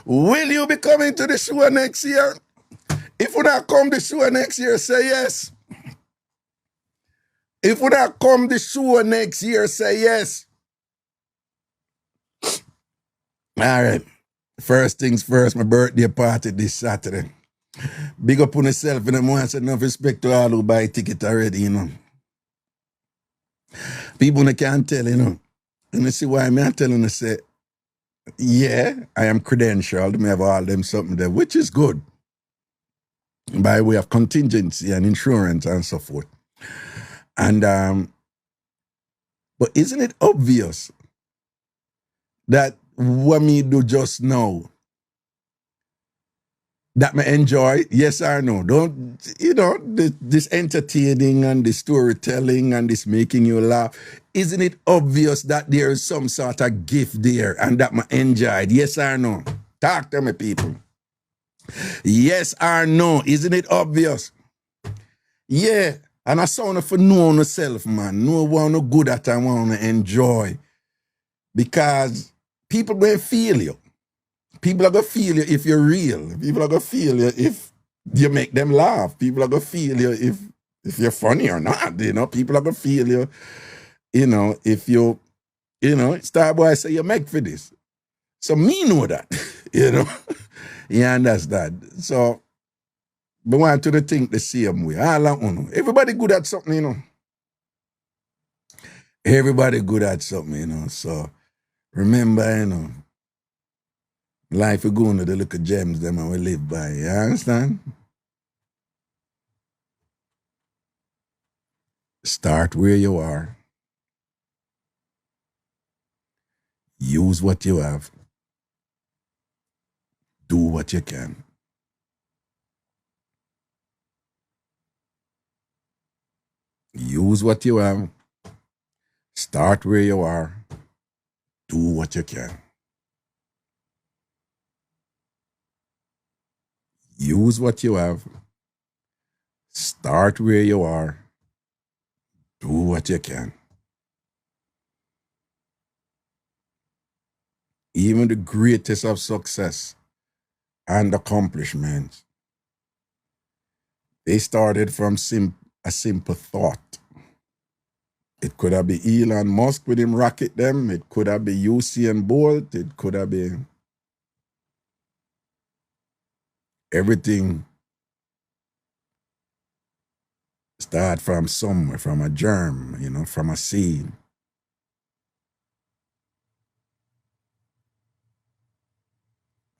Will you be coming to the show next year? If we not come the show next year, say yes. If we not come the show next year, say yes. All right. First things first, my birthday party this Saturday. Big up on yourself, and I'm once enough respect to all who buy ticket already, you know. People that can't tell, you know. And you see why I'm telling you, say, yeah, I am credentialed, I have all them something there, which is good. By way of contingency and insurance and so forth. And but isn't it obvious that what me do just now, that me enjoy, yes or no? Don't, you know, this entertaining and this storytelling and this making you laugh, isn't it obvious that there is some sort of gift there and that me enjoyed, yes or no? Talk to me, people. Yes or no? Isn't it obvious? Yeah. And I sound for know yourself, man. Know what no good at I want to enjoy. Because people will feel you. People are going to feel you if you're real. People are going to feel you if you make them laugh. People are going to feel you if you're funny or not. You know, people are going to feel you, you know, if you know, Starboy say you make for this. So me know that, you know. You understand? So, but want to think the same way. All I know. Everybody good at something, you know. Everybody good at something, you know. So remember, you know, life is going to the little gems them and we live by. You understand? Start where you are. Use what you have. Do what you can. Use what you have. Start where you are. Do what you can. Use what you have. Start where you are. Do what you can. Even the greatest of success and accomplishments, they started from a simple thought. It could have been Elon Musk with him rocket them. It could have been Usain Bolt. It could have been everything. Start from somewhere, from a germ, you know, from a seed.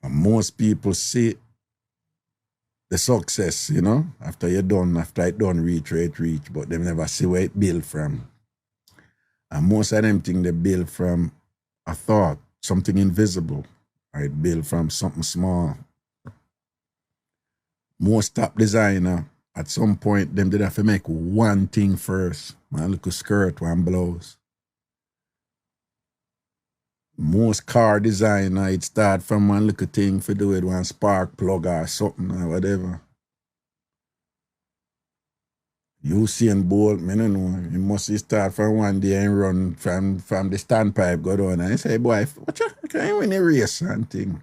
And most people see the success, you know, after it done reach where it reach, but they never see where it built from. And most of them think they build from a thought, something invisible, or it built from something small. Most top designer, at some point, them did have to make one thing first. One little skirt, one blouse. Most car designer, it start from one little thing for do it, one spark plug or something or whatever. Usain Bolt, I don't know, he must start from one day and run from the standpipe go down. And I say, boy, what you can't win a race and thing.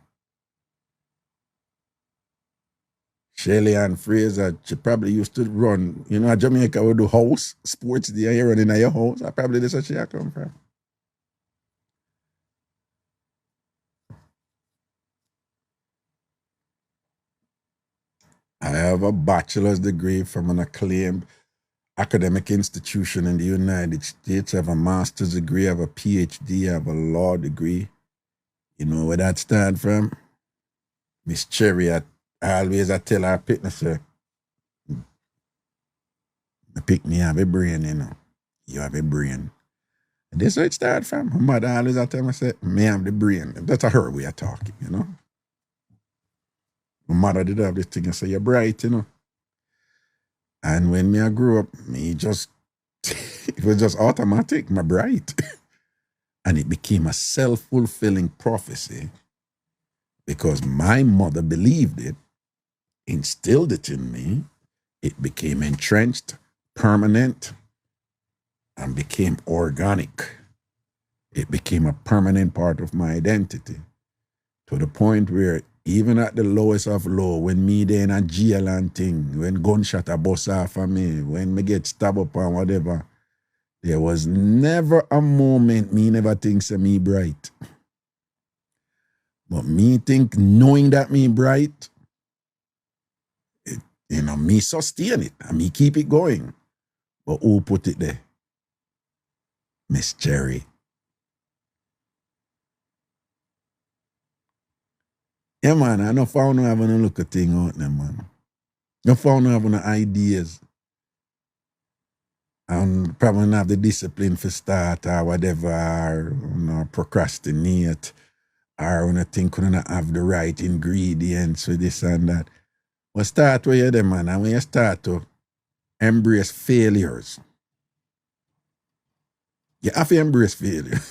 Shelly and Fraser, she probably used to run, you know, Jamaica would do house sports there, you running at your house. I probably that's where she come from. I have a bachelor's degree from an acclaimed academic institution in the United States. I have a master's degree, I have a Ph.D., I have a law degree. You know where that stand from? Miss Cherry, I tell her, pick me, pick me, have a brain, you know. You have a brain. And this is where it started from. My mother always tell me, say, me have the brain. That's her way of talking, you know. My mother did have this thing and say, you're bright, you know. And when I grew up, it was just automatic, my bright. And it became a self-fulfilling prophecy because my mother believed it, instilled it in me, it became entrenched, permanent, and became organic. It became a permanent part of my identity to the point where even at the lowest of low, when me there in a jail and thing, when gunshot a bust off of me, when me get stabbed up and whatever, there was never a moment me never think say me bright. But me think, knowing that me bright, me sustain it and me keep it going. But who put it there? Miss Cherry. Yeah, man, I know found having a look at thing out there, man. No found having ideas. And probably not have the discipline for start or whatever, or procrastinate, or when I think we don't have the right ingredients for this and that. But start where you're there, man. And when you start to embrace failures, you have to embrace failure.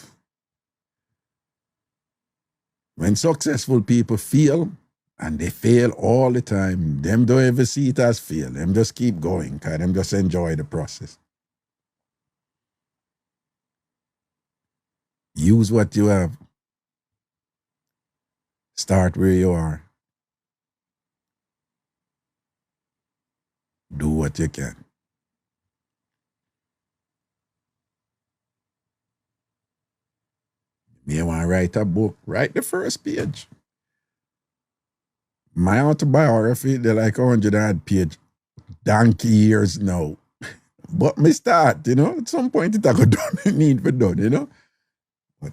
When successful people fail, and they fail all the time, them don't ever see it as fail. Them just keep going, because them just enjoy the process. Use what you have. Start where you are. Do what you can. You want to write a book, write the first page. My autobiography, they're like 100 page, donkey years now. But me start, at some point it I go done, need for done, But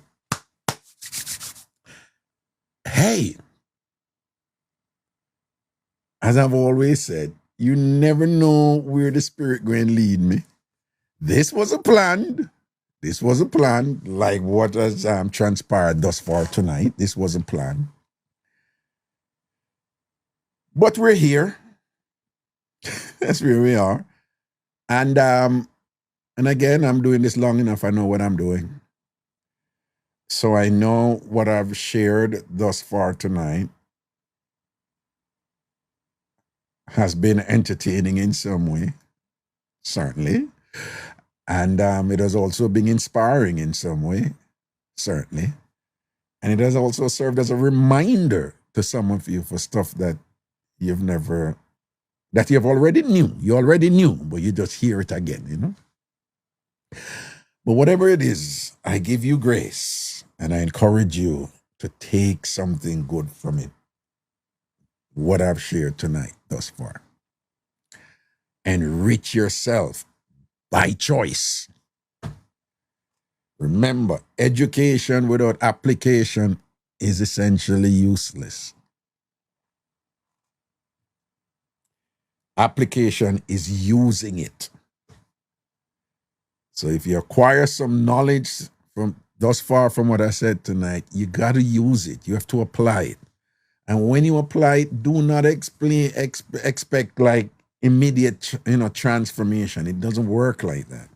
hey, as I've always said, you never know where the spirit going to lead me. This was a plan. This was a plan, like what has transpired thus far tonight. This was a plan. But we're here. That's where we are. And again, I'm doing this long enough. I know what I'm doing. So I know what I've shared thus far tonight has been entertaining in some way, certainly. And it has also been inspiring in some way, certainly. And it has also served as a reminder to some of you for stuff that you've already knew. You already knew, but you just hear it again, But whatever it is, I give you grace and I encourage you to take something good from it. What I've shared tonight thus far. Enrich yourself by choice. Remember, education without application is essentially useless. Application is using it. So if you acquire some knowledge from thus far from what I said tonight, you got to use it. You have to apply it. And when you apply it, do not expect like immediate, transformation. It doesn't work like that.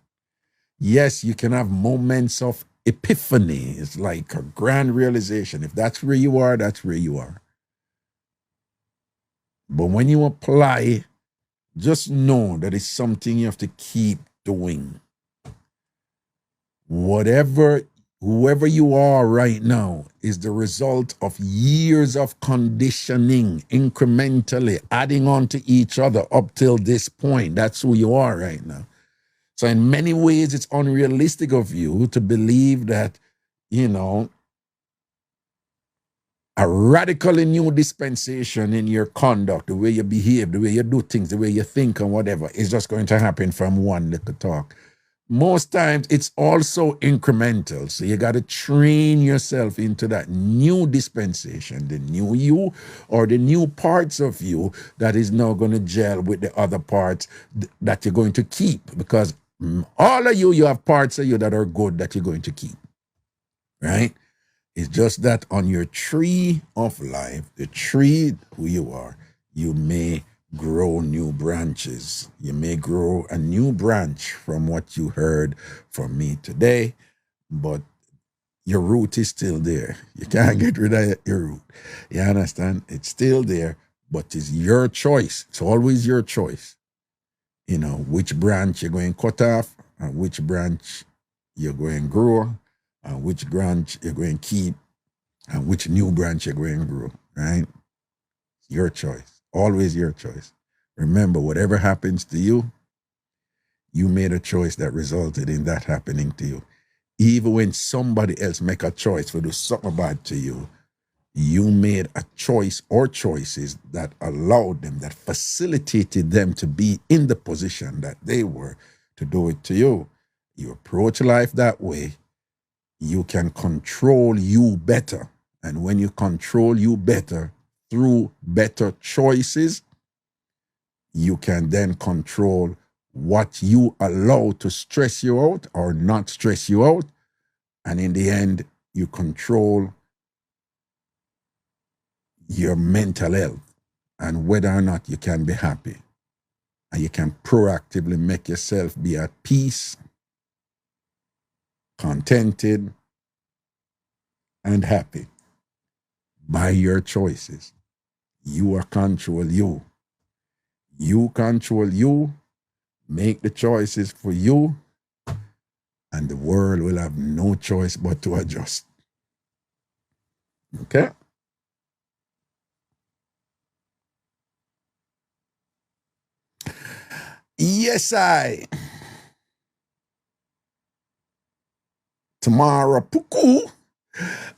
Yes, you can have moments of epiphany. It's like a grand realization. If that's where you are, that's where you are. But when you apply, just know that it's something you have to keep doing. Whoever you are right now is the result of years of conditioning, incrementally adding on to each other up till this point. That's who you are right now. So in many ways, it's unrealistic of you to believe that, a radically new dispensation in your conduct, the way you behave, the way you do things, the way you think and whatever, is just going to happen from one little talk. Most times it's also incremental. So you got to train yourself into that new dispensation, the new you or the new parts of you that is now going to gel with the other parts that you're going to keep. Because all of you have parts of you that are good that you're going to keep. Right? It's just that on your tree of life, the tree who you are, you may grow new branches. You may grow a new branch from what you heard from me today, but your root is still there. You can't get rid of your root. You understand? It's still there, but it's your choice. It's always your choice. Which branch you're going to cut off and which branch you're going to grow and which branch you're going to keep and which new branch you're going to grow, right? Your choice. Always your choice. Remember, whatever happens to you, you made a choice that resulted in that happening to you. Even when somebody else make a choice to do something bad to you, You made a choice or choices that allowed them, that facilitated them to be in the position that they were to do it to you. You approach life that way, you can control you better. And when you control you better through better choices, you can then control what you allow to stress you out or not stress you out. And in the end, you control your mental health and whether or not you can be happy. And you can proactively make yourself be at peace, contented, and happy by your choices. You are control you. You control you, make the choices for you, and the world will have no choice but to adjust. Okay? Yes, I. Tomorrow, puku.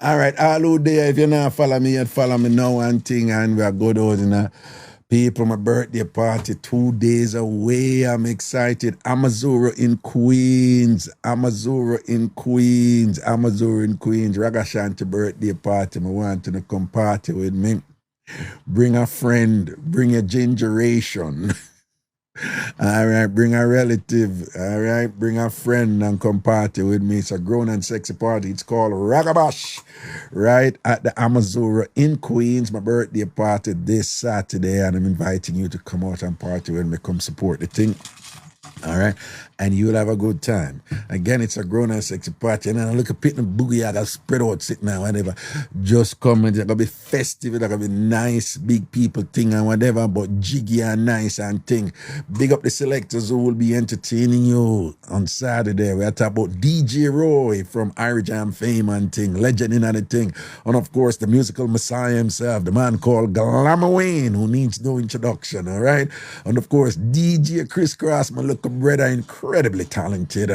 All right, all who there, if you're not follow me yet, follow me now and thing, and we're good out in a people, my birthday party 2 days away. I'm excited. Amazura in Queens. Ragashanti birthday party. I want to come party with me. Bring a friend. Bring a gingeration. All right, bring a relative. All right, bring a friend and come party with me. It's a grown and sexy party. It's called Ragabash, right at the Amazura in Queens. My birthday party this Saturday, and I'm inviting you to come out and party with me. Come support the thing. All right, and you'll have a good time. Again, it's a grown and sexy party. And then I look at Pit and Boogie, I got spread out sitting there, whatever. Just come and it's gonna be festive, it's gonna be nice, big people thing and whatever, but jiggy and nice and thing. Big up the selectors who will be entertaining you on Saturday. We're talking about DJ Roy from Irish Jam fame and thing, legend in and thing. And of course, the musical messiah himself, the man called Glamour Wayne, who needs no introduction, all right? And of course, DJ Chris Cross, my little brother, incredibly talented.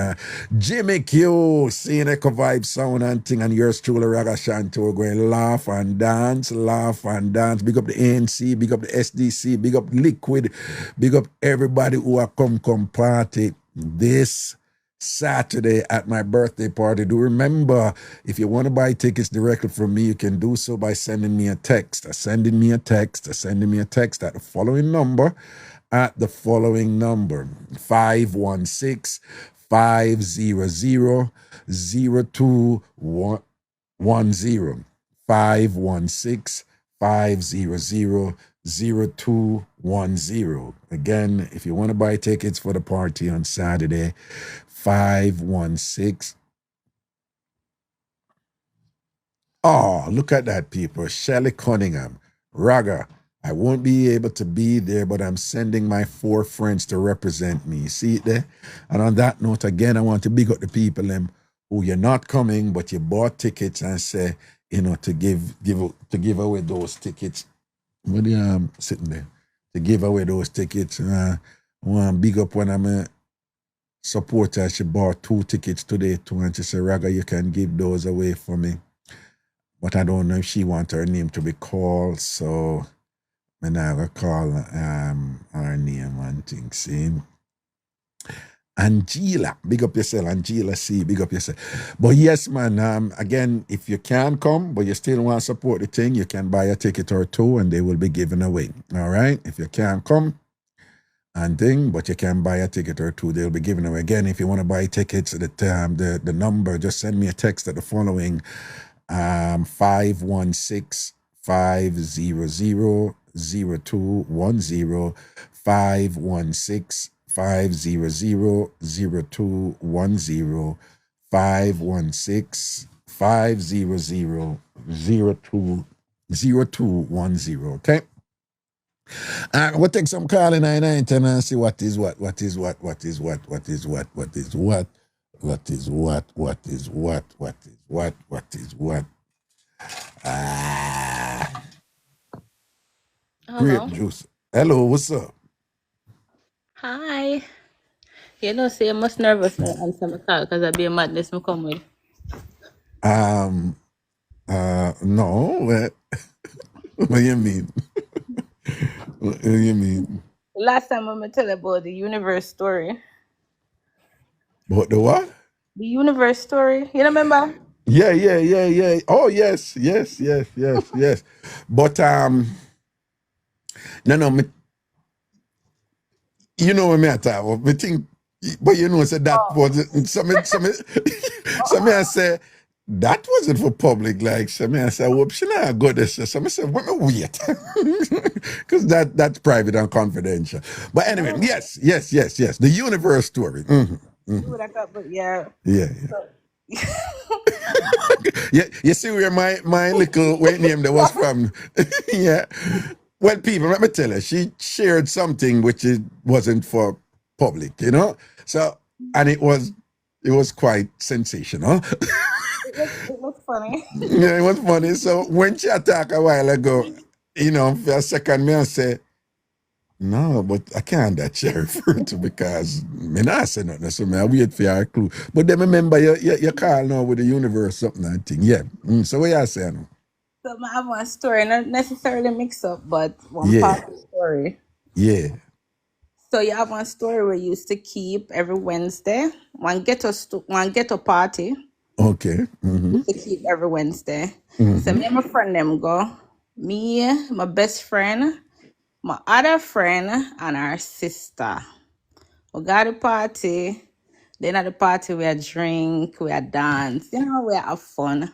Jimmy Q, seeing Echo Vibe sound and thing, and yours truly, Ragashanti. We're going to laugh and dance. Big up the ANC, big up the SDC, big up Liquid, big up everybody who are come party this Saturday at my birthday party. Do remember, if you want to buy tickets directly from me, you can do so by sending me a text. Sending me a text at the following number. 516 500 0210. 516 500 0210. Again, if you want to buy tickets for the party on Saturday, 516. Oh, look at that, people. Shelley Cunningham. Raga, I won't be able to be there, but I'm sending my 4 friends to represent me. You see it there? And on that note, again, I want to big up the people who you're not coming, but you bought tickets and say, to give away those tickets. What are you sitting there? To give away those tickets. I want to big up when I'm a supporter. She bought 2 tickets today too, and she said, Raga, you can give those away for me. But I don't know if she wants her name to be called, so I'm not going to call her name and things. See? Angela, big up yourself. Angela C, big up yourself. But yes, man, again, if you can't come, but you still want to support the thing, you can buy a ticket or 2 and they will be given away. All right? If you can't come and thing, but you can buy a ticket or 2, they'll be given away. Again, if you want to buy tickets, the number, just send me a text at the following 516 500 0210. 516 500 0210. 516 500 0210. Okay? We'll take some calling 910 and see what is what. Hello. Grape juice. Hello, what's up? Hi. You know, say I'm most nervous to answer my call because I'll be a madness I come with. No. What do you mean? What do you mean? Last time I'm gonna tell about the universe story. What the what? The universe story. You remember? Yeah. Oh yes. But no, you know what me at all. Me think, but you know, said that was some I say that wasn't for public. Like some I say, well, she not go this. Some I say, let me wait, because that's private and confidential. But anyway, yes. The universe story. You would have got, but yeah. Yeah. Yeah, you see where my little weight name that was from. Yeah. Well, people, let me tell you, she shared something which it wasn't for public, you know? So, and it was quite sensational. It was funny. Yeah, it was funny. So when she attacked a while ago, you know, for a second, me I say, no, but I can't that she refer to because me not say nothing, so me I wait for your clue. But then remember you call now with the universe something and thing. Yeah. So what you saying? So I have one story, not necessarily mix up, but one Yeah. part of the story. Yeah. So you have one story we used to keep every Wednesday. One ghetto party Okay. Mm-hmm. to keep every Wednesday. So me and my friend them go. Me, my best friend, my other friend, and our sister. We got a party. Then at the party we drink, we dance, you know, we have fun.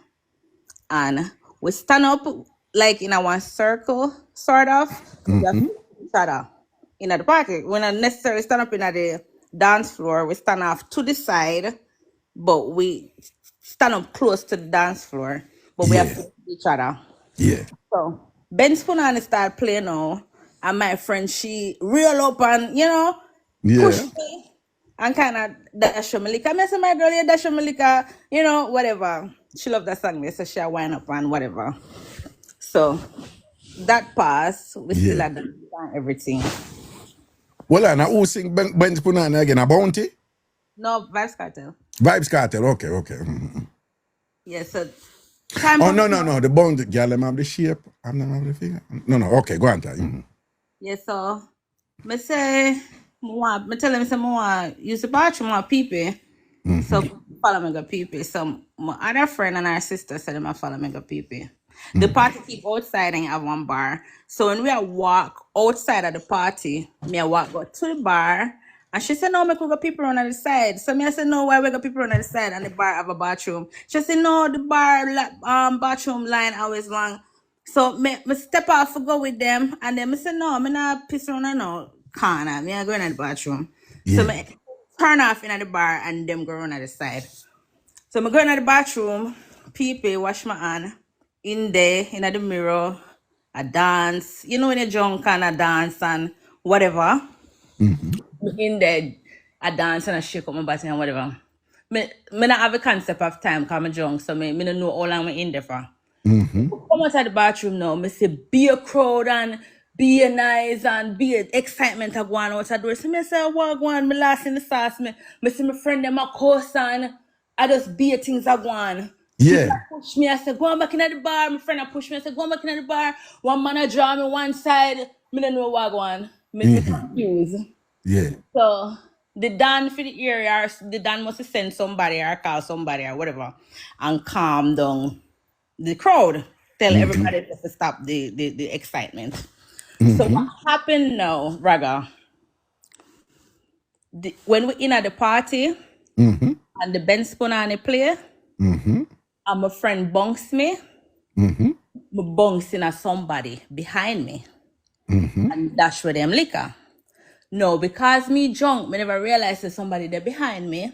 And we stand up like in a one circle, sort of. We have to each other in the party. We not necessarily stand up in the dance floor. We stand off to the side, but we stand up close to the dance floor. But we have to each other. Yeah. So Ben Spunani start playing now, and my friend she reel up and push Yeah. me and kind of dash me like I say my girl you dash me like whatever. She loved that song, so she wind up and whatever. So that pass, we still Yeah. had dance and everything. Well, and who sing Ben's Punana again? A Bounty? No Vibes Cartel. Vibes Cartel. Okay. Mhm. Yeah, so time Oh of- no. The Bounty girl them have the shape. I'm not have the figure. No. Okay, go on. Yeah, so me say me tell him say me want use the bathroom want pee. So follow me go pee. So my other friend and our sister said them follow me go pee. The party keep outside and you have one bar. So when we are walk outside of the party, me I walk go to the bar. And she said, no, me could go people on the side. So me I said, no, why we got people on the side and the bar have a bathroom. She said, no, the bar bathroom line always long. So me step off to go with them, and then me say no, me not piss on no corner. Me I go in the bathroom. So Yeah. me turn off in the bar and them go on the side. So me go in the bathroom, people wash my hand in there in the mirror, I dance. You know when you're drunk and I dance and whatever. In there, I dance and I shake up my body and whatever. Me not have a concept of time because I'm drunk, so me don't know how long I'm in there for. Come outside the bathroom now, me see be a crowd and be a nice and be a excitement of going outside the door. So me say, what go on, me last in the sauce, me see my friend them a course and I just be a things I go on. Yeah. Push me, I say, go on back in the bar. My friend a push me, I say, go on back in the bar. One man a draw me one side, me don't know what go on. Me confused. Yeah. So the Dan for the area, the Dan must send somebody or call somebody or whatever and calm down the crowd. Tell everybody to stop the excitement. So what happened now, Raga? When we in at the party and the Ben Spunani play, and my friend bunks me, me bunks in at somebody behind me and dash with them liquor. No, because me drunk, me never realized there's somebody there behind me.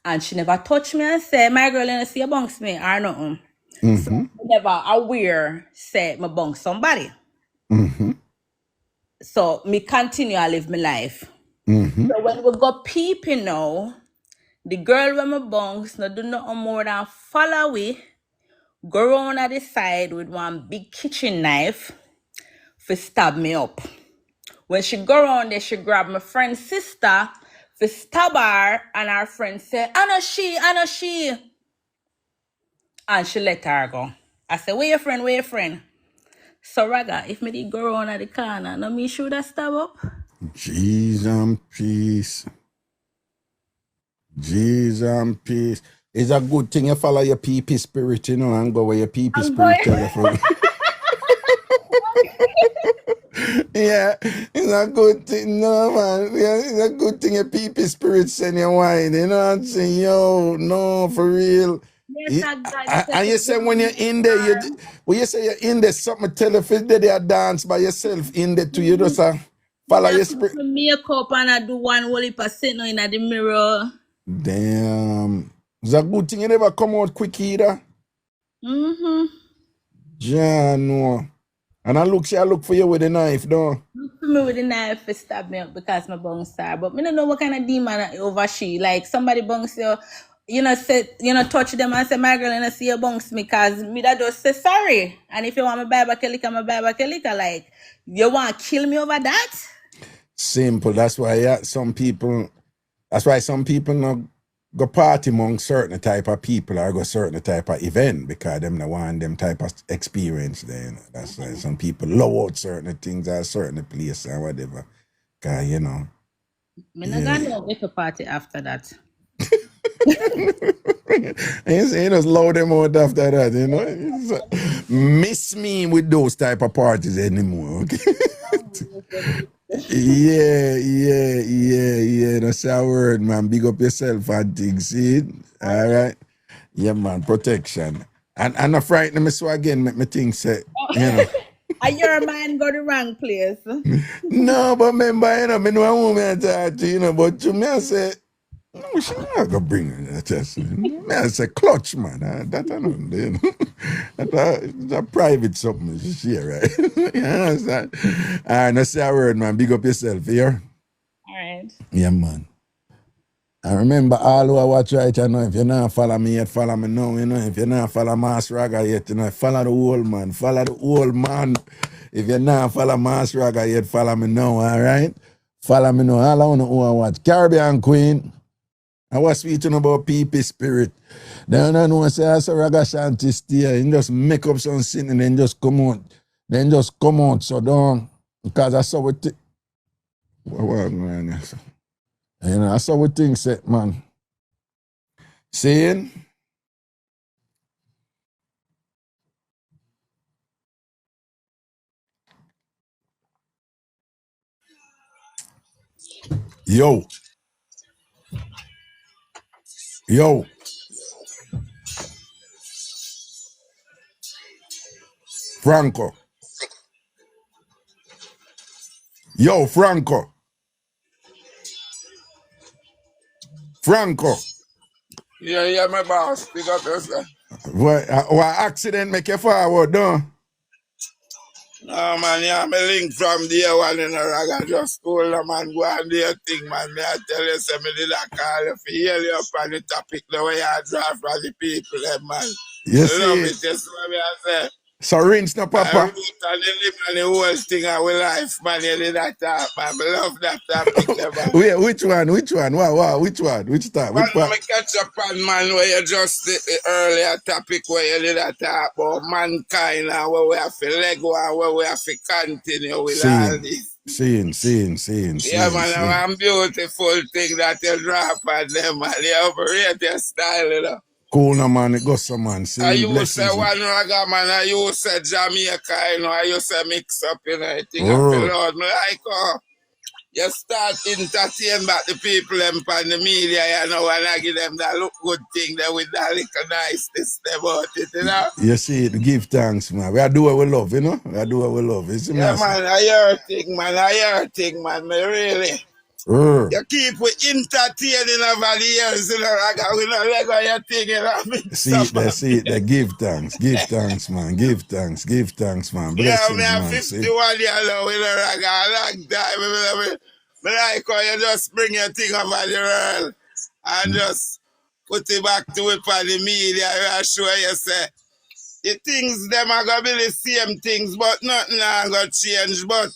And she never touched me and say, my girl, you see you bunks me or nothing. So me never aware say me bunk somebody. So me continue to live my life. So when we go peeping now, the girl when me bunks no do nothing more than follow we, go around at the side with one big kitchen knife for stab me up. When she go around there, she grab my friend's sister for stab her, and her friend say, I know she. And she let her go. I said, where your friend, where your friend? So Raga, if me did go around at the corner, no me should have stab up. Jeez and peace. Jeez and peace. It's a good thing you follow your PP spirit, you know, and go where your PP I'm spirit going. tell you for. Yeah, it's a good thing, no man. Yeah, it's a good thing your PP spirit send you wine, you know what I'm saying? Yo, no, for real. Yes, I got And you say when you're in there, when you say you're in there, something tell you if they dance by yourself in there too. You just follow I your put spirit. my makeup and I do one whole heap of sitting in the mirror. Damn. It's a good thing you never come out quick either. Mm-hmm. Yeah, no. And I look for you with a knife, though. Look for me with a knife to stab me up because my bounce star. But me don't know what kind of demon over she. Like somebody bounce you know, say, you know, touch them and say, my girl, you know, see you bounce me because me that just say sorry. And if you want me buy back a liquor, my buy back a liquor. Like, you want to kill me over that? Simple. That's why some people not go party among certain type of people or go certain type of event because them don't want them type of experience there. You know? That's why some people love out certain things at certain place or whatever. Cause you know. Me not gonna know if a party after that. You just load them out after that, you know. Miss me with those type of parties anymore, okay? Yeah. That's our word, man. Big up yourself and things, see? All right? Yeah, man, protection. And not frighten me so again, make me think, say, you know. And your mind go the wrong place. No, but remember, you know, I know a woman talk to, you know, but to me, I say, no, she not gonna bring her that test. Me, I say, clutch, man. That I know, you know. That's a private something, she share, right? You understand? All right, now say a word, man. Big up yourself, here. All right. Yeah, man. I remember all who I watch right now, if you not follow me yet, follow me now, you know. If you not follow Master Raga yet, you know, follow the old man. Follow the old man. If you not follow Master Raga yet, follow me now, all right? Follow me now. All I want to who I watch. Caribbean Queen. I was speaking about people spirit. Then I know I say I saw Ragashanti stay and just make up something and then just come out. Then just come out. So don't, because I saw what what man. You know, I saw what things said, man. Saying, yo, Franco. Yo, Franco. Yeah, my boss. Pick up yourself. What accident make you forward, no? No, man, yeah, me link from day one in a rag. I just told the man, go and do your thing, man. Me I tell you, say me did a call you for hear you up on the topic, the way I draft for the people, man. You I love see, it, that's what me I say. so rinse no I papa. root and the live and the whole thing of our life, man. You did that talk, man. I love that topic, man. Wait, which one? Wow, which one? Which time? Man, Which part? me catch up on, man, where you just the earlier topic where you did that talk about mankind and where we have to let go and where we have to continue with all this. Seeing. Yeah, man, one beautiful thing that you drop on them, man. You operate your style, you know. Cool, no man, it goes some man. I See, you say blessings. one ragga, man. I you say Jamaica, you know. I you say Mixup, you know. I think I Oh. feel Lord, me like, you start entertain back the people them on the media, you know, and I give them that look good thing there with that little niceness about it, you know. You see it, give thanks, man. We are do what we love, you know? We are do what we love. You see me? Yeah, man, I hear a thing, man, me really. You keep we entertaining over the years, you know, like we don't let go your thing, you know. See it there. Give thanks, man. Give thanks, man. Blessings, yeah, me have man. 51 years now, you know, like a long time. Me like how you just bring your thing over the world and just put it back to it for the media. You sure you say the things them are gonna be the same things, but nothing are gonna change. But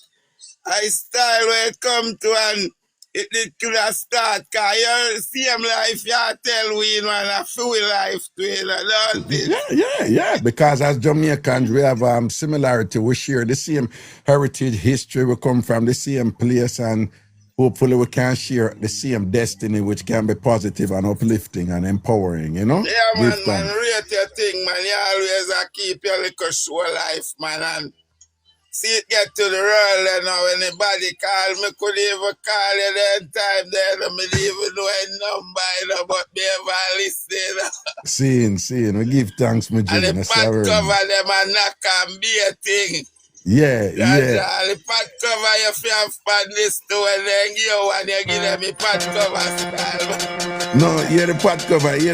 I style where it come to and it could have start, because your same life you tell we, man, a full life to it, don't it? Yeah. Because as Jamaicans, we have similarity. We share the same heritage, history. We come from the same place, and hopefully we can share the same destiny, which can be positive and uplifting and empowering, you know? Yeah, Give man, thanks. rate your thing, man. You always keep your little show life, man, and see it get to the world, and now when anybody call me, could even call you that time, then I don't even know a number, you know, but they ever listen. Seeing. We give thanks, my And Jilly. the That's pot our cover them and knock and be a thing. Yeah. That's all. The pot cover you have pan this too, and then you and you give them the pot cover style. No, hear the pot cover, you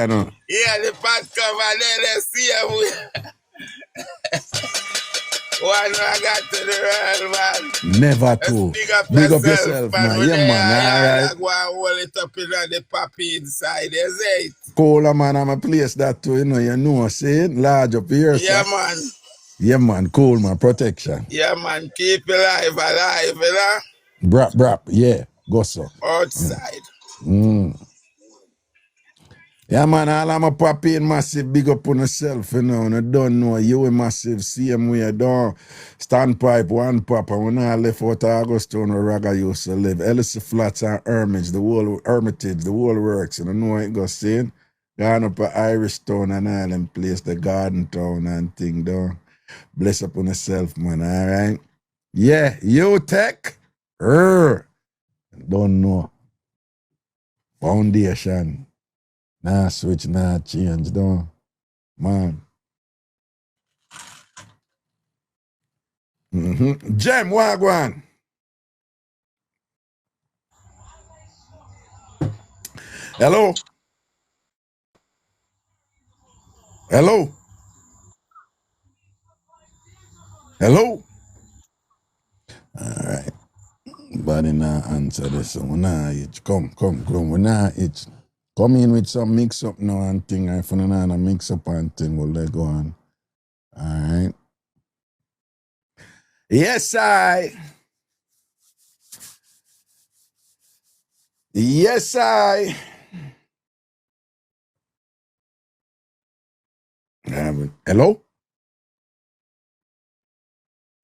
know. Yeah, the pot cover, then they see you. One I got to the world, man. Never Let's to. big up Big yourself, up man. man. When Yeah, they man. All right. I go and hold it up in the poppy inside. You see it? Cola, man. I'm a place that too, you know, see? Large up here, Yeah, sir. man. Yeah, man. Cool, man. Protection. Yeah, man. Keep your life alive, you know? Brap. Yeah. Go so. Outside. Yeah, man, all I'm a papi and massive big up on yourself, you know. And I don't know, you a massive, same way, don't standpipe, one pop. And when I left out of Augustine where Raga used to live, Ellis Flats and Hermitage, the whole works. And I know it goes saying, gone up at Irish Town and Island Place, the Garden Town and thing, down. Bless up on yourself, man, all right? Yeah, you tech, don't know. Foundation. Nah switch, nah change, though. Man. Jem, wagwan. Hello? All right. Body nah answer this. So we nah itch. Come. We nah itch. Come in with some mix up now and thing. If you nah mix up and thing, we'll let go on. All right. Yes, I.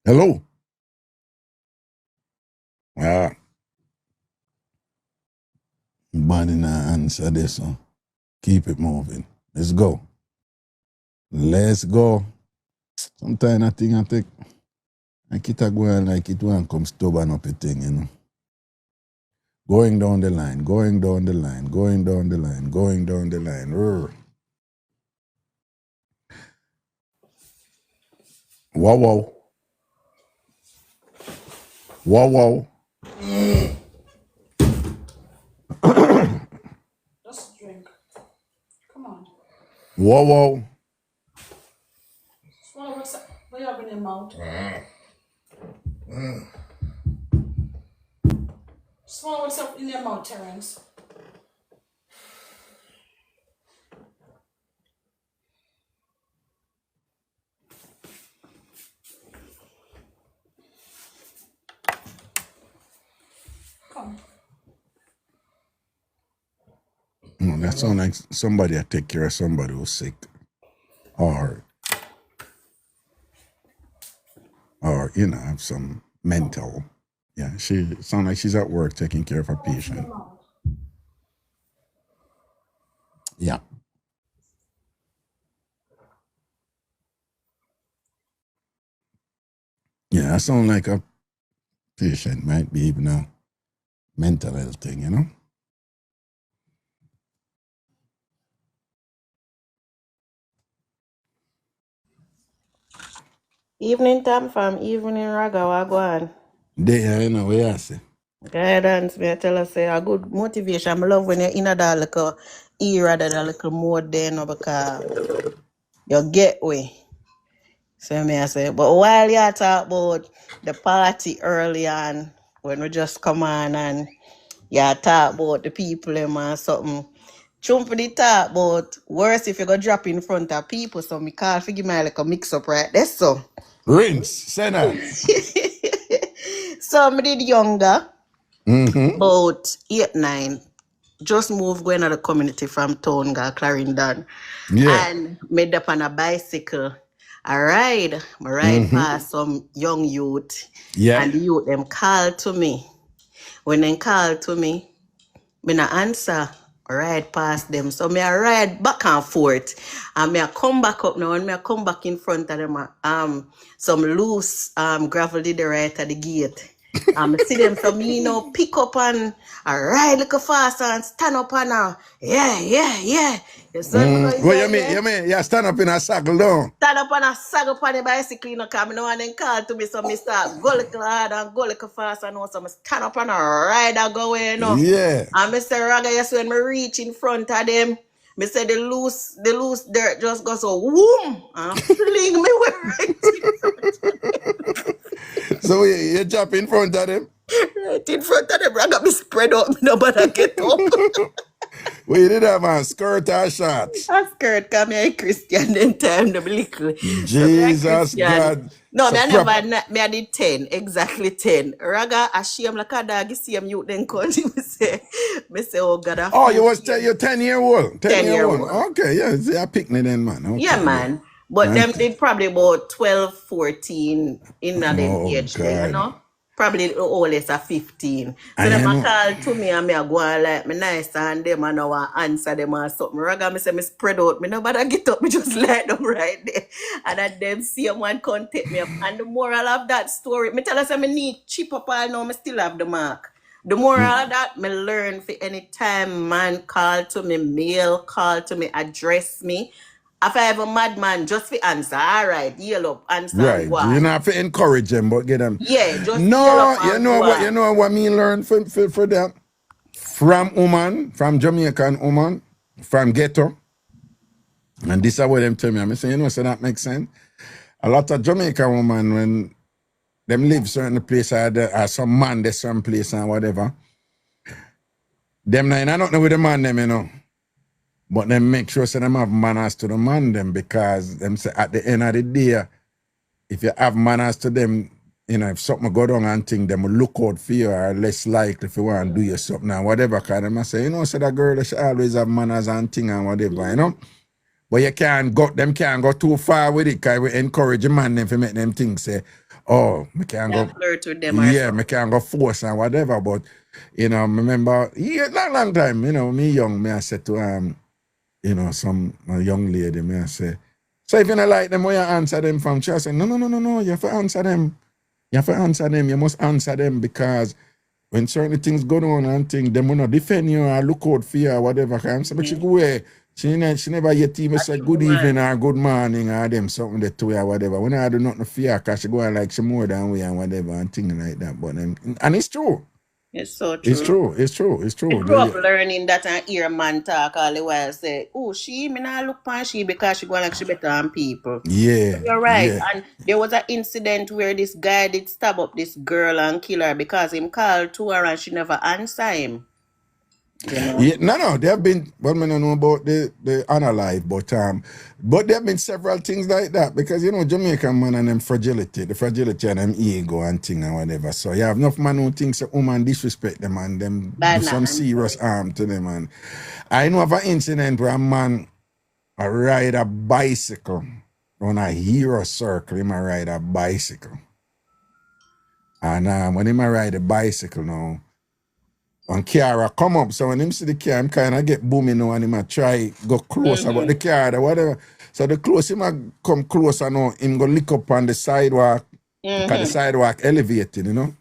Hello? Body nah answer this. So keep it moving. Let's go. Sometimes I think like it a go on like it won't come stubborn up a thing, you know. Going down the line. Rrr. Wow. Just drink. Come on. Wow. Swallow what's up? What you have in your mouth? Swallow what's up in your mouth, Terence. Come. No, that sounds like somebody that take care of somebody who's sick. Or have some mental. Yeah, she sounds like she's at work taking care of a patient. Yeah. Yeah, that sounds like a patient, might be even a mental health thing, you know? Evening TamFam, evening Raga, wagwan. There, you know, what I say. Guidance, me I tell us say a good motivation. I love when you're in that little era, that little mode there, no, because you get way. So me I say, but while you talk about the party early on, when we just come on and you talk about the people and something, Chumpy talk about worse if you go drop in front of people, so me call for give me like a mix up right there, so. Rinse, say that. So me did younger. About 8, 9. Just moved going to the community from town, got Clarendon. Yeah. And made up on a bicycle. I ride past some young youth. Yeah. And the youth them call to me. When they call to me, me not answer. Ride past them. So me I ride back and forth. And me I come back up now and me I come back in front of them. Some loose gravel did the right at the gate. I see them so me pick up and I ride like a fast and stand up and yeah. You see me go, What yeah, you mean? yeah. You mean you stand up in a saddle down? Stand up and I sag up on the bicycle, come no one then call to me, so me start go little hard and go little fast and so me stand up and I ride and go away, Yeah. And Mr. Raga, yes, when me reach in front of them, me say the loose dirt just goes so whoom and fling me right in front. So you jump in front of them? Right in front of them, Raga, me spread out, me nobody get up. Well, you did have a skirt or shorts? A skirt, come here, Christian, then time the little. Jesus God. No, So me I never, me I did 10, exactly 10. Raga, I shame like a dog, you see him, you then call me say, oh God, I Oh, feel you was shame. you're 10-year-old. 10-year-old. Okay, yeah, it's a picnic then, man. Okay, Yeah, man. But them did probably about 12, 14 in that them Oh, age there, God. Probably the oldest are 15. So I them a know. call to me and me a go on like me nice and them and I answer them or something. Raga, me say me spread out. Me nobody get up, me just lie down right there. And then them see one come take me up. And the moral of that story, me tell us I me need chip up all now, me still have the mark. The moral of that, me learn for any time man call to me, mail, call to me, address me. If I have a madman, just for answer, all right, yell up, answer and Right. go You on. not have to encourage them, but get them. Yeah, just yell No, up you and know go what on. you know what me learn for them? From woman, from Jamaican woman, from ghetto. And this is what them tell me. I say, so that makes sense. A lot of Jamaican woman, when them live certain place or some man there some place and whatever, them I don't know with the man them, But them make sure them have manners to the man them, because them say at the end of the day, if you have manners to them, if something go down and thing, them will look out for you, or less likely if you want to do you something and whatever. Cause them say, so that girl she always have manners and thing and whatever, But you can't go too far with it, cause we encourage the man them to make them think say, oh, me can't go. Flirt with them or Yeah, something. me can't go force and whatever. But remember, long time, me young, me I said to some young lady, me I say, so if you don't like them, why you answer them from? She say, no, you have to answer them. You must answer them, because when certain things go on and things, them will not defend you or look out for you or whatever. But she go away. She never yet even say good evening or good morning or them something that to her or whatever. When I do nothing fear, because she go on like she more than we and whatever and things like that. But and it's true. It's so true. It's true. I grew up learning that and hear a man talk all the while say, oh, me not look on she because she go like she better than people. Yeah. You're right. Yeah. And there was an incident where this guy did stab up this girl and kill her because him called to her and she never answer him. Yeah, no, there have been, I don't know about the unalive, but there have been several things like that, because Jamaican man and them the fragility and them ego and thing and whatever. So you have enough man who thinks a woman disrespect them and them do some serious harm to them. And I know of an incident where a man ride a bicycle on a hero circle. He might ride a bicycle, and when he might ride a bicycle now, and car come up, so when him see the car, him kind of get booming now, and him a try go closer, but the car or whatever. So the close him a come closer now, him go lick up on the sidewalk, because the sidewalk elevated, And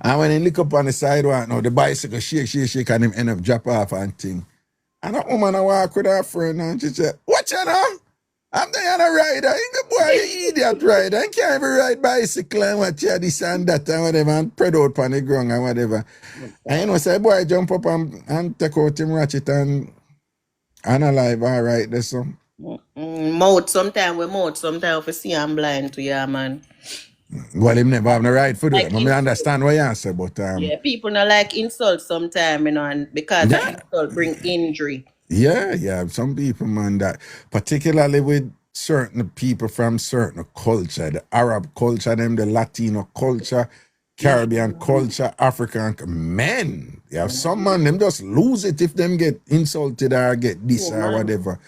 when he lick up on the sidewalk now, the bicycle shake, and him end up drop off and thing. And a woman a walk with her friend, and she said, "What you know? I'm the other rider. You boy, you idiot rider. I can't even ride bicycle and what you this and that and whatever, and spread out on the ground and whatever." And say, boy, jump up and take out him ratchet and alive, all right, there's some. Mouth, sometimes we see I'm blind to you, man. Well, him never have no right for that. I understand what you say, but yeah, people not like insult sometimes, and because insult bring injury. Yeah, some people, man, that particularly with certain people from certain culture, the Arab culture, the Latino culture, Caribbean culture, African men. You have some man, them just lose it if them get insulted or get this Oh, or man. whatever.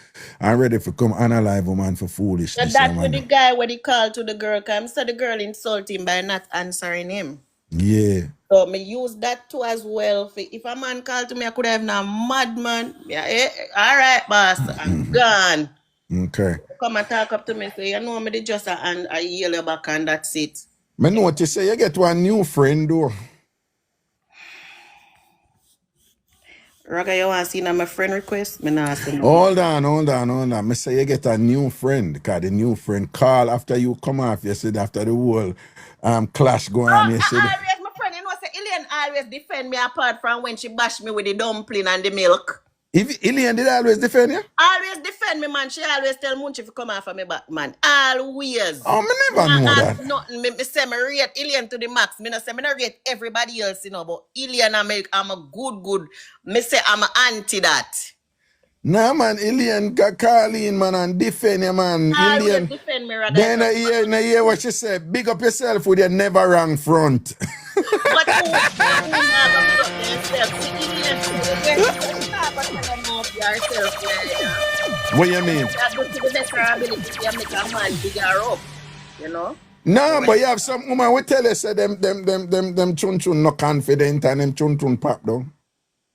I'm ready to come analyze woman for So foolishness. that's what the guy when he called to the girl, cause so the girl insult him by not answering him. Yeah. So me use that too as well. If a man called to me, I could have now madman. Yeah, all right, boss, I'm gone. Okay. Come and talk up to me, say, you know me, they just a yell you back and that's it. Me notice say you get one new friend though. Raga, you want to see my friend request? Me not see no. Hold on. Me say you get a new friend, because the new friend call after you come off. You said after the whole clash go on. You said Always my friend, you know, say Ilian always defend me apart from when she bash me with the dumpling and the milk. if Ilian did always defend you? Always defend me, man. She always tell Munchi if you come off of me back, man. Always. Oh, me never know Ask that. nothing. Me say me rate Ilian to the max. Me not say me not rate everybody else, you know, but Ilian I'm a good. Me say I'm a anti that. Nah, man, Ilian call in, man, and defend you, man. Always Ilian. defend me, rather. Then I hear what she said. Big up yourself with your never wrong front. But who not gonna big up yourself? See, Ilian, you talk about yourself, yeah. What you mean? That go to the best of our ability to make a man bigger up, you know? No, but you have some woman we tell you say them chun no confident and them chun pop down.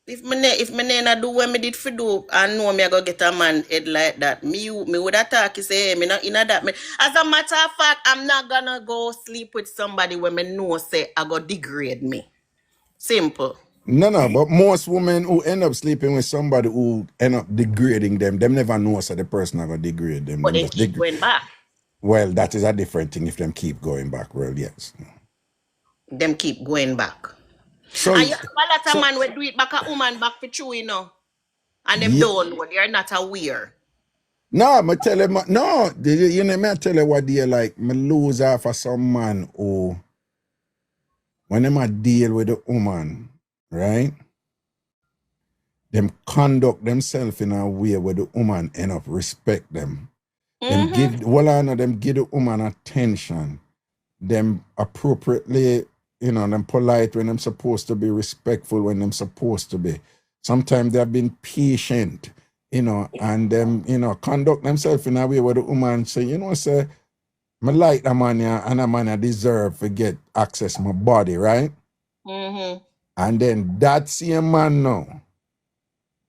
If me not do what me did for do and know me I go get a man head like that, me would attack you say, hey, me not in that. As a matter of fact, I'm not gonna go sleep with somebody when me know say I go degrade me. Simple. No, but most women who end up sleeping with somebody who end up degrading them never know so the person gonna degrade them. But Them they just keep going back. Well, that is a different thing if them keep going back. Well, yes. Them keep going back. So And you have a lot of man will do it back a woman back for true, you know. And them Yeah. don't know they're not aware. no, me tell him no. You know me I tell you what they like. Me lose off of some man who when them a deal with the woman, right? Them conduct themselves in a way where the woman end up respect them. Them give them give the woman attention. Them appropriately, them polite when them supposed to be, respectful when them supposed to be. Sometimes they have been patient, and them, conduct themselves in a way where the woman say, say, me like a man here and a man I deserve to get access to my body, right? And then that same man now,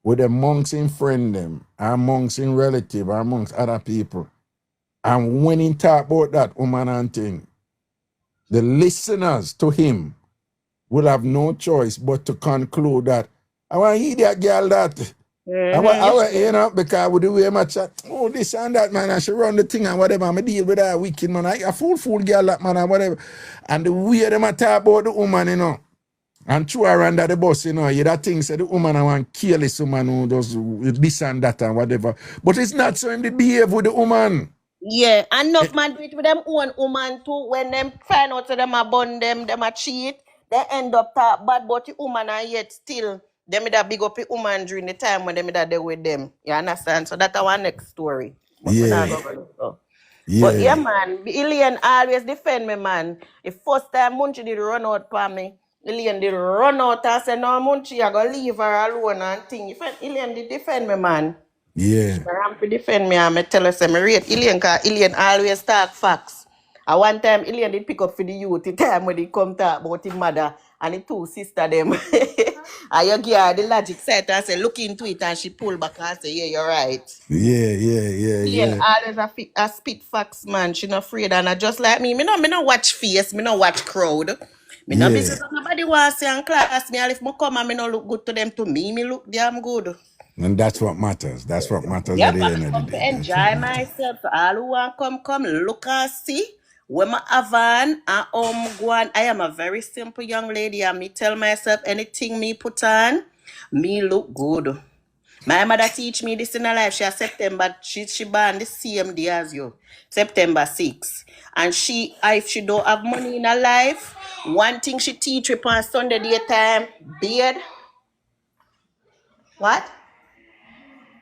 with amongst in friend them, amongst in relative, amongst other people. And when he talk about that woman and thing, the listeners to him will have no choice but to conclude that I want to hear that girl that. I want, because with the way I chat, this and that, man, I should run the thing and whatever, I deal with that wicked, man. I fool girl that, man, and whatever. And the way them I talk about the woman, and throw her under the bus, you that thing say the woman I want to kill this woman who does this and that and whatever. But it's not so him to behave with the woman. Yeah, enough man do it with them own woman too. When them find out that them a bun them a cheat, they end up talk bad about the woman and yet still them that big up the woman during the time when them that there with them. You understand? So that's our next story. But But yeah, man, Ilian always defend me, man. The first time Munchi did run out for me, Ilian did run out and say, no, Munchi, I go leave her alone and thing. Ilian did defend me, man. Yeah. I'm to defend me and I tell her, say, me rate Ilian, because Ilian always talk facts. At one time, Ilian did pick up for the youth the time when they come talk about his mother and the two sister them. And you give her the logic side and say, look into it, and she pull back and say, yeah, you're right. Yeah. Ilian always a spit facts, man. She not afraid, and just like me no watch face, me no watch crowd. Me no business nobody want to say and class me, and if me come and me no look good to them, to me look damn good. And that's what matters. That's what matters Yep, at the end of the I'm day. enjoy myself. So all who want come, look and see. When I have on and go on. I am a very simple young lady, and me tell myself anything me put on, me look good. My mother teach me this in her life. She has September, she born the same day as you, September 6. And if she don't have money in her life, one thing she teach me on Sunday daytime, beard. What?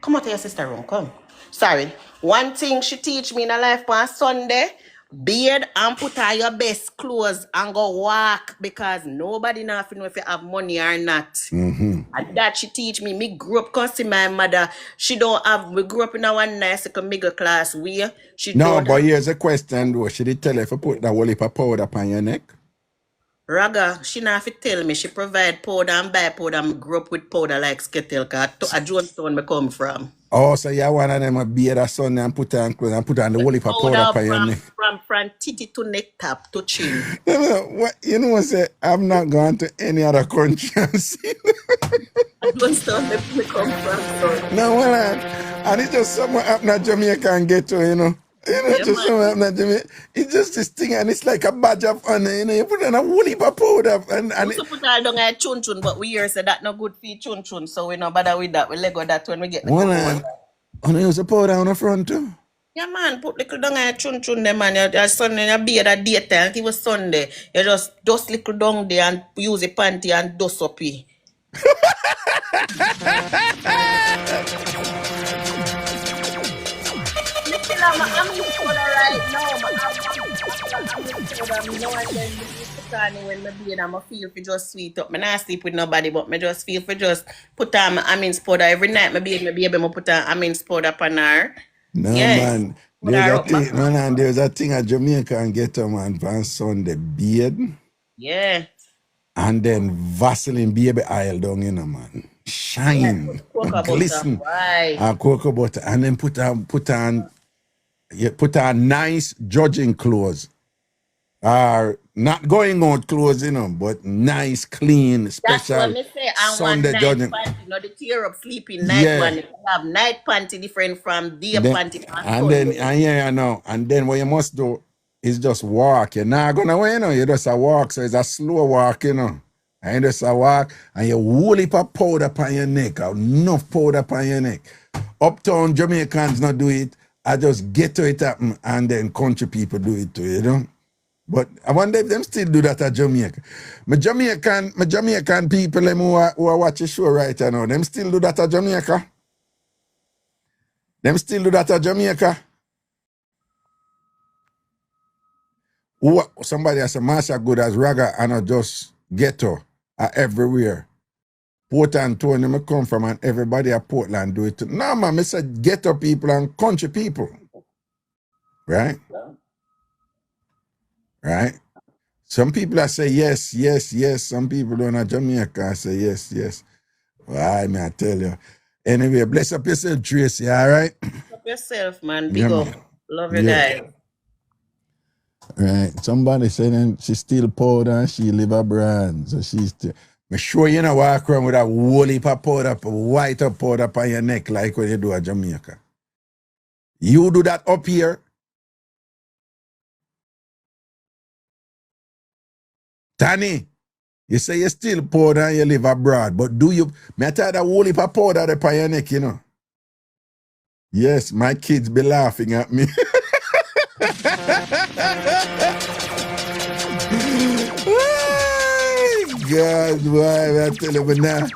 Come out to your sister room, come. Sorry. One thing she teach me in her life on Sunday, beard and put on your best clothes and go walk because nobody know if you have money or not. Mm-hmm. And that she teach me. Me grew up cause my mother. We grew up in a one nice like, middle class way. She No, don't but have here's a question though. Should he tell you if you put that whole heap of powder upon your neck? Raga, she not have to tell me. She provide powder and buy powder. I grew up with powder like Skittle cause a Jonestown me come from. Oh, so you one of them a beard a son and put on clothes and put on the whole heap of powder Powder upon your neck. from titty to neck top to chin. What you know what say? I've not gone to any other country and seen. A Jonestown me come from. So. No, well, and it's just somewhere up in Jamaica and get to, you know. You know, Yeah, just man. somewhere up in Jamaica. It's just this thing and it's like a badge of honor, you know. You put on a whole heap of powder and We used to put all down at chun chun, but we hear say that no good for chun chun, so we no bother with that. We let go that when we get the one cocoa. and use the powder on the front too. Yeah, man, put little down at chun chun there, man. Your Sunday, your beard at daytime, it was Sunday. You just dust little down there and use the panty and dust up it. I'm in soda right now, but I'm in soda. No one then put on when my beard and I feel for just sweet up. I not sleep with nobody, but I just feel for just put on my Amin's powder every night. My baby, I put on Amin's powder upon her. No, Yeah. man. Put There's her a up, man. thing, man, there's a thing a Jamaica and get a man for Sunday beard Yeah. and then Vaseline baby oil down in, man. Shine, Cocoa butter. glisten, Right. and cocoa butter, and then put on nice judging clothes, or not going out clothes, you know, but nice, clean, That's what special me say. And one Sunday night judging. panty, the tear up sleeping night Yeah. one. You have night panty different from day Then, panty. and then, and yeah, I know. And then what you must do is just walk. You're not going away, you know. You just a walk, so it's a slow walk, you know. And you just a walk, and you whole heap of powder upon your neck, enough powder upon your neck. Uptown Jamaicans not do it. I just get to it happen, and then country people do it too, you know. But I wonder if them still do that at Jamaica. My Jamaican people them who are watch the show right now, them still do that at Jamaica. Them still do that at Jamaica. Somebody has a master good as Raga and I just ghetto everywhere. Port Antonio me come from and everybody at Portland do it too. No man, I said ghetto people and country people. Right? Right? Some people I say yes, yes, yes. Some people don't know Jamaica I say yes, yes. Well, I tell you. Anyway, bless up yourself, Tracy, all right? Up yourself, man. Big Yeah, up. man. Love you Yeah. guys. Right. Somebody said then she still powder and she live abroad. So she's still. I'm sure you know walk around with a whole heap of powder, white up powder on your neck like what you do at Jamaica. You do that up here. Tani, you say you still powder and you live abroad, but do you, me tell you that whole heap of powder upon your neck, you know? Yes, my kids be laughing at me. God, boy, I tell you, we not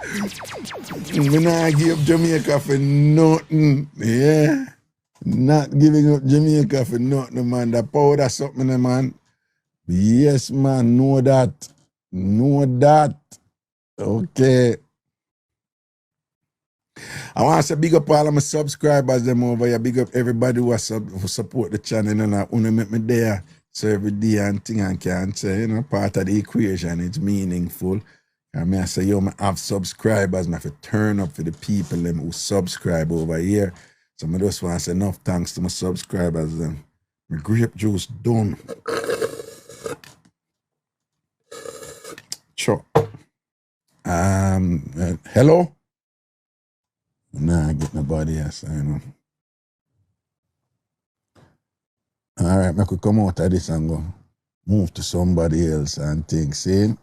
give up Jamaica for nothing. Yeah. Not giving up Jamaica for nothing, man. The powder something, man. Yes, man, know that. Know that. Okay. I want to say big up all of my subscribers them over here. Big up everybody who support the channel and I want to make me there. So every day and thing I can say, you know, part of the equation, it's meaningful. And I say, yo, I have subscribers, I have to turn up for the people them who subscribe over here. So I just want to say enough thanks to my subscribers. My grape juice done. Sure. Hello? Nah, I get nobody else, I know. All right, I could come out of this and go move to somebody else and think, see?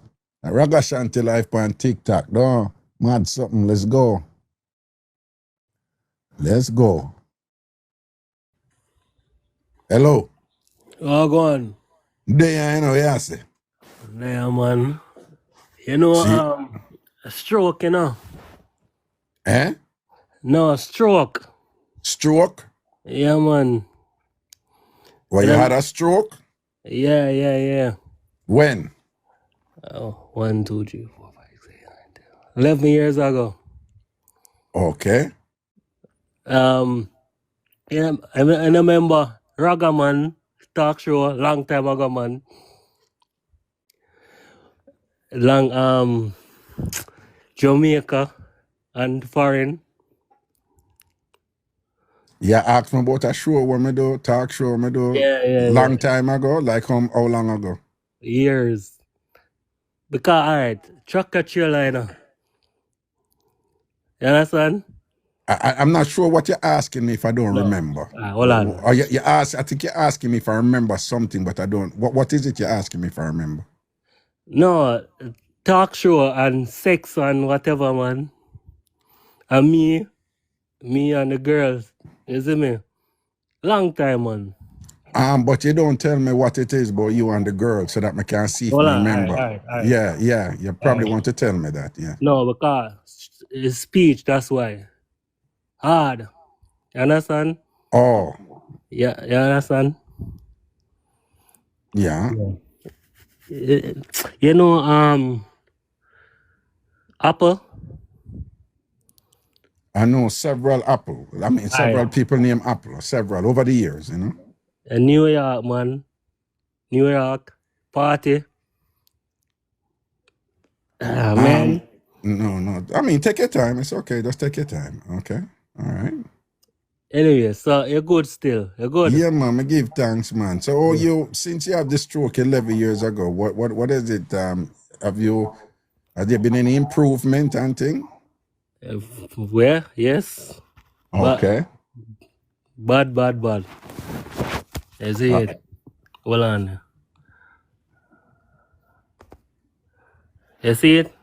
Ragashanti life on TikTok, no? Mad something, let's go. Let's go. Hello? Oh, go on. There, you know, yes. Yeah, man. You know, See? a stroke, you know. Eh? No, a stroke. Stroke? Yeah, man. Well, And you I'm, had a stroke? yeah. When? Oh, 1, 2, 3, 4, 5, 6, 7, 8, 11 years ago. Okay. Yeah, I remember Ragaman talk show long time ago, man. Long Jamaica and foreign. You asked me about a show when me do, talk show me do Yeah. long time ago, like how long ago? Years. Because alright, truck a trailer, you know. You understand? I'm not sure what you're asking me if I don't No. remember. Hold on. Or I think you're asking me if I remember something, but I don't. What is it you're asking me if I remember? No, talk show and sex and whatever, man. And me and the girls. You see me? Long time, man. But you don't tell me what it is about you and the girl so that I can see if Hold I on, remember. alright. Yeah. You probably want to tell me that, yeah. No, because it's speech, that's why. Hard. You understand? Oh, Yeah, you understand? yeah. You know, Apple? I know several Apple. I mean, several people named Apple, several over the years, you know. New York, man. New York. Party. Man. No. I mean, take your time. It's okay. Just take your time. Okay. All right. Anyway, so you're good still. You're good. Yeah, man. I give thanks, man. So, since you have this stroke 11 years ago, what is it? Has there been any improvement and thing? Where? Yes. Okay. Bad. Is it? Hold on. You see it?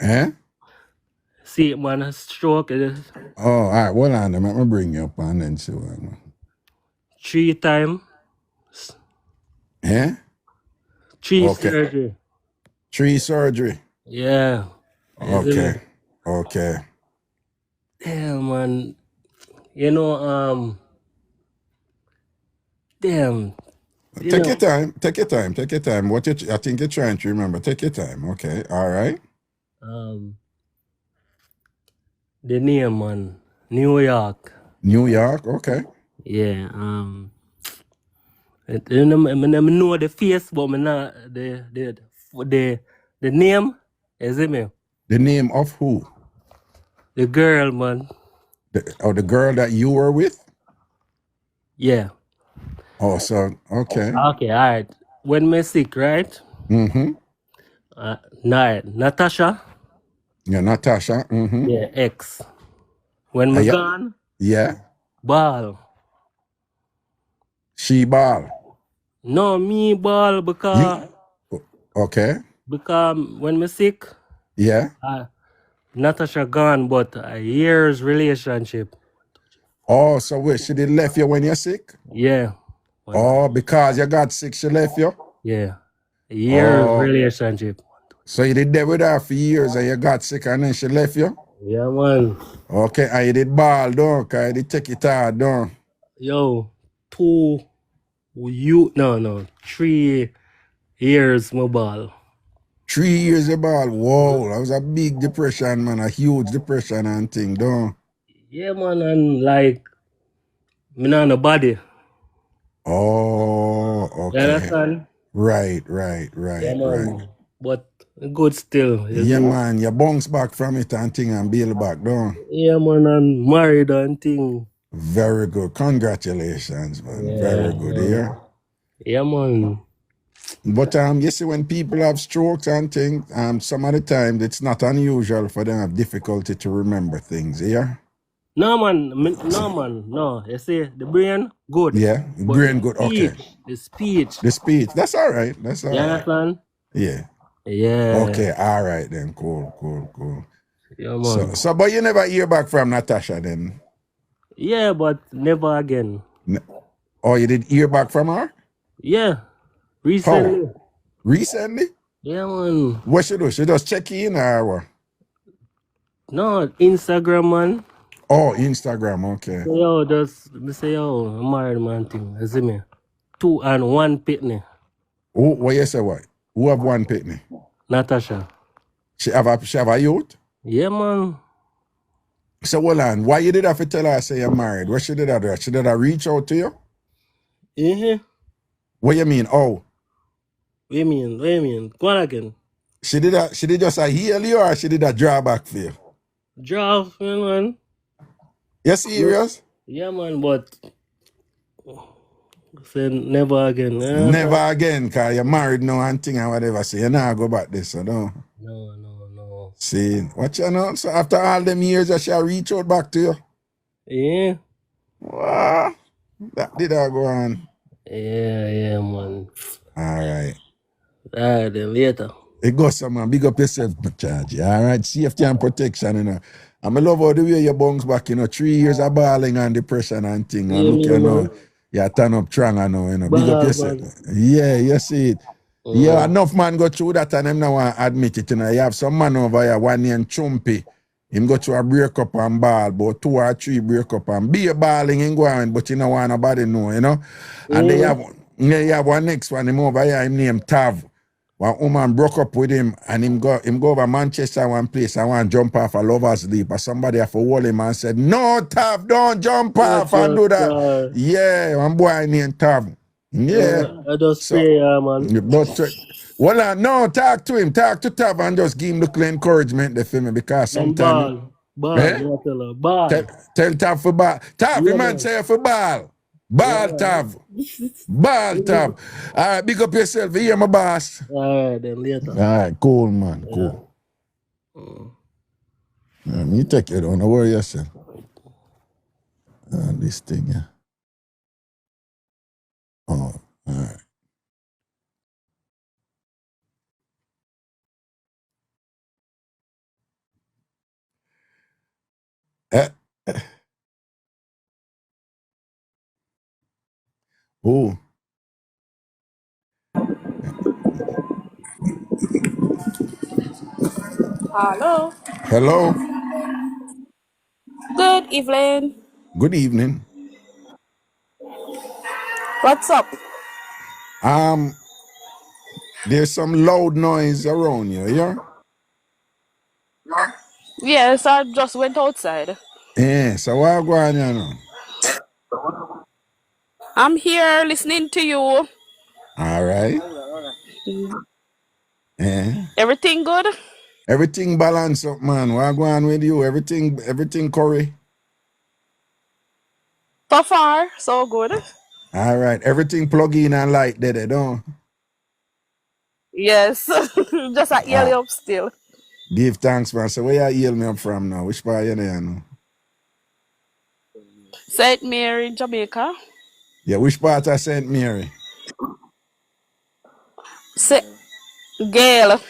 Eh? See it, man. A stroke. It is Oh, all right. Hold on. Let me bring you up and then see what. 3 times. Eh? 3 Okay. surgery. 3 surgery. Yeah. Okay. Yeah, man. You know, damn. Take your time. I think you're trying to remember. Take your time. Okay. All right. The name, man. New York. New York. Okay. Yeah. I know the face, but I not the name. Is it me? The name of who? The girl, man. The girl that you were with? Yeah. Oh, so okay. Okay, all right. When me sick, right? Mm-hmm. Natasha. Yeah, Natasha. Mm-hmm. Yeah, ex. When me gone, Yeah. ball. She ball. No, me ball because Okay. when me sick, Yeah. Natasha gone, but a year's relationship. Oh, so wait, she did left you when you're sick? Yeah. Oh, because you got sick, she left you? Yeah. A year's relationship. So you did that with her for years and you got sick and then she left you? Yeah, man. Okay, and you did ball down, because you did take it hard down. Yo, 3 years my ball. 3 years of ball. Whoa, that was a big depression, man. A huge depression and thing, don't? Yeah, man, and like, me not no body. Oh, okay. You understand? Right. Yeah, man. But good still. Yeah, man, you bounce back from it and thing and build back, don't? Yeah, man, and married and thing. Very good. Congratulations, man. Yeah, Very good, yeah? Yeah, man. But you see, when people have strokes and things, some of the time it's not unusual for them to have difficulty to remember things, yeah? No, man. No. You see, the brain, good. Yeah, But brain the good, speech, okay. The speech. The speech, that's all right. You understand? Yeah. Yeah. Okay, all right then. Cool. Yeah, man. So, but you never hear back from Natasha then? Yeah, but never again. Oh, you did hear back from her? Yeah. Recently. How? Recently? Yeah, man. What she do? She just check in or what? No, Instagram, man. Oh, Instagram, okay. Me say, yo, I'm married, man, thing. You see me? 2 and 1 pitney. What you say what? Who have one pitney? Natasha. She have a youth? Yeah, man. So hold on. Why you did have to tell her say you're married? What she did that do? She did that reach out to you? Mm-hmm. What you mean? Oh. What you mean? What you mean? Go on again. She did just a heal you or she did a drawback for you? Draw, man. You serious? Yeah, man, but say never again. Never again, cause you're married now and thing and whatever. So you not go back this, so no. No. See, what you know? So after all them years, I shall reach out back to you. Yeah. Wow. That did I go on. Yeah, man. Alright. Alright, then later. It goes some man. Big up yourself, my charge. Alright. Safety and protection, you know. And I love how the way you bounce back, you know, 3 years of balling and depression and thing. And Yeah, look, you know, man. you turn up stronger now, you know. Big up Bad, yourself. man. Yeah, you see it. Yeah, enough man go through that and them now want to admit it, you know. You have some man over here, one named Chumpy. Him go through a breakup and ball, about 2 or 3 breakup and be a balling and going, but you know want nobody know, you know. And they have one next one, him over here, him named Tav. One woman broke up with him and him go over Manchester one place and want to jump off a lover's leap. But somebody have to hold him and said, no, Tav, don't jump off and do that. Yeah, one boy named Tav. Yeah. I just pray, man. But well, no, talk to him, talk to Tav and just give him the encouragement the film because sometimes ball. Tell Tav for ball. Tav, the man say for ball. Ball, Tav. Ball, Tav. All right, big up yourself. You hear my boss? All right, then later. All right, cool, man. Cool. You take it on. Don't worry yourself. This thing, yeah. Oh, all right. Oh. Hello. Hello. Good evening. Good evening. What's up? There's some loud noise around you, yeah? Yes, I just went outside. Yeah, so what going on now? I'm here listening to you. All right. Yeah. Everything good? Everything balanced up, man. What going on with you? Everything curry? So far, so good. All right. Everything plug in and light there, don't? Yes. Just a early up still. Give thanks, man. So where you hail me up from now? Which part you there now? St. Mary, Jamaica. Yeah, which part of St. Mary? Gail.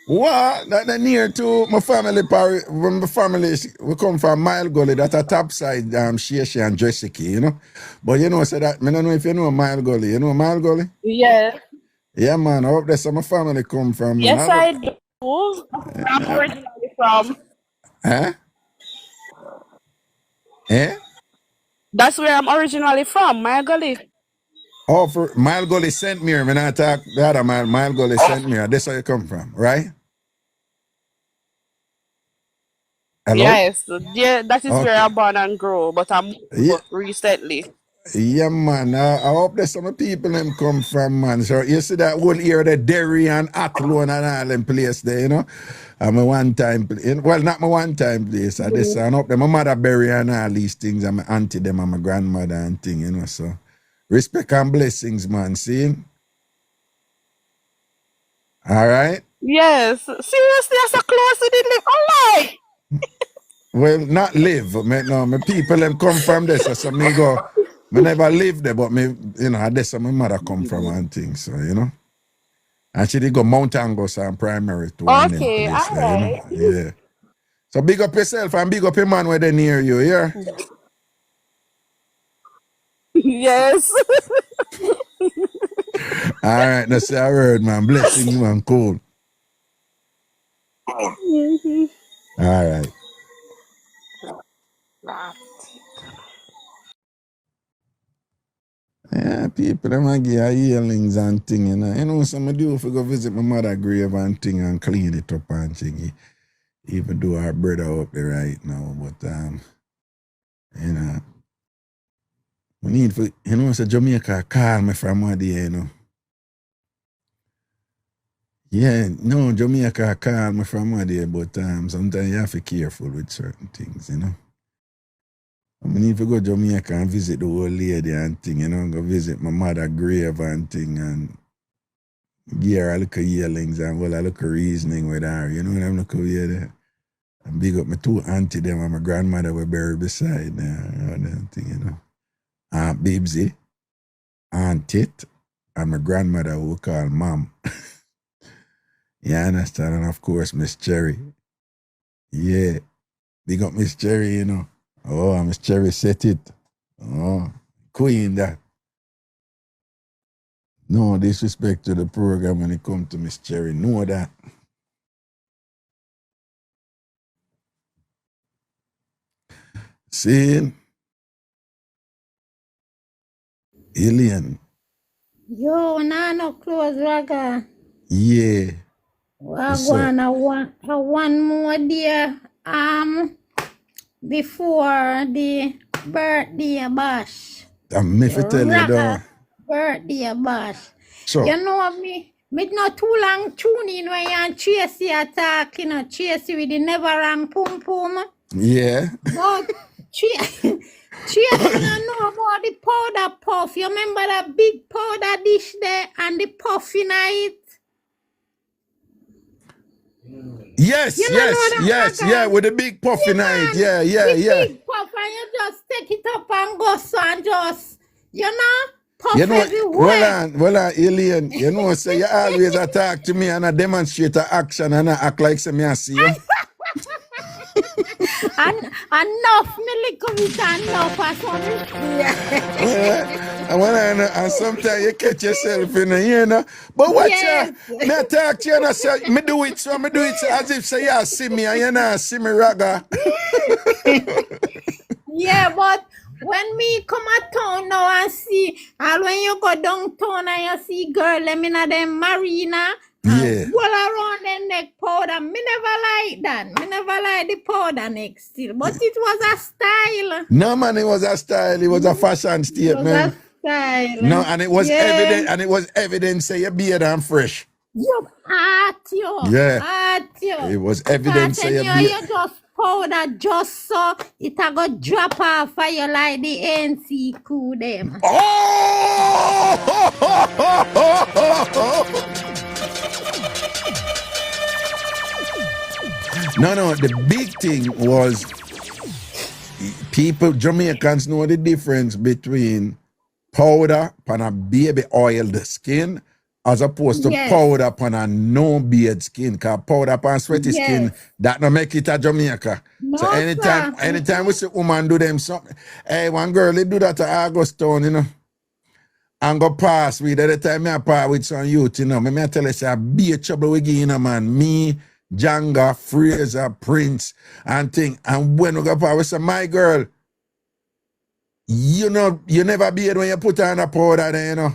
What? That near to my family. When my family, we come from Mile Gully. That's a top side, Shashi and Jessica, you know. But you know, so that, I don't know if you know Mile Gully. You know Mile Gully? Yeah. Yeah, man. I hope that's where my family come from, man. Yes, I do. I'm originally from. Huh? Eh? That's where I'm originally from, my gully. Oh, for Mile Gully St. Mary. When I talk the other Mile Gully St. Mary. That's where you come from, right? Hello? Yes, yeah, that is where I'm born and grow, but I'm recently. Yeah, man. I hope there's some people them come from, man. So you see that whole area, the Derry and Athlone and all them place there, you know. I'm a one-time place. Well, not my one-time place. I just I hope them my mother bury and all these things. And my auntie them and my grandmother and thing, you know. So respect and blessings, man. See? All right? Yes. Seriously, I'm so close to the live. Oh, Well, not live. My people them come from this. So me go, me never live there, but me, you know, that's where my mother come from and things, so you know. And she did go Mount Angus and primary to one okay, place all there, right. you know. Yeah. So big up yourself and big up your man where they near you, yeah? Yes. All right, that's a word, man. Blessings, man. Cool. All right. Yeah, people them a give healings and thing, you know. You know, some I do if I go visit my mother grave and thing and clean it up and thing. Even though our brother up there right now, but you know, we need for you know, so Jamaica call me from one day, you know. Yeah, no, Jamaica call me from one day, but sometimes you have to be careful with certain things, you know. I need to go to Jamaica and visit the old lady and thing, you know, go visit my mother grave and thing and give her a little healings and a little reasoning with her, you know what I'm looking for there. And big up my two auntie them and my grandmother were buried beside there, you know, that thing, you know. Aunt Bibsy, Aunt Tit, and my grandmother who we call Mom. You understand? And of course, Miss Cherry. Yeah, big up Miss Cherry, you know. Oh, Miss Cherry set it. Oh, queen that. No disrespect to the program when it comes to Miss Cherry. Know that. See? Alien. Yo, no close, Raga. Yeah. What's up? Wagwan, I one more day, before the birthday bash. I'm me for tell you though. Birthday bash. So, You know me not too long tune in when you and Tracy attack, you know, Tracy with the never rang pum pum. yeah. But Tracy don't know about the powder puff. You remember that big powder dish there and the puff in it? Yes, You don't know that, yes, Raga? yeah, with the big puffy night. man. Yeah, The big puff and you just take it up and go so and just, you know, puff You know, everywhere. well on, Alien, you know, say you always attack to me and I demonstrate a action and I act like say me I see you. And enough me little bit enough or something. And sometimes you catch yourself in the you know. But watch Yes. me I talk to you and I say, me do it so as if say you see me and you not see me, Raga. Yeah, but when me come at town now and see, and when you go downtown and you see girl them in them marina, Yeah. all around the neck powder, me never like that. Me never like the powder neck still, but it was a style. No man, it was a style, it was a fashion It was statement. a style. No, and it was Yeah. evident, say your beard and fresh. You at you. Yeah. At you. It was evident, say your beard. You just powder just so it a go drop off for you like the NC crew them. No, the big thing was people, Jamaicans know the difference between powder upon a baby oiled skin as opposed to Yes. powder upon a no-beard skin. Because powder upon sweaty skin, Yes. that no make it a Jamaica. No, So anytime sir. we see woman do them something, hey, one girl, they do that to Augustown, you know, and go pass with at the time I pass with some youth, you know. Me tell you, say, be a trouble with you, know, man. Me, Janga, Fraser, Prince, and thing. And when we go pass, we say, my girl, you know, you never beard when you put on the powder there, you know.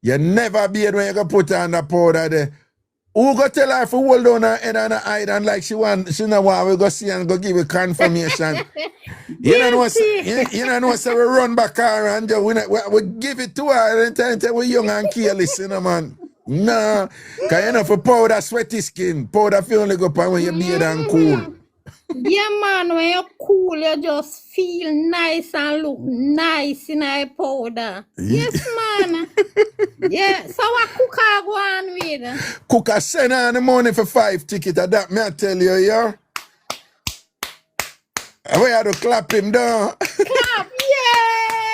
You never beard when you go put on the powder there. Who go tell her to hold down her head and her eye and like she know what we go see and go give you confirmation. You don't know, you don't know, so we run back her and just, we give it to her and tell we young and careless, you know, man. No, because you know, for powder, sweaty skin, powder feel only go up when you beard and cool. Yeah, man, when you're cool, you just feel nice and look nice in a powder. Yes, man. Yeah, so what cook I go on with? Cook a send her in the morning for 5 tickets, that me I tell you, yeah. We had to clap him down. Clap,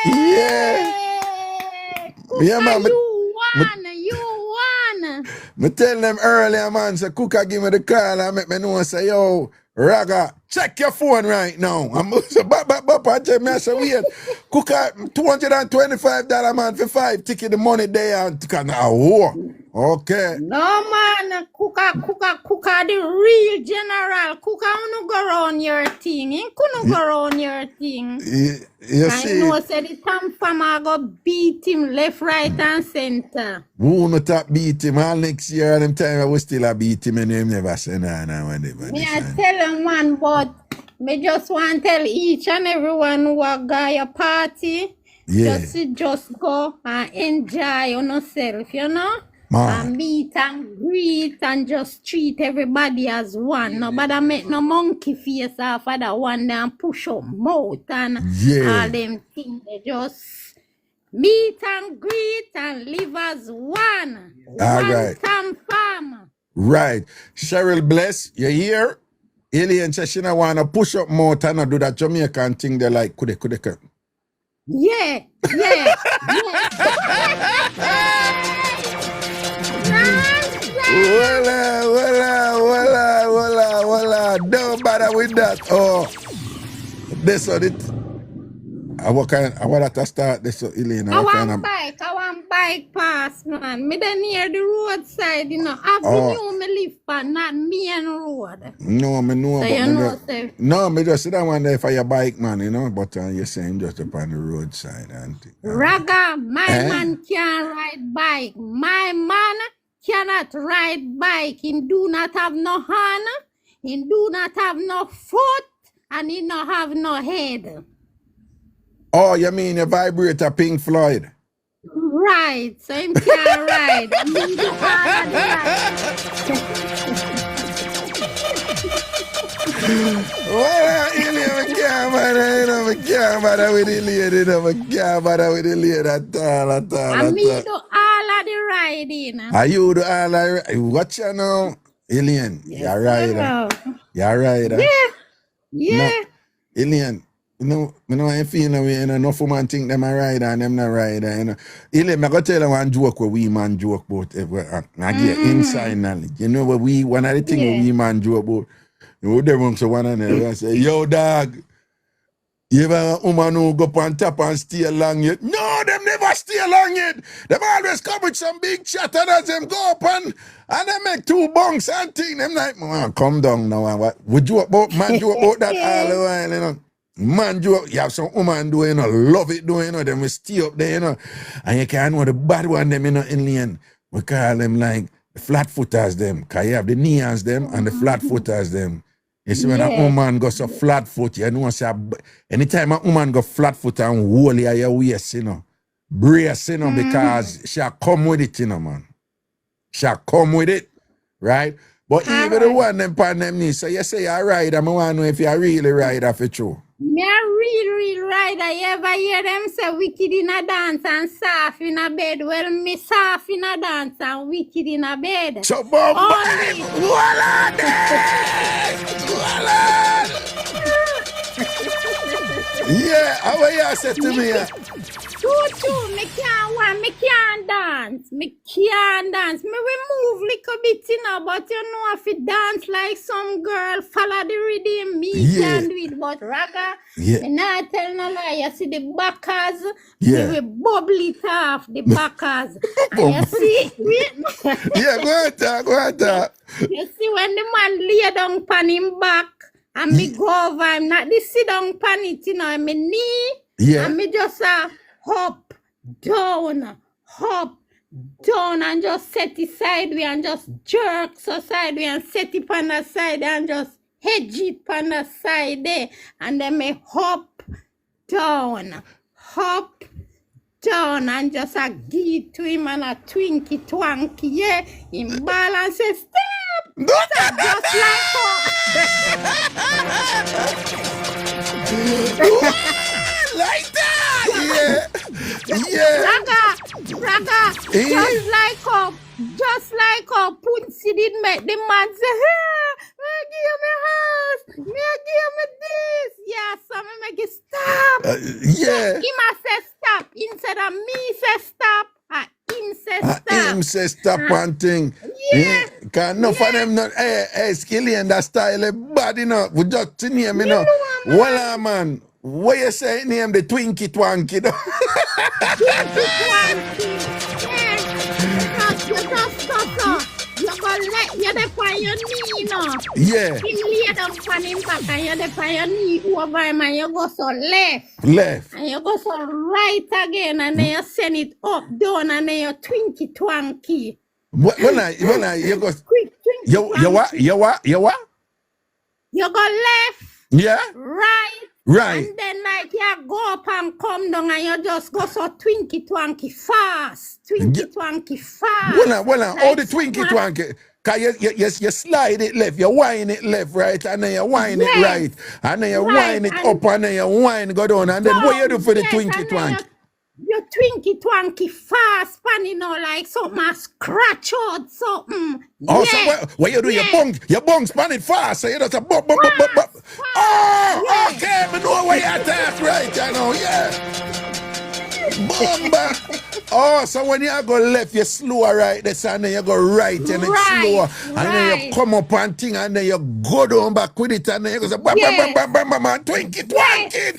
yeah! Yeah. Cook Yeah, man, you won! Me tell them earlier, man, say Cooker give me the call and make me know, say, yo, Raga, check your phone right now. I'm so I check me, I say, wait, Cooker, $225, man, for 5 tickets, the money there, and oh, Okay. No man, Kuka the real general. Kuka no go round your thing. He couldn't go round your thing. You I see, know said the TamFam I go beat him left, right, and center. who not top beat him all next year and them time I will still a beat him and him never say nah whatever. Me I tell him one, but me just want to tell each and everyone who a guy a party, Yeah. just go and enjoy yourself, you know? Man. And meet and greet and just treat everybody as one. Nobody make no monkey face off of that one and push up mouth and Yeah. all them things. They just meet and greet and live as one. All One right. TamFam. Right. Cheryl Bless, you here? Alien says she don't want to push up more and do that Jamaican thing they like. Could they? Yeah. Voila. Don't bother with that. Oh, this or it. I want to start this, Elena. I want bike pass, man. Me then near the roadside, you know. Avenue me live on, not main road. No, me know. So but you me know, just- sir. no, me just sit down one day for your bike, man, you know. But you're saying just upon the roadside and thing. Raga, my Eh? man can't ride bike. My man cannot ride bike. He do not have no hand. He do not have no foot. And he not have no head. Oh, you mean a vibrator, Pink Floyd? Right. So him can't ride. Me do all of the ride. Well, Elena, we can't bother with the lady, no, we can't bother with the lady at all. And me do all of the riding. Are you the all right? Watch you now, Alien. You're right. You're right. Yeah. Alien. You know, I feel that way, you know, enough women think them a rider and them not rider, you know. Alien, I go tell you one joke where we man joke about I get inside knowledge. You know what one of the things where we man joke about, you know, they want to one another and say, yo dog, you ever a woman who go up on top and stay long yet? No, them never stay long yet. Them always come with some big chat and as them go up and they make two bunks and thing. Them like, man, come down now. What? We joke about, man joke about that all the while, you know. Man joke, you have some woman do, you know, love it do, you know, them will stay up there, you know. And you can't know the bad one, them, you know, in Lane. We call them like the flat footers, them. Because you have the neons, them, and the flat footers, them. You see, when a woman goes so flat foot, you know, anytime a woman go flat foot and hold your waist, you know, brace, you know, because she'll come with it, you know, man. She'll come with it, right? But even the one them pan them knees, so you say you're right, I want to know if you're really right after true. Me a real rider. You ever hear them say wicked in a dance and soft in a bed? Well, me soft in a dance and wicked in a bed. So, Bob, Only- voila there! Voila! Yeah, how are you say to me? True, me can't dance. Me will move little bit, you know, but you know if it dance like some girl, follow the rhythm, me Yeah. can do it. But Raga, Yeah. me not tell no lie. You see the backers, Yeah. they will bubble it off, the backers. And you see, Yeah, go on, talk. you see when the man lay down pan him back, and me go over him, not the sit down pan it, you know, and me knee, Yeah. and me just hop, down, and just set it sideways and just jerk so sideways and set it on the side and just hedge it on the side there. And then me hop down, and just give to him and a twinky twanky, yeah. Him balance say, stop! Stop, just like that. Like that! Yeah. Raga, just like how Pussy did make the man say, hey, give me house, give me this. Yeah, so me make it stop. Yeah. Him a say stop, instead of me say stop, him say stop. Him say stop one thing. Yeah. Because enough of them not, hey, Skilly and that style bad enough. We just name, you know. Well, man, what you say name the Twinkie Twanky, though? Twinkie twanky. Yeah. You just so. You go let you dey on your knee, no. Yeah. Him lay down on him back and you dey on your knee over him and you go so left. Left. And you go so right again and then you send it up, down and then you twinky twanky. When I you go Quick twinky you what? You go left, Yeah? right, Right. and then like you go up and come down and you just go so twinky twanky fast. Twinky twanky fast. When I all the twinky twanky. Cause you slide it left, you wind it left, right, and then you wind it right, and then you wind it up, and then you wind go down, and then what you do for the twinky twanky? You twinky twanky fast, funny, like something scratch out something. Oh, so what you do? You bung span it fast, so you just a bop. Oh, okay, me know where you attack right, you know, yeah. Bomba. Oh, so when you go left, you slow right this, and then you go right, and it's slow, and then you come up and thing, and then you go down back with it, and then you go say, bam, twinky twanky.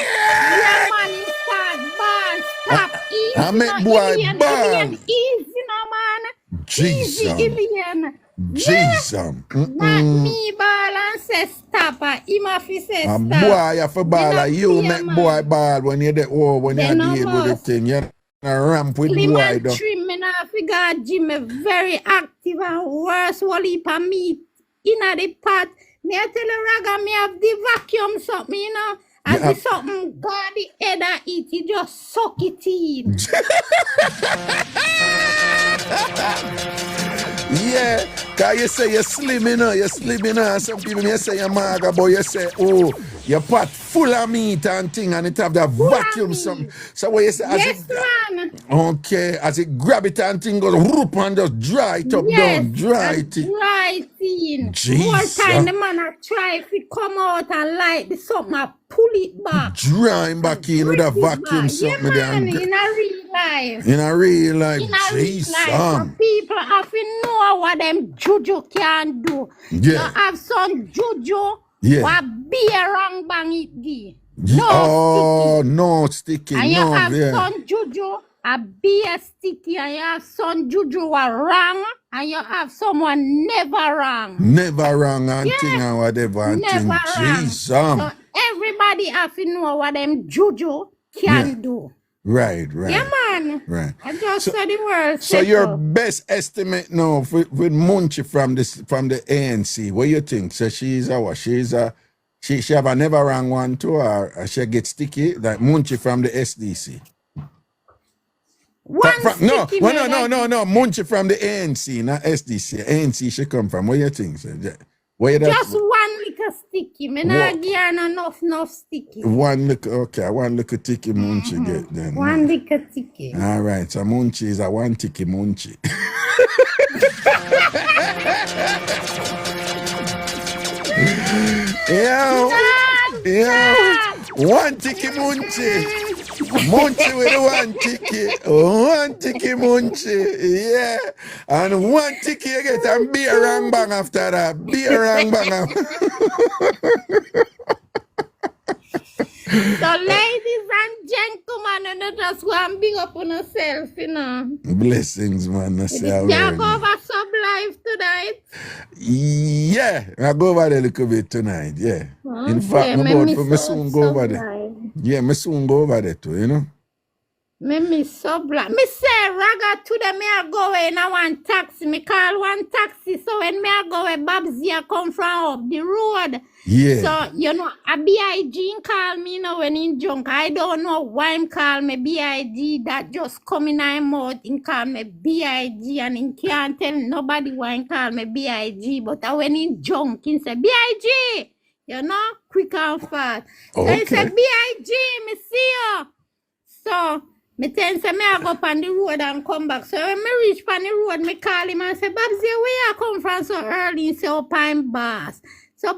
Yeah, man, you start ball, stop, easy. I make boy ball. Easy, no, man. Jesus. Easy, Ilian. Jesus. Not me ball and say stop. Him have to say stop. Boy, you have to ball. You make boy ball when you're there. Oh, when you deal with the thing. You're ramp with Slim boy. and trim, me not figure Jim very active and worse. Wally pa me in the pot. Me I tell you, Raga, me have the vacuum something, you know. As if something God the head and eat, you just suck it in. Yeah, cause you say you're slim, you know, Some people may say you're maga, but you say, oh, your pot full of meat and thing, and it have that vacuum something. So what you say, man. Okay, as it grab it and thing goes whoop and just dry it up down, dry it. Dry it in. Jesus. More time the man a try if it come out and light the something, I pull it back. Dry back in with a vacuum something there. In a real life. In a real life, Jesus. So people have to know what them juju can do. Yeah. You have some juju, what be a wrong bang it di. No sticky. And you have some juju, a be a sticky, and you have some juju what wrong, and you have someone never wrong. Never wrong and thing and whatever and thing. Jesus. So everybody have to know what them juju can do. Right. Yeah, man. Right. I just said the word. So your best estimate now with Munchie from the ANC, what you think? So she have a never wrong one too, or she get sticky like Munchie from the SDC? No, Munchie from the ANC, not SDC. ANC she come from. What you think? So, just one little sticky. Me not give enough sticky. One little sticky Munchie get then. One little sticky. All right, so Munchie is a one sticky Munchie. Yeah. One sticky Munchie. Munchie with one ticky Munchie, yeah. And one ticky you get and be a wrong bang after that. Be a wrong bang. So ladies and gentlemen, you just go and big up on yourself, you know. Blessings, man. You go over Sub Live tonight? Yeah, I go over there a little bit tonight, yeah. In fact, me soon go over there. Yeah, me soon go over there too, you know. Me Sub Live. Me say, Raga, today me I go in a one taxi. Me call one taxi. So when me I go where Babsy come from up the road. Yeah. So, you know, a B.I.G. call me, you know, when in junk. I don't know why him call me B.I.G. That just come in my mouth and call me B.I.G. And he can't tell nobody why he call me B.I.G. But when in junk, he say B.I.G. You know, quick and fast. So he say B.I.G. me see you. So, me tell say me I go up on the road and come back. So when me reach on the road, me call him and say, Babsy, where you come from so early? He say, up I'm boss. So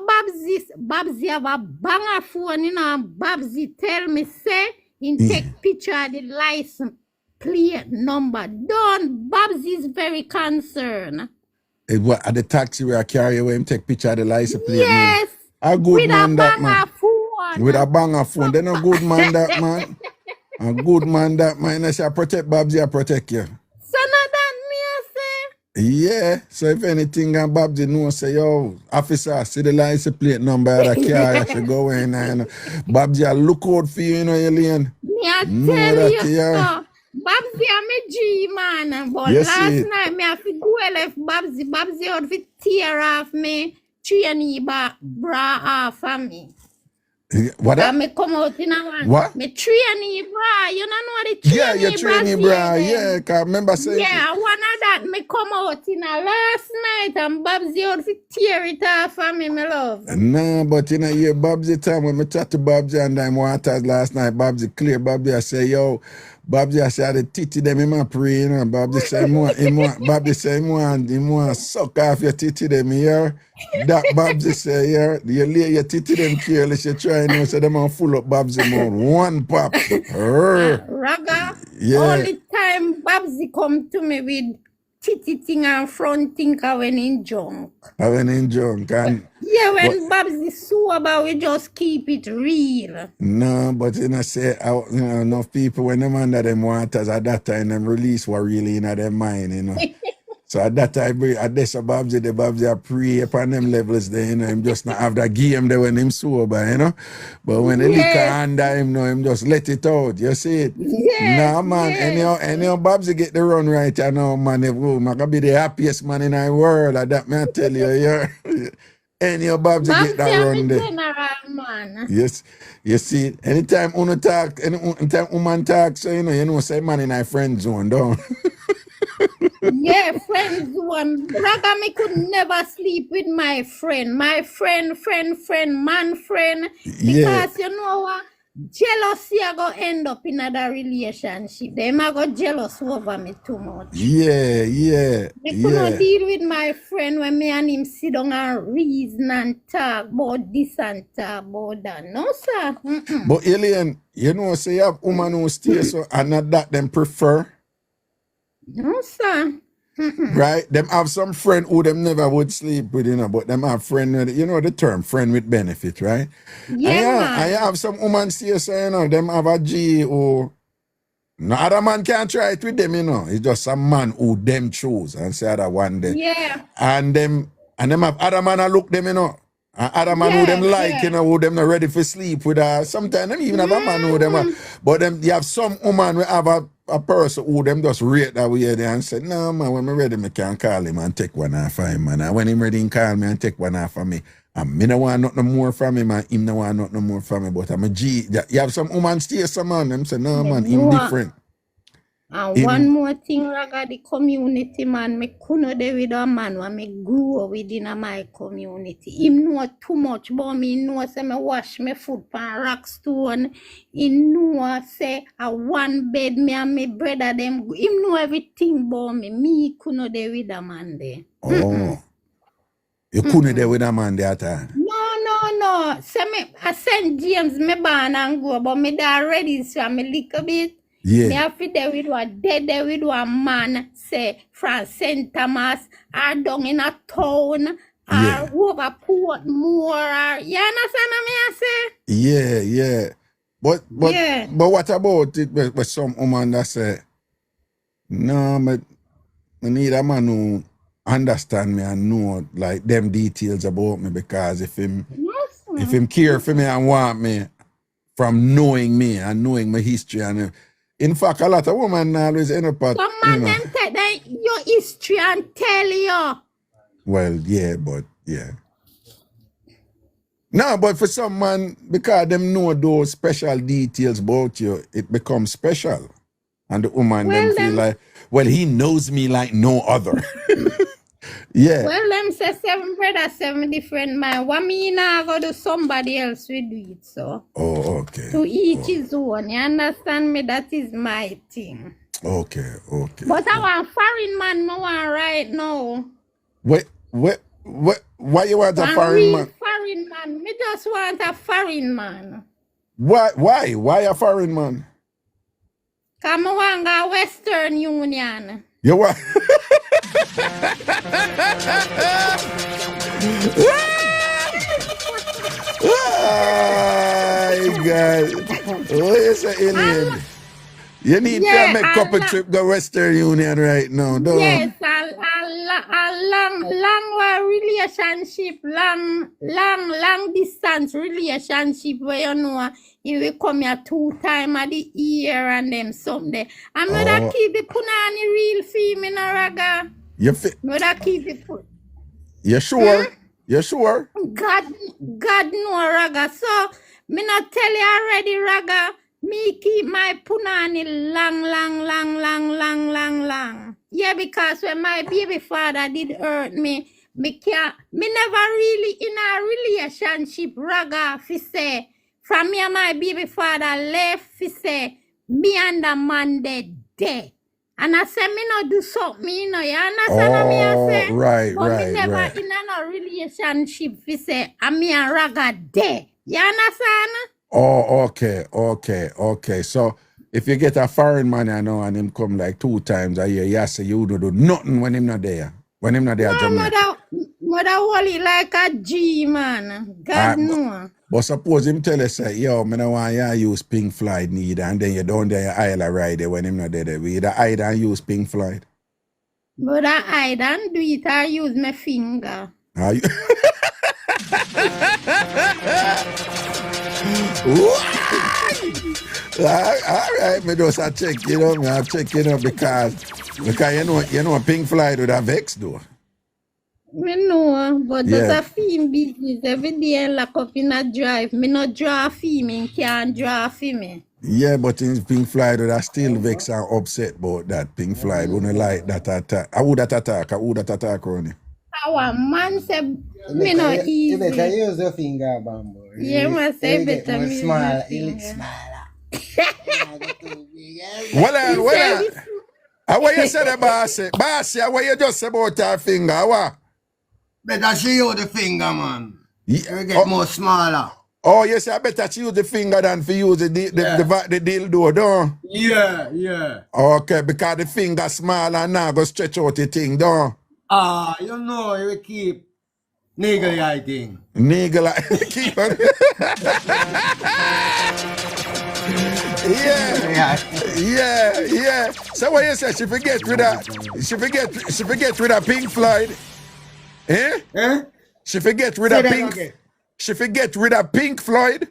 Babsy have a banger phone, you know, and Babsy tell me, say, he take picture of the license plate number. Don't, Babsy is very concerned. What, at the taxi where I carry away him take picture of the license plate? Yes. A good with man a that man. Phone. With a banger phone. Then a good man that man. A good man that man. I say I protect Babsy, I protect you. So Yeah, so if anything, and Babsy know, say, yo, officer, see the license plate number of the car, I should go in and Babsy, I look out for you, you know, Alien. Me I Know tell that, you yeah. so. Babsy I'm a G man. But You last see it. night me have to go left Babsy out to tear off me trainee bra off of me. What that? And me come out in a one. What? Me trainee bra. You don't know the Yeah, trainee your trainee bra, them. yeah, cause remember saying, Yeah, one of that me come out in a last night and Babsy out to tear it off of me, my love. no, but you know, yeah, Babsy time when me chat to Babsy and them waters last night, Babsy clear, Babsy I say, yo, Babsy I say, the titty them in my pray, you know, Babsy say, Babsy say, him want suck off your titty them here. That Babsy say, yeah, you lay your titty them careless, you try, you know, so them on full up Babsy mouth, one pop. Raga, Yeah. all the time Babsy come to me with titty thing and front thing when in junk. I went in drunk and Yeah, when Babsy sober, we just keep it real. no, but you know, say, you know, enough people when them under them waters at that time, them release what really in their mind, you know. So at that time, at this Babsy, the Babsy I pray upon them levels there, you know, him just not have that game there when him sober, you know. But when the liquor under him, no, him just let it out. You see it? Nah, man, anyhow Babsy get the run right, you know, man. I can be the happiest man in the world, like that, man, I tell you, yeah. Anyhow Babsy get that run there. General, man. Yes, you see, anytime uno talk, anytime woman talk, so you know, say man in our friend zone, don't. Yeah, friends one. Raga, me could never sleep with my friend. My friend, man friend. Because Yeah. you know what? Jealousy I go end up in another relationship. Them I go jealous over me too much. Yeah. Me could not deal with my friend when me and him sit down and reason and talk about this and talk about that. No, sir. But Alien, you know, say you have woman who stay so and not that them prefer, No, sir. right? Them have some friend who them never would sleep with, you know, but them have friend with, you know the term, friend with benefit, right? Yeah, I have some woman stay so, you know, them have a G who no other man can't try it with them, you know. It's just some man who them choose and say other one day. Yeah. And them have other man I look them, you know. And other man who them like, you know, who them not ready for sleep with her. Sometimes them even have a man who them but them you have some woman who have a person who them just rate that way there and say, no man, when I'm ready, me can call him and take one off of him, man. And when him ready, he call me and take one off of me. And me no want nothing more from him, and him no want nothing more from me. But I'm a G. You have some woman stay some man, them say, no man, him different. And one more thing, Raga, the community man, me couldn't do with a man when me grew up within my community. Him know too much about me. He know say me wash me food pan rock stone. He know say a one bed me and me brother them. Him know everything about me. Me couldn't do with a man there. Oh. You couldn't there with a man there at all. No. Say me I St. James me born and go, but me da ready so me little bit. Me have to there with a man, say, from St. Thomas, or down in a town, or over Portmore, you understand what I say? Yeah. But what about it with some woman that say, no, I need a man who understand me and know like them details about me, because if him care for me and want me from knowing me and knowing my history, and in fact a lot of women always end up at some man them take your history and tell you. Well, but no, but for some man, because them know those special details about you, it becomes special. And the woman them feel like, well, he knows me like no other. Yeah. Well, them say 7 brothers, 7 different man. What me now go do somebody else will do it, so. Oh, okay. To each his own. You understand me? That is my thing. Okay. But I want foreign man, I want right now. Why you want a foreign man? Foreign man. Me just want a foreign man. Why? Why a foreign man? Because I want a Western Union. You what? God. Oh, it's an alien. You need to make a couple trip go Western Union right now, don't you? Yes, a long relationship, long distance relationship where you know you will come here 2 times a the year and them something. I'm not keep the punani real female raga. Not keep it put. You sure? You sure? God no raga. So me not tell you already raga. Me keep my punani long. Yeah, because when my baby father did hurt me never really in a relationship raga fi say. From me and my baby father left fi say me and the man dead. And I say me no do something, you know, you understand what me I say? Right, but right, me never right. in a relationship fi say and me and raga dead. You understand? Oh, okay. So if you get a foreign man, I know, and him come like 2 times a year, you say you don't do nothing when him not there. When him not there, No, Jamaica. mother holy like a G man. God know. But suppose him tell us, say, yo, me no want you use Pink Floyd neither, and then you down there, you Isla ride there when him not there. We either hide and use Pink Floyd. But I don't do it, I use my finger. Are you? All right, me just a check, you know, me I check, you know, because you know Pink Floyd would have vex though. Me know, but that's a film business. Every day I lock up in a drive. Me not draw a film, and can't draw a film. Yeah, but in Pink Floyd would have still vex and upset about that. Pink Floyd wouldn't like that attack. I would that attack on you. Our man said, me not easy. You better use your finger, Bambo. Yeah, must say better use smaller. It looks smaller. Well, what you said about Bossy, what you just say about her finger, what? Better she use the finger, man. You get more smaller. Oh, yes, I better she use the finger than for use the dildo, don't? Yeah. Okay, because the finger small and now go stretch out the thing, don't? You know, you keep niggle eye thing. Niggle eye, keep it. Yeah. So what you say? She forget with that Pink Floyd. Eh? She forget with that Pink. She forget with that Pink Floyd.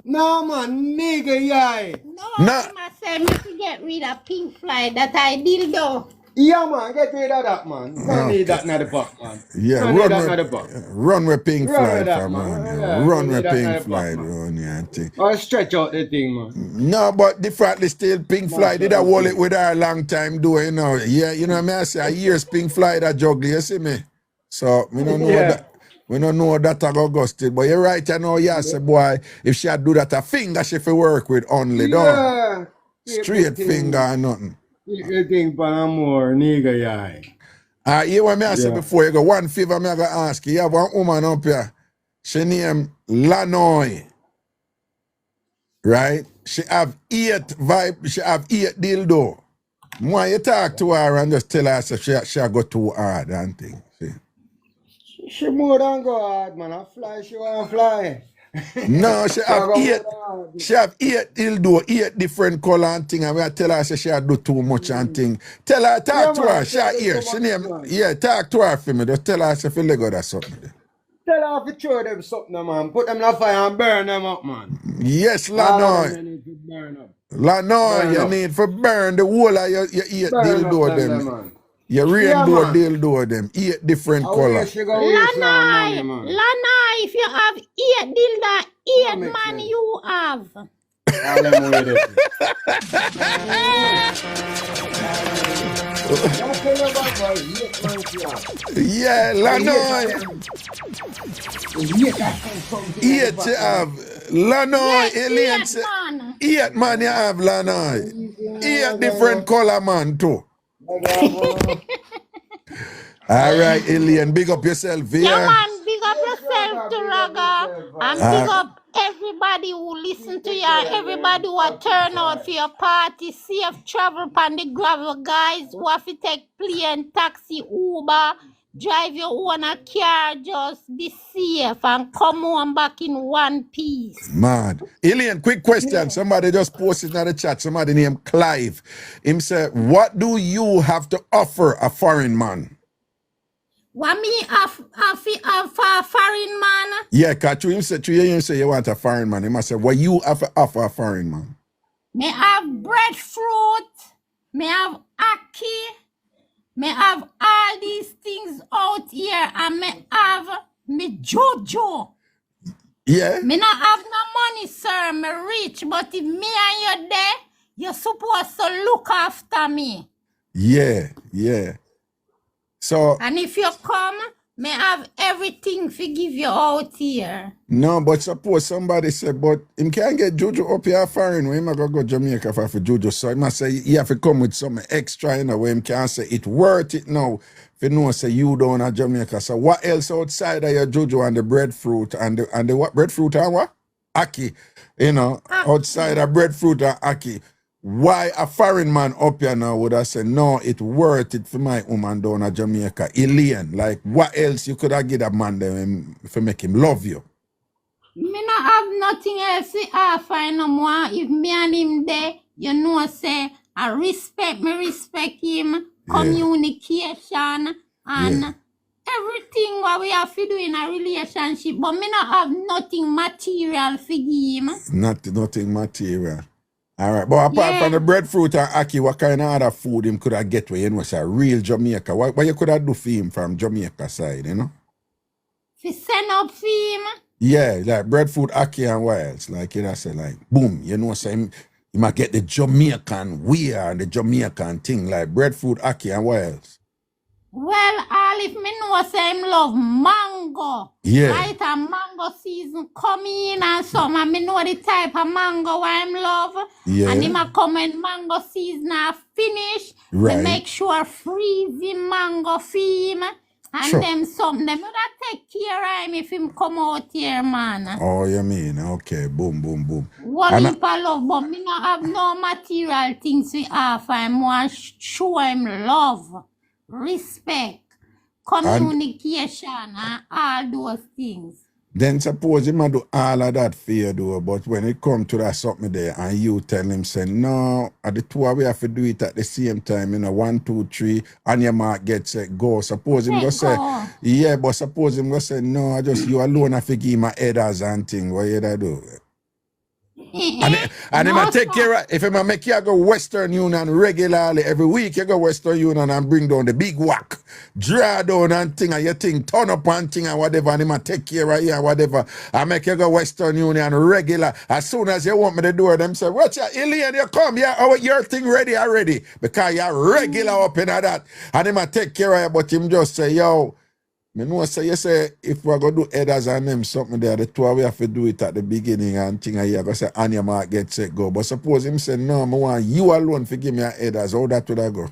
No man, nigga eye. No, I say me forget rid of Pink Floyd that I dildo. Yeah, man, get rid of that, man. Don't need that in the box, man. Yeah, run with Pink Floyd, man. Run with Pink Floyd, or stretch out the thing, man. No, but differently still, Pink Floyd did a hold it with her a long time doing, you know. Yeah, you know what I say? A year's Pink Floyd a juggle, you see me? So, we don't know that. We don't know that I go still. But you're right, I know, yes, boy, if she had do that, a finger she fi work with only, don't. Straight finger or nothing. You think for more nigga eye. You want me to say before you go, one favor me I go ask you. You have one woman up here. She named Lanoy. Right? She have 8 dildo. Why you talk to her and just tell her so she go too hard and things. She more than go hard, man. I fly, she want fly. No, she have 8 dildo, 8 different color and thing, and we tell her she do too much and thing. Tell her, talk to her, she here. She name, talk to her for me. Just tell her she feel like that something. Tell her to throw them something, man. Put them in the fire and burn them up, man. Yes, Lanoy. Lanoy, you need to burn the whole of your 8 dildo them. Man. Your rainbow dildo them, 8 different colors. Lanoy, if you have 8 dildo, 8 man you have. Yeah, Lanoy. 8 you have. Lanoy, yes, 8 man you have, Lanoy. 8 different color man too. All right, Alien, big up yourself. Yeah, man, big up yourself to Raga. And big up everybody who listen to you, everybody who are turn out for your party. Safe travel on the gravel, guys. Who have to take plane, taxi, Uber. drive your own car, just be safe and come home back in one piece. Mad. Alien, quick question. Somebody just posted in the chat. Somebody named Clive. Him said, what do you have to offer a foreign man? What me have for a foreign man? Yeah, cause him say you want a foreign man. He must say, what you have to offer a foreign man? Me have breadfruit, me have ackee, me have all these things out here, and me have me jojo. Yeah. Me not have no money, sir. Me rich, but if me and you there, you're supposed to look after me. Yeah, yeah. So And if you come, me have everything to give you out here. no, but suppose somebody say, but him can't get Jojo up here foreign when him go Jamaica for Jojo. So he must say he have to come with some extra, you know, where him can say it worth it now. If you know say you down at Jamaica. So what else outside of your Jojo and the breadfruit and the what breadfruit and what? Ackee. You know, outside of breadfruit and ackee. Why a foreign man up here now would have said, no, it's worth it for my woman down at Jamaica. Alien, like what else you could have give that man them to make him love you? Me not have nothing else to offer no more. If me and him there, you know, say, I respect him, communication, and everything what we have to do in a relationship. But me not have nothing material for him. Nothing material. All right, but apart from the breadfruit and ackee, what kind of other food him could have get where you know say real Jamaica? What you could have do for him from Jamaica side, you know? To send up for him. Yeah, like breadfruit, ackee, and what else? Like you know say like boom, you know say him might get the Jamaican weir and the Jamaican thing like breadfruit, ackee, and what else? Well, all if me know say him love mango. Yeah. Right, and mango season come in and some, and me know the type of mango I him love. Yeah. And him a come when mango season a finish. Right. Me make sure freeze him mango for him. And Sure. them something, them would take care of him if him come out here, man. Oh, you mean? Okay, boom, boom, boom. One And heap of love, but me not have no material things we offer him. Want show him love, respect, communication, and all those things. then suppose him a do all of that for you, though, but when it come to that something there and you tell him, say, no, at the two we have to do it at the same time, you know, 1, 2, 3, and your mark get set, go. Suppose him go say, yeah, but suppose him go say, no, I just, you alone have to give him a headers and thing, what you da do? And him a take care of, if him a make you go Western Union regularly, every week you go Western Union and bring down the big whack, draw down and thing, and your thing, turn up and thing and whatever, and him a take care of you and whatever, and make you go Western Union regular. As soon as you want me to do it, them say, watch out, alien, you come, yeah, oh, your thing ready already, because you're regular up in that, and him a take care of you, but him just say, yo, me know say you say if we're gonna do headers and them something there, the two we have to do it at the beginning and thing and you go say and your mark get set go. But suppose him say no, I want you alone to give me a headers, how that would I go?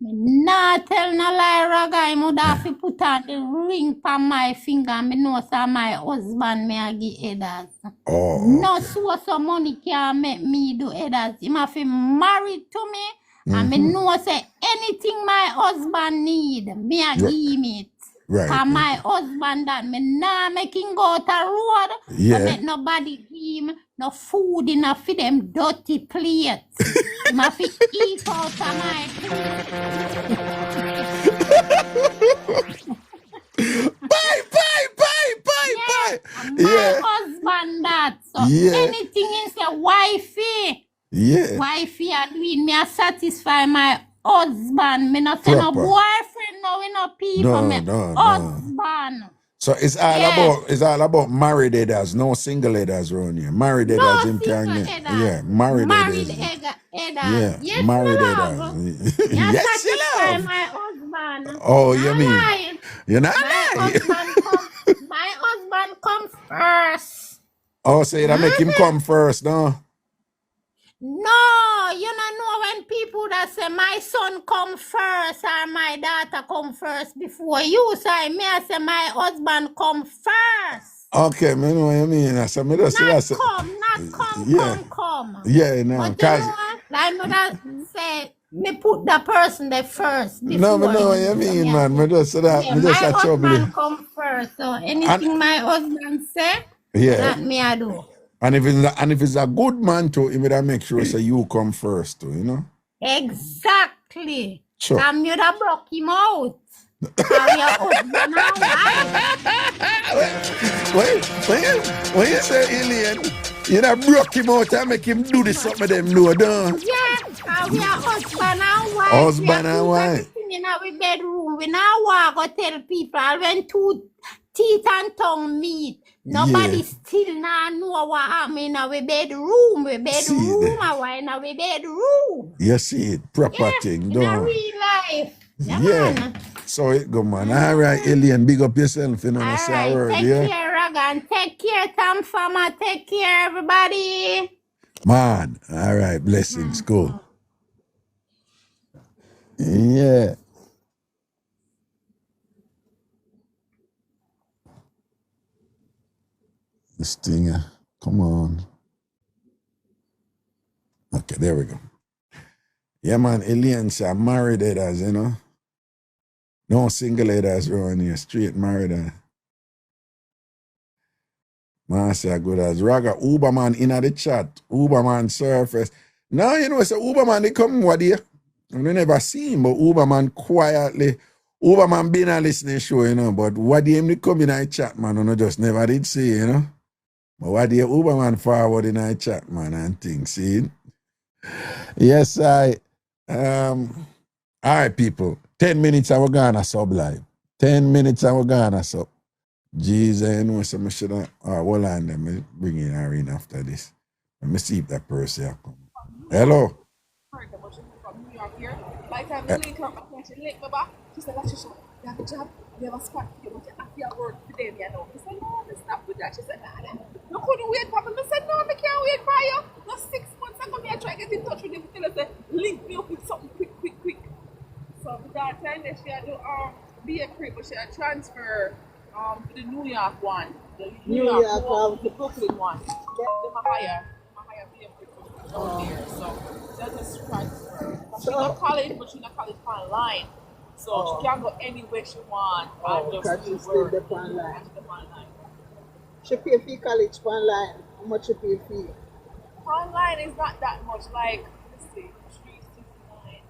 Nah, tell no lie, Raga. I would have to put on the ring on my finger. Me know say my husband me a give headers. Oh. No so money can make me do headers. Him have to married to me. And me know say anything my husband need, me a give him it. Right. And my husband that me nah make him go to road. Yeah. But make nobody give him no food enough for them dirty plates. Him have to eat out of my plate. Bye. My husband that. So anything is a wifey. Yeah. Wifey are doing me a satisfy my husband. Me not say no boyfriend, no, we no people. No. Husband. So it's all about married headers, no single headers around here. Married headers him can get. Yeah, married headers. Yeah, yes, married headers. Yes, you satisfy love. my husband. Oh, you mean? Lying. You're not My husband come first. Oh, say that make him come first, no? No, you don't know when people that say my son come first or my daughter come first before you. So I say my husband come first. Okay, me know what you mean. I said, me just come. Yeah, no. But you know what? Like mother say, Me put the person there first No, me before know what you you. So mean, me I man. say, Me just say that. yeah, Me just my a trouble you. husband come first. So And anything my husband say, yeah. that me I do. And if it's a good man too, he would make sure say you come first too, you know? Exactly. Sure. Come you da broke him out. Cause your husband and wife. When you say alien, you done broke him out and make him do this something them know, don't? Yeah, cause we are husband and wife. Husband we and are wife. sitting in our bedroom. We now walk or tell people when two teeth and tongue meet. Nobody Yeah. still now know what happened in our bedroom. We See bedroom, that. our in our bedroom. You see it, proper Yeah, thing, in a don't? real life. Yeah, Yeah. man. So it go, man. All right, alien, big up yourself, you know, All say a right, word, take yeah? care, Ragan. Take care, TamFam. Take care, everybody. Man, all right, blessings, cool. Yeah. This thing, come on. Okay, there we go. Yeah, man, aliens are married headers, you know? No single headers around here, straight married. Man, say good as Raga, Uberman in the chat. Uberman surface. Now, you know, so Uberman, they come what day? I never see him, but Uberman quietly, Uberman been a listening show, you know, but what day him they come in the chat, man, I just never did see, you know? But what day Uberman forward in the chat, man, and things, see? Yes, all right, people. 10 minutes and we're gonna sub live. 10 minutes and we're gonna sub. Jesus, you know, so I should have. Hold on, let me bring in Irene after this. Let me see if that person come. Hello. Like I'm the link up, she link me back. She said, Latisha, you have a job, you have a spot, you want to have your work today, you know. I said, no, let's stop with that. She said, nah, you couldn't wait for me. I said, no, I can't wait for you. No 6 months ago, I try to get in touch with him. Tell her, say, link me up with something quick. So with that time, she had to be a crib, but she had transfer to the New York one. The New York one, the Brooklyn one. They hire be a crib down there. So they just transfer. She not college, but she not college online. So she can go anywhere she wants and just do work. Online. She pay for college online. How much she pay for? Online is not that much. Like, let's see, 369.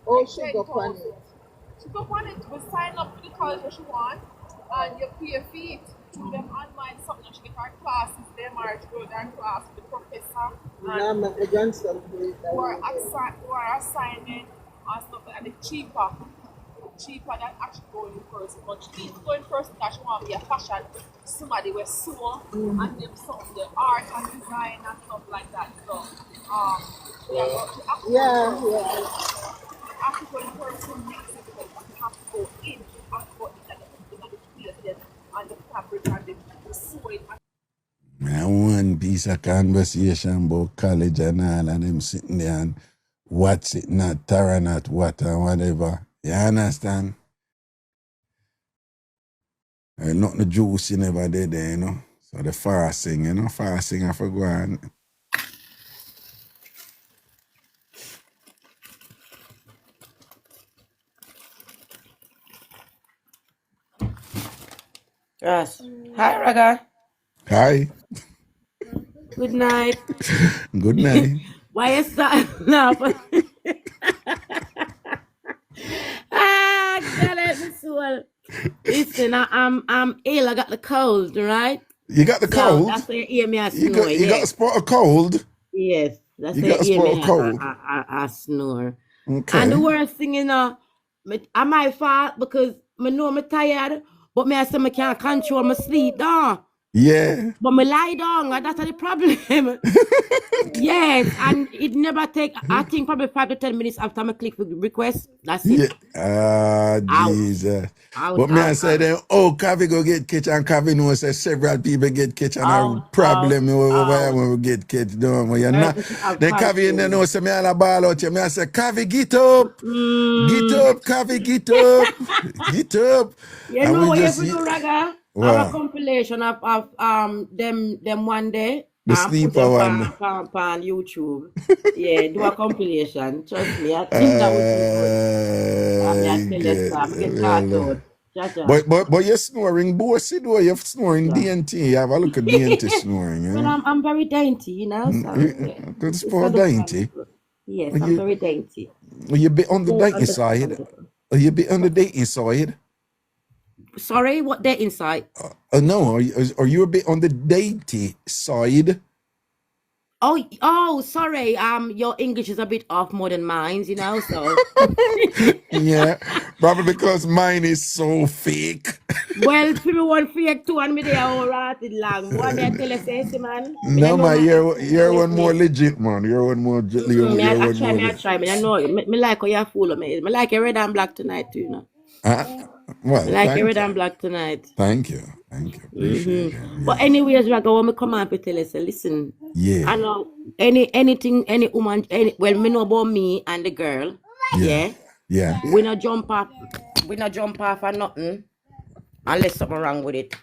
Oh, she go on it. She go on it. We sign up for the college that she wants, and you pay a fee to them online. Something she get her classes, them or she go to her class with the professor. And or assignment and stuff like that. The cheaper than actually going in person. But she needs to go in person because she want to be a fashion somebody with sew and them something, the art and design and stuff like that. So she have to go in person makes it because you have to go in and go in and the fabric and the sewing. One piece of conversation about college and all, and them sitting there and what's it not, Tara not, what and whatever. You understand? Nothing the juicy never did there, you know. So the fasting, you know, fasting I forgot. Yes. Hi, Raga. Hi. Good night. Good night. Why you start laughing? God help me soul. Listen, I'm ill. I got the cold, right? You got the So cold? that's why you hear me a You snore. got a spot of cold? Yes, that's You why got a you hear spot me of cold? I snore. Okay. And the worst thing, you know, I might fall because I know I'm tired, but I say I can't control my sleep, though. Yeah. But me lie down, and that's the problem. Yes, and it never take, I think probably 5 to 10 minutes after I click request. That's it. Yeah. Jesus. But me I say then, Kavi go get catch, and Kavi knows say several people get catch and a problem when we get catch down. When you're not, then Kavi in there know say me all a ball out here. Me I say, Kavi get up. Get up, Kavi, get up. Get up. You and know we what just, you have to do, Raga? Wow. Have a compilation of them one day. The put sleeper up one. on YouTube. Yeah, do a compilation. Trust me, I think that would be good. I tell you, so I'm get caught out. Jaja. But you're snoring bossy though. You're snoring Yeah. DNT. You have a look at DNT snoring, Well, yeah? I'm very dainty, you know, so yeah. That's It's for dainty. understandable. Yes, Are I'm you, very dainty. are you a bit on the More dainty side? understandable. Are you a bit on the dating side? Sorry, what dating site? No, are you a bit on the dainty side? Oh, sorry. Your English is a bit off more than mine, you know, so. Yeah, probably because mine is so fake. Well, people want fake too, and me they are all rotted long. One day I tell you, say, man. No, know man, my you're accent, one more me. legit, man. You're one more. Me, You're I one more. try. Me, I know. Me like how you fool me. Me like your red and black tonight too, you know. Well, Me like your thank red you. and black tonight. Thank you. Appreciate it. But anyways, Raga, what me come on to tell you, say, listen. Yeah. I know anything, any woman, well, me know about me and the girl. Yeah. Yeah. We not jump off or nothing unless something wrong with it.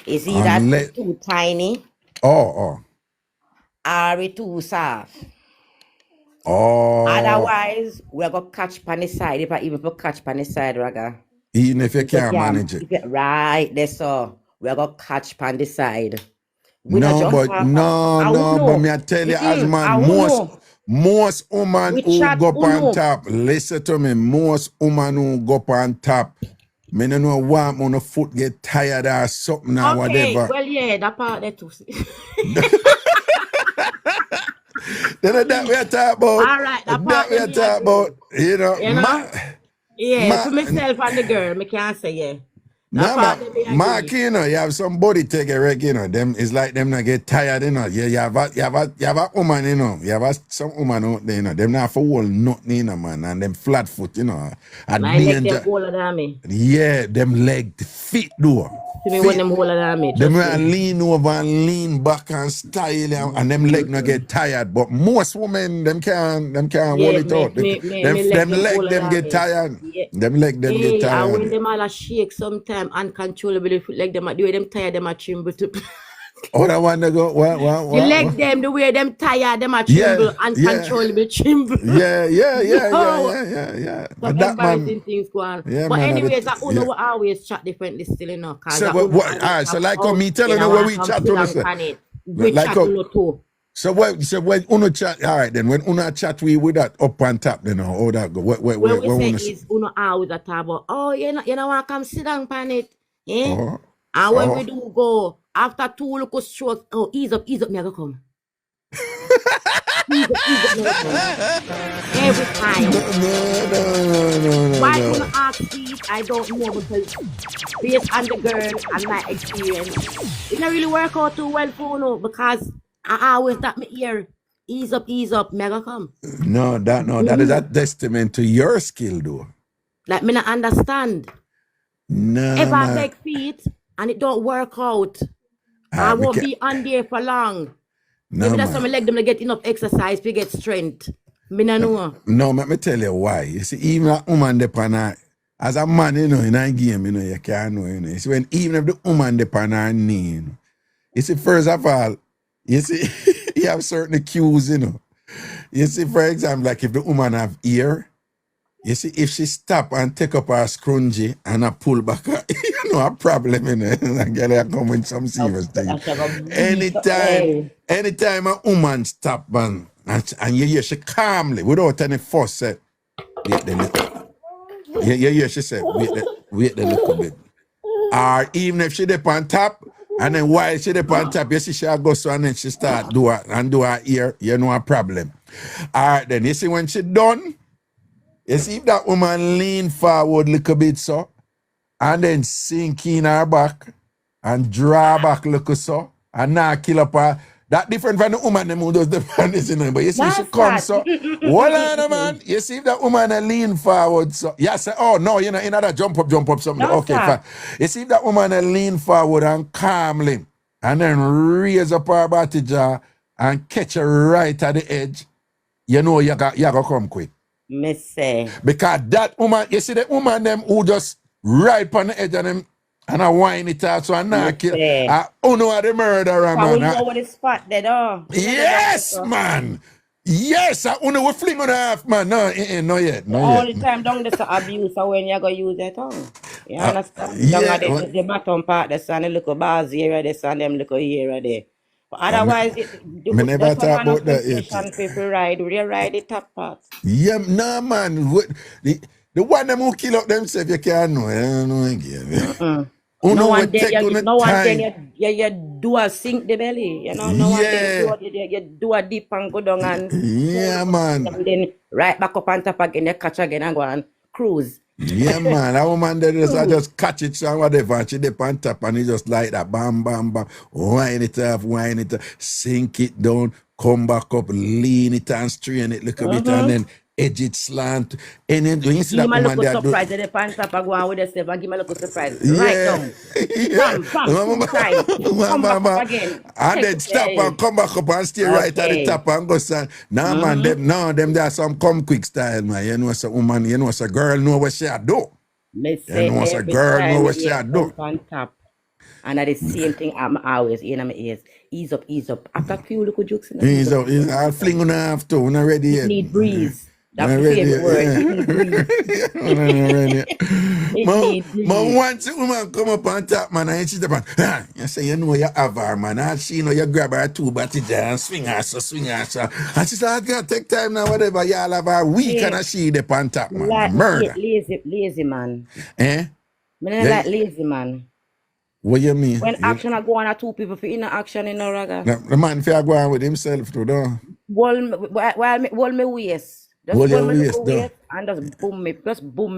Is either it's too tiny Oh. or it too soft. Oh. Otherwise, we're gonna catch pan the side. If I even put catch pan the side, Raga. Even if you can't manage it. Right, that's all. We're gonna catch pan the side. No, but me I tell you, as man, most woman who go up on top, listen to me, most woman who go up on top, me no know why on the foot get tired or something or whatever. Well, yeah, that part there too. Then that we are talking about. All right, that part we are talking about. You know, for myself and the girl, me can't say yeah. Mark, you know, you have somebody take a wreck, you know, them it's like them not get tired, you know. You have a woman, you know, you have some woman out there, you know, them not for all nothing, you know, man, and them flat foot, you know. My leg them older than me. Yeah, them leg fit though. To me when them older than me. Them lean over and lean back and style and them leg not get tired. But most women them can't hold it out. Them leg them get tired. Yeah. Them leg them get tired. And when them all shake sometime uncontrollably, like them the way them tired, them a tremble too. Oh, that one they go what? You leg them the way them tired, them a tremble uncontrollably tremble. Yeah. Some embarrassing things go on. Yeah, but man, anyways, I will always chat differently still, you know. So like me telling you where we chat to we chat too. So when Uno chat, all right then, when Uno chat with that up on top, then how that go? What we say is Uno always a talk about, oh, you know what, come sit down on it. Yeah? And when we do go, after 2 look strokes, oh, ease up, me I go come. ease up, every time. No. Why you wanna ask these? I don't know, because based on the girl and my experience, it don't really work out too well for Uno, because I always that me ear, ease up, me I go come. No, that is a testament to your skill though. Like me not understand. No. If I take feet and it don't work out, I won't be on there for long. No, maybe that's why I like them to get enough exercise to get strength. Me no know. No, let me tell you why. You see, even a woman depend on, as a man, you know, in a game, you know, you can't know, you know. You see, even if the woman depend on her knee, you know. You see, first of all, you see, you have certain cues, you know. You see, for example, like if the woman have ear, you see, if she stop and take up her scrunchie and pull back, you know, a problem, you know, and girl come with some serious thing. Anytime a woman stop and you hear she calmly, without any fuss, say, wait the little. You hear she say, wait the little bit. Or even if she dip on top, and then while she dip on top, you see she go so and then she start do her ear, you know a problem. All right, then you see when she done, you see if that woman lean forward a little bit so, and then sink in her back, and draw back a little so, and now kill up her. That different from the woman who does the panties, you know, but you see she comes so, hold on, man. You see if that woman lean forward so, yeah, say, oh no, you know, another jump up something. Okay, fine. You see if that woman lean forward and calmly, and then raise up her body jaw and catch her right at the edge, you know you got come quick. Me say. Because that woman, you see the woman them who just right on the edge and them And I whine it out, so I Me not kill. say. Uno are the murderer, Cause we man. know what the spot there, though. You know, they don't Yes, look. man. Yes, Uno will fling on the half, man. No, no yet, The no yet. only time down this abuse are when you go use your tongue. You understand? Down Yeah. at the bottom part, the sun, the little bars here, the sun, them little here, there. But otherwise, Me never there's some talk kind of about that yet. sensation people ride. They ride the top part. Yeah, nah, man. The one them who kill up themselves, you can't know. You don't know again. Uno No will one then take on you, the no one then time. you do a sink the belly. You know, no one then Yeah. you do a dip and go down and Yeah, man. and then right back up on top again, you catch again and go and cruise. Yeah, man. That woman there just catch it and whatever. And she dip on top and it just like that. Bam, bam, bam. Wind it up, sink it down, come back up, lean it and strain it a little bit, and then edge it slant. And then when you see Give that me a woman little there, surprise at the pan top and go on with the step and give me a little surprise. yeah. Right down. Yeah. Bam, 2 times. Come back up again. And then stop and come back up and stay right at the Okay. top and go stand. Nah, man, them there some come quick style, man. You know, so woman, you know, so girl know what she a do. Me You say know, so every girl know time what she you a do. jump on top. And at the same thing, I'm always in my ears. Ease up, ease up. After a few little jokes in the He's up. I'll fling on half too. We're not ready yet. need breeze. That's Not the ready favorite yet. word. Yeah. It need breeze. We're not ready yet. It Man, need breeze. once a woman come up on top, man, and she step on, you say, you know you have her, man. And she know you grab her two body there and swing her, so. And she say, I gotta take time now, whatever. Y'all have her weak Yeah. and she dip on top, man. Like Murder. lazy man. Eh? Me not Yeah. like lazy man. What you mean? When action are going on, two people for in action in a raga. The man fair go on with himself too, though. Hold me waist. Just Hold your hold me waist, little though. waist and just boom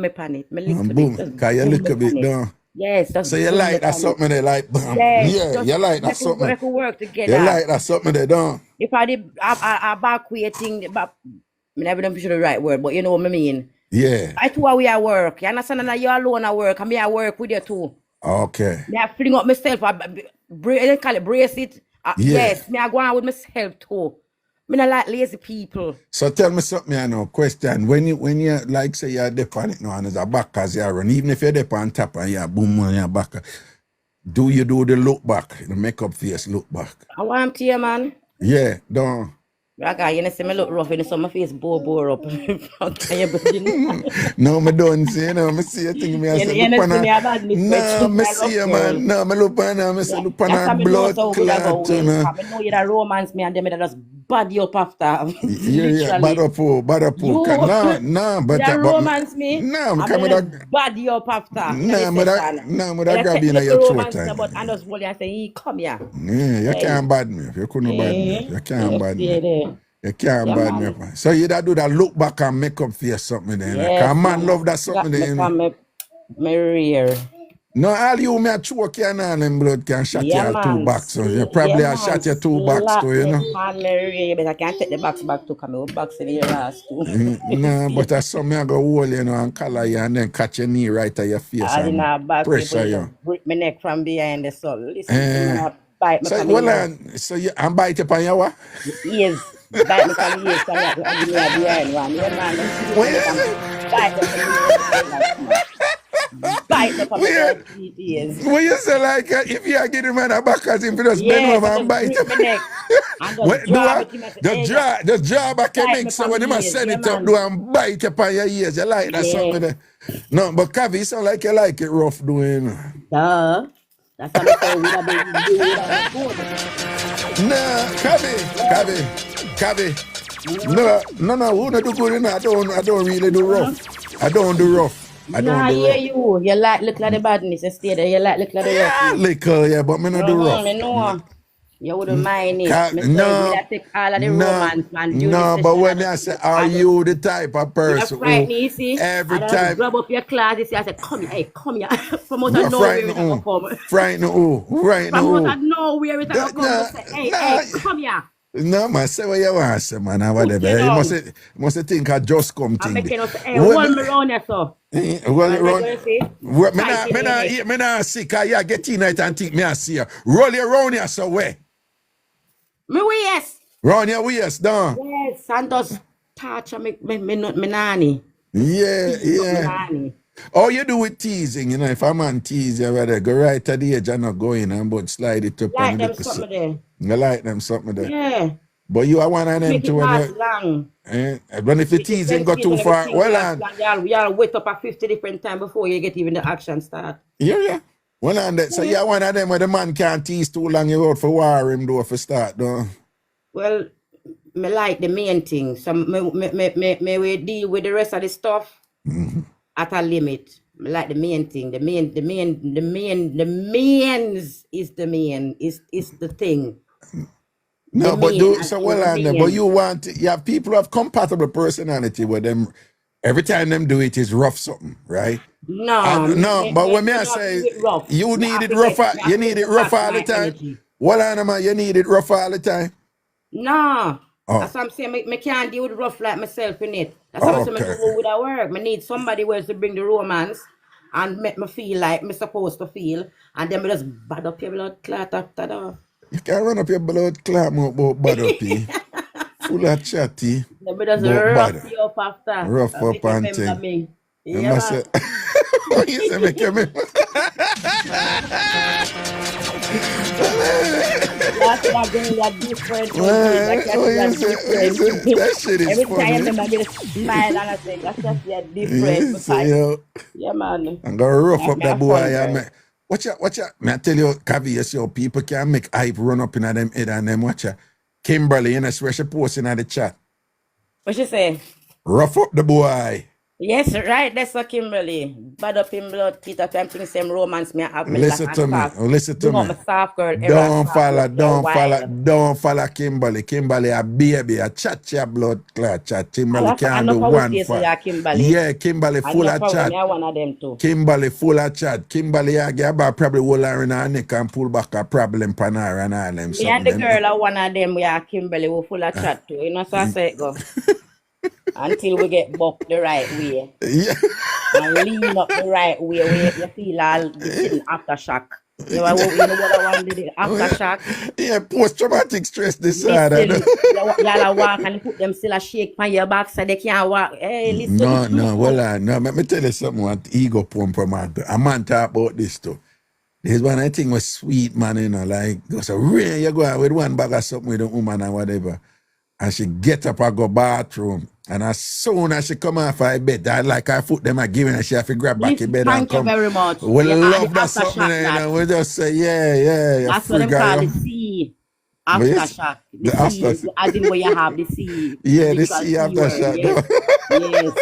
me pan it. Me little And bit. boom, Just cause you boom look me a bit pan it. down. Yes, just So you boom like me that pan something there, like, bam. Yes, Yeah, just you like that make something. we work You together. like that something there, don't? If I did a back waiting, but I never don't sure the right word, but you know what I mean. Yeah. I too are we at work. You understand that you alone at work, and me at work with you too. Okay. Me I fling up myself, they call it brace it. Yeah. Yes, me I go on with myself too. Me not like lazy people. So tell me something, I know. Question. When you like say you're dip on it now and there's a back as you run, even if you're dip on top and you're boom on your back, do you do the look back, the makeup face look back? I want to you, man. Yeah, don't. Raga, you know, see me look rough, you know, so my face bore up. No, me don't see, me see a thing, me I say, You know, look see me a on bad her. mistake. No, me see you, man. No, me look on her, me say, look on That's her how me know blood so we are clot, going. you know. I know you that romance me and them that just bad you up after. Yeah, bad up, You no, but that romance me. no, I'm come with just that. bad you up after. No, but I grab you in Take your the throat. romance about and just hold you and say, "Hey, come here." Yeah, you Hey. can't bad me. You couldn't bad me. You can't bad me. You can't Yeah, bad man. me. So you that do that look back and make up for something there. Yes, Cause man love that something there. You know. me rear. No, all you me a choke you and all them blood can shot you Yeah, all two man. backs. So you probably Yeah, have shot man. your two backs Slap too, you me know. pan me rear, but I can't take the box back to come with box in your last too. No, but that's something I go hold you know and collar you and then catch your knee right at your face I didn't have and back people pressure you. just break my neck from behind the soul. Listen to me, bite me So from well, the so you and bite up on your what? ears. Bite me from the ears, so I give me a behind one. Yeah, man. What you say? Bite me from the ears. Bite me from the ears. What you say like if you get him on the back as him just bend Yeah, over so and just bite grip him. my neck. And What, just do draw I? me to my say, Just draw back your bite neck me so from when the him a ears. send Yeah, it up, man. do and bite upon your ears. You like that something there? No, but Kavi, sound like you like it rough doing. Duh. That's what I say. We have been doing it good. Nah, Kavi. No, who not do good enough? I don't really do rough. I don't do rough. I don't do rough. You. You like look like the badness. You stay there. You like look like the rough. Little, yeah, but me not do rough. I know. You wouldn't mind it. Me say, No, we take all of the romance, man. Do no, this but session when and me I just- say, are you the type of You're person frightened, who you see? every And I time grab up your class, you see, I said, come here, hey, come here. From out no, of nowhere, frighten it's gonna who? come. Frighten who? Frighten From out who? of nowhere, it's gonna come. Nah, You say, hey, come here. No, man, say what you want to say, man, or whatever. you You know. must think I just come I'm thing. making us, hey, Well, hold me around here, so. well, And run. you see, Well, tight in your neck. me not sick. I get in it and think me I see you. Roll you around here, so where? Me yes. Round your waist, down. Yes, and just touch me nanny. Yeah, Me yeah. nanny. Oh, you do with teasing, you know, if a man tease you, rather go right at the edge and not go in and but slide it up Like and them look. something there. You like them something there. Yeah. But you are one of them Make too it when last you, long. when if the Make the teasing go friendship too and far, everything well last on. long. Y'all wait up at 50 different times before you get even the action start. Yeah. Well on that. So you're one of them where the man can't tease too long, you out for war him though for start, though. Well, me like the main thing. So me we deal with the rest of the stuff at a limit. Me like the main thing. The mains is the main. Is the thing. No, The but main do and so in well the on there. But main. you have people who have compatible personality with them. Every time them do it is rough something, right? No, No, but when me I me not say do it rough. you Me need have it to rough, get, me have you to need get it the rough back all the my time. energy. Well on man, you need it rough all the time. No. Oh, That's what I'm saying. Me can't deal with rough like myself in it. That's what I'm saying. Me okay. do with that work. Me need somebody who else to bring the romance and make me feel like me supposed to feel. And then me just bad up your blood clot after that. You can run up your blood clam up about bad up here. Full of chatty, Then me just but rough bad. you up after. Rough up Make you and remember thing. me. And Yeah, I man. say, what you say, make you That's that girl that different again. That What just you that say? What you different. say? That shit is Every time I funny. remember me smile and I say that's just that different You say, because yo, yeah man. I'm gonna rough up Me that a boy. fun Yeah, girl. man. Watch out. Me I tell you, Cavies, yo, people can make hype run up in them head and them watch out. Kimberly, you know, where she posting at the chat. What she say? Rough up the boy. Yes, right. That's what Kimberly. Bad up in blood, teeth up and things, same romance me have me laugh Listen and to me. soft. Listen to Bring out me. my soft girl era Don't soft follow, look your don't follow Kimberly. Kimberly a baby, a chat your blood clot chat. Kimberly I can't know do how we one feel so for. yeah, Kimberly. Yeah, Kimberly I full know of problem, chat. me one of them too. Kimberly full of chat. Kimberly I get about probably hold her in her neck and pull back a problem pan her and all them Me and something the them. girl are one of them we are Kimberly we full of chat too. You know so I say it go. Until we get bucked the right way. Yeah. And lean up the right way where you feel all the thing aftershock. You know what I want to do? Aftershock. Yeah, post-traumatic stress disorder. Listen, y'all walk and put them still a shake on your back so they can't walk. Hey, listen. No, well, no, let me tell you something what ego pump man. A man talk about this too. There's one I think was sweet, man, you know, like, so really you go out with one bag of something with a woman or whatever, and she get up and go bathroom, and as soon as she come off her bed, I like her foot them are giving her, she have to grab back in Listen, bed and thank you come. very much. We Yeah, the love that something, aftershock you that. know, we just say, yeah, you That's what them figure call you. the C. But yes, Aftershock. the The after, C, as in where you have the C. yeah, the Literal sea C after word, shot, yes. though. Yes.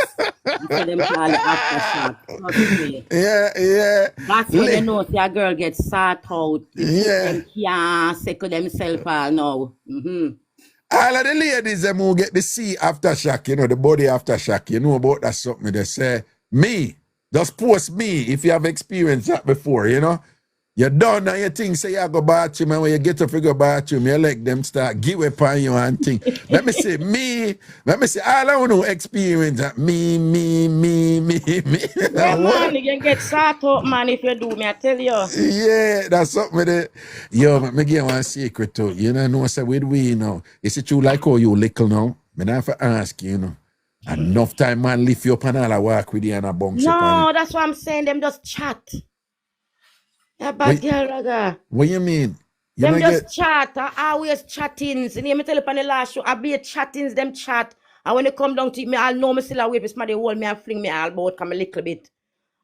That's what them call the aftershock. Trust me. Yeah. That's when you know see a girl gets sought out. The foot Yeah. them can't settle themselves all now. All of the ladies them who get the sea aftershock, you know, the body aftershock, you know about that something. They say, me, just post me if you have experienced that before, you know. You done and you think say you go bathroom and when you get up you go bathroom, you let them start give up on you and think. Let me say all I want to experience that me. Yeah, man, you can get sought out, man, if you do me, I tell you. Yeah, that's something that yo, me give you one secret too. You know, say with we, you know. Is it true like how you little now? Me not have to ask you, you know. Enough time man lift you up and all I walk with you and I bounce you upon No, it. that's what I'm saying. Them just chat. Yeah, bad girl, Raga. What you mean? You Them not just get chat. Always chattings. And you me tell you on the last show, I be chattings, them chat. And when they come down to it, me, I'll know me still away. If somebody hold me and fling me all about, come a little bit.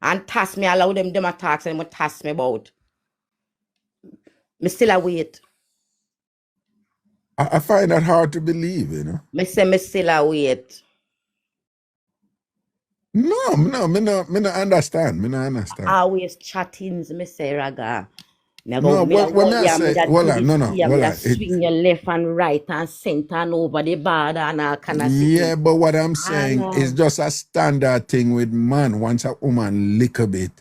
And task me, allow them attacks and them task me about. Me still await. I find that hard to believe, you know. Me say me still await. No, me no understand. Me no understand. Always chattings, me say, Raga. Me No, go, me what me I say, that well, do this no, here, me well, that swing your left and right and center and over the border and all kind of yeah, but what I'm saying know. is just a standard thing with man. Once a woman lick a bit,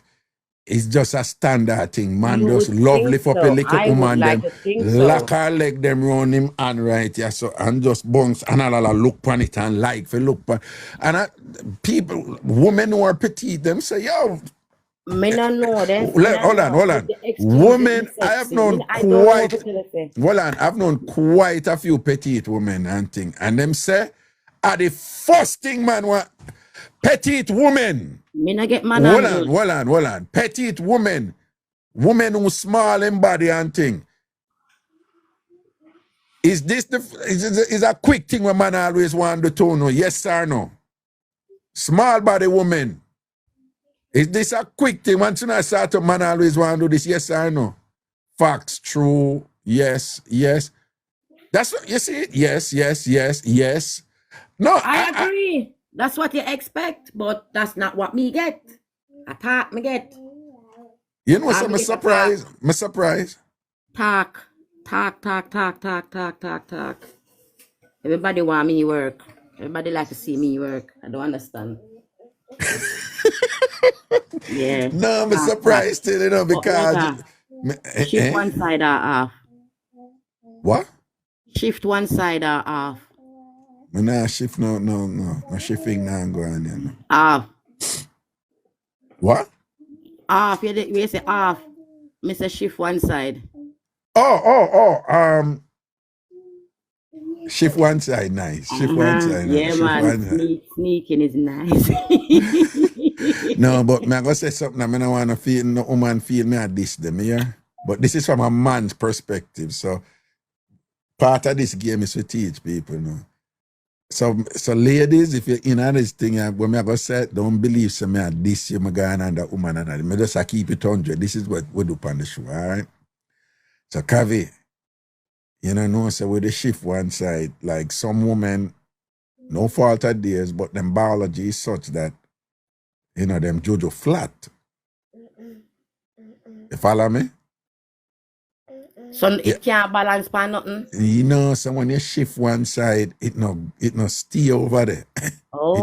it's just a standard thing. Man You just would love think lift up a so. little I would woman like them, to think lock so. her leg them round him and right, yeah, so and just bounce and all look on it and like for look on. And people, women who are petite, them say, yo, Me no know this. hold on. Women, I have known quite, I've known quite a few petite women and thing, and them say, are the first thing man want petite women. Me not get man and good. Hold on. Petite woman who small in body and thing. Is this is a quick thing when man always want to do? No, yes or no? Small body woman. Is this a quick thing? Once you start to man always want to do this, yes or no? Facts, true, yes. That's what you see. Yes. No, I agree. That's what you expect, but that's not what me get. I thought me get. You know what? I'm surprised. I'm surprised. Talk. Everybody want me work. Everybody like to see me work. I don't understand. Yeah. No, I'm surprised still, you know, because shift one side or off. What? Shift one side or off. No, shift no shifting now go on there. No. Off. What? Off. You say off. Me say shift one side. Shift one side, nice. Shift one side. Yeah, man. Sneaking is nice. No, but me I go say something. I don't want to feel no woman feel me at this them here. But this is from a man's perspective. So part of this game is to teach people, you know. So ladies, if you're in on this thing, when I go say, don't believe so me at this, you're going on that woman and that. Me just keep it 100. This is what we do on the show, all right? So Kavi, you know, so with the shift one side, like some women, no fault of theirs, but them biology is such that, you know, them jojo flat. You follow me? So it can't balance by nothing. You know, so when you shift one side, it no stay over there. It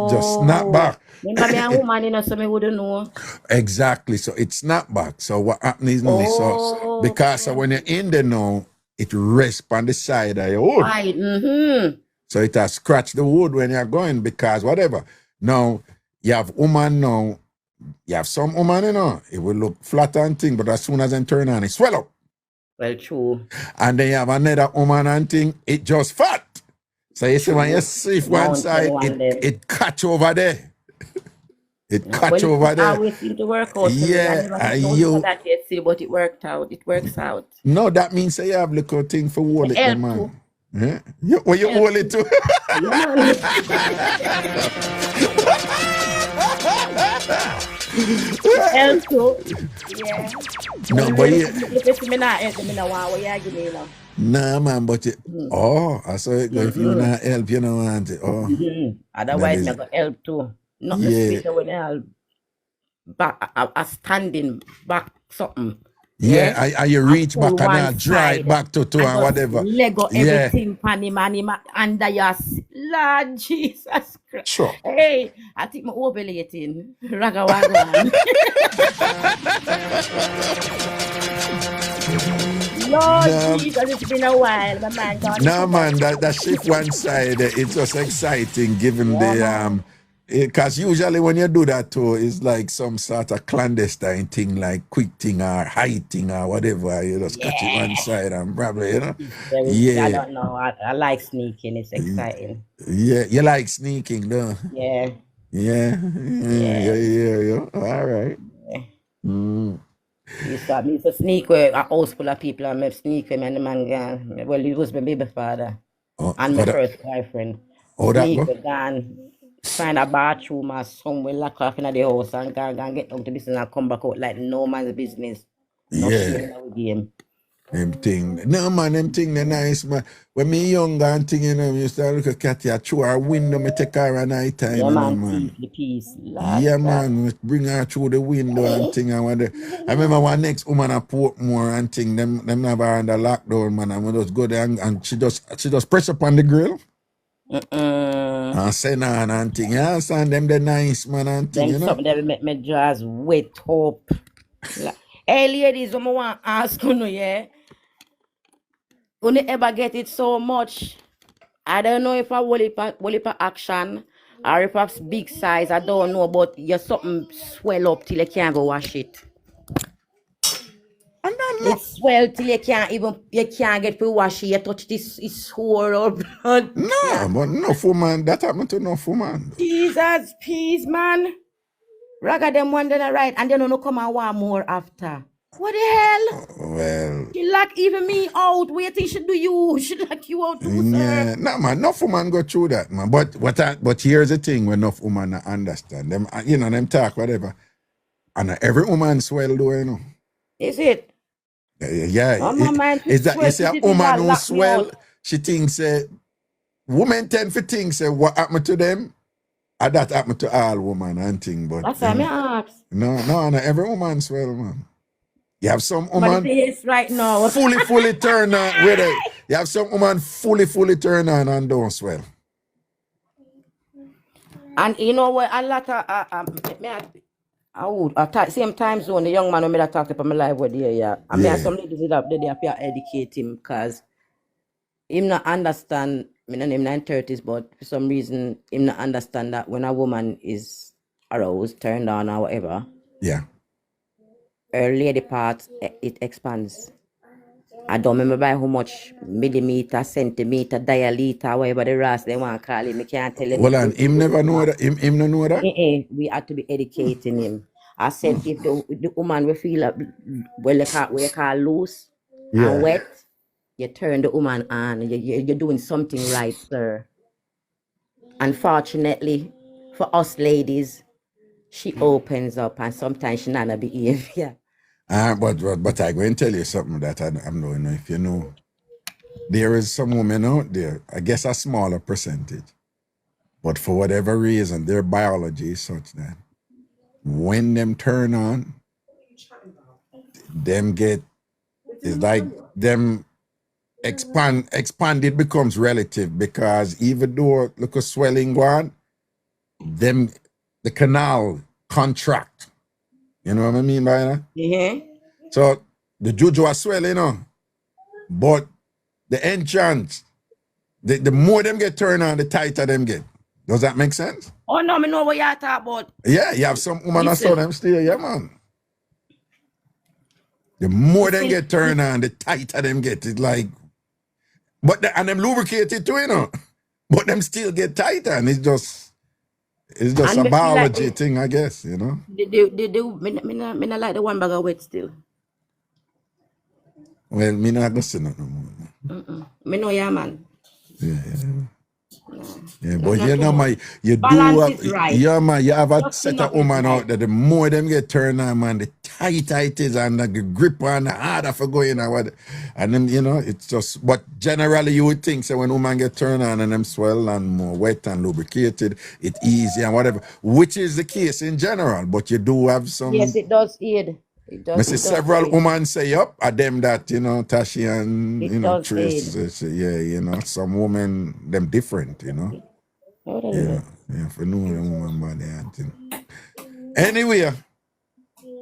just snap back. Remember me a woman, you know, so me wouldn't know. Exactly. So it snap back. So what happens is so because so when you're in there now, it rests on the side of your wood. Right. So it has scratched the wood when you're going because whatever. Now you have woman now, you have some woman, you know, it will look flat and thing, but as soon as it turn on, it swell up. Well, true. And then you have another woman and thing, it just fat. So you see when you shift one side, it catch over there. It catch over there. I always seem to work out. Yeah, you that yet see, but it worked out. It works out. No, that means that you have little thing for hold it, man. Yeah? You hold it too. Yeah. No, but nah, man, but it, I saw it go. If you not help, you know, want it. Otherwise, I got help too. Not the speaker when I back, I standing back something. Yeah, you reach back and I drive back to and whatever. Lego everything pan him under your Lord Jesus Christ. Sure. Hey, I think my overlating. Ragawagan. Lord Jesus, it's been a while. My man got man, that shift one side, it's just exciting given the because usually when you do that too, it's like some sort of clandestine thing, like quick thing or high thing or whatever. You just catch it one side and probably, you know. I don't know. I like sneaking. It's exciting. Yeah, you like sneaking, though. Yeah. Yeah. All right. Me used to sneak with a house full of people and me sneak with me and the man gone. Well, he was my baby father and my first boyfriend. Sneak with gone. Find a bathroom or somewhere lock off in the house and go get down to business and come back out like no man's business. No game. Them thing. No man, them thing they're nice, man. When me younger and thing, you know, we used to look at Cathy through her window, me take her at night time, yeah, man. The peace. Yeah, man. Bring her through the window and thing and whatever. I remember one next woman at Portmore and thing, them never under lockdown, man. And we just go there and she just press up on the grill. And send on and thing. You understand them the nice man and thing, you know? Something that make my jaws wet up. Hey ladies, I want to ask you, yeah? You ever get it so much? I don't know if I will it action or if it's big size, I don't know, but you something swell up till you can't go wash it. It swell till you can't get to wash it. You touch this, it's sore or blood. No, but no woman. That happened to no woman. Jesus, peace, man. Raga them one then right, and then no come and want more after. What the hell? Well, She lock even me out. Wait till she do you. She lock you out too, sir. yeah, no man, enough woman go through that, man. But here's the thing: when enough woman understand them, them talk whatever, and every woman swell though, Is it? Yeah, Oh, my man, is that you see a woman who lock me swell? out. She thinks women tend to think what happened to them, and that happened to all women and thing. But That's why me ask. no, every woman swell, man. You have some But woman it is right now. fully turn on with it. You have some woman fully turn on and don't swell. And you know what? A lot of same time zone. The young man who made a talk about my life with you, yeah. I mean, some ladies it up there, they have to educate him because him not understand. I mean, him 930s, but for some reason, him not understand that when a woman is aroused, turned on, or whatever, yeah, her lady part it expands. I don't remember by how much millimeter, centimeter, dialiter, whatever the rest they want to call it. I can't tell him. Well, and him never know that. Him no know that. We have to be educating him. I said if the woman will feel well, you call loose and wet, you turn the woman on. You're doing something right, sir. Unfortunately, for us ladies, she opens up and sometimes she not behave. Yeah. But I go and tell you something that I'm knowing if you know. There is some women out there, I guess a smaller percentage, but for whatever reason, their biology is such that when them turn on, it's like them expanded becomes relative because even though look a swelling go on, the canal contract. You know what I mean by that? Yeah. So the juju are swelling, but the entrance, the more them get turned on, the tighter them get. Does that make sense? Oh no, me know what you're talking about. Yeah, you have some women that saw them still, yeah, man. The more them get turned on, the tighter them get. It's like, and them lubricated too, But them still get tighter, and it's just a biology thing, I guess, They do. Me not like the one bag of wet still. Well, me not go see nothing no more. Me know ya, man. Yeah, but you know, you balance do have, right. yeah, man, you have a set of women out there, the more them get turned on, man, the tighter it is, and the grip on the harder for going, and then, it's just, but generally you would think, so when women get turned on and them swell and more wet and lubricated, it's easy and whatever, which is the case in general, but you do have some. Yes, it does aid. I see several women say up at them that, Tashi and, Trish, some women, them different, Yeah, for no woman body and thing. Anyway,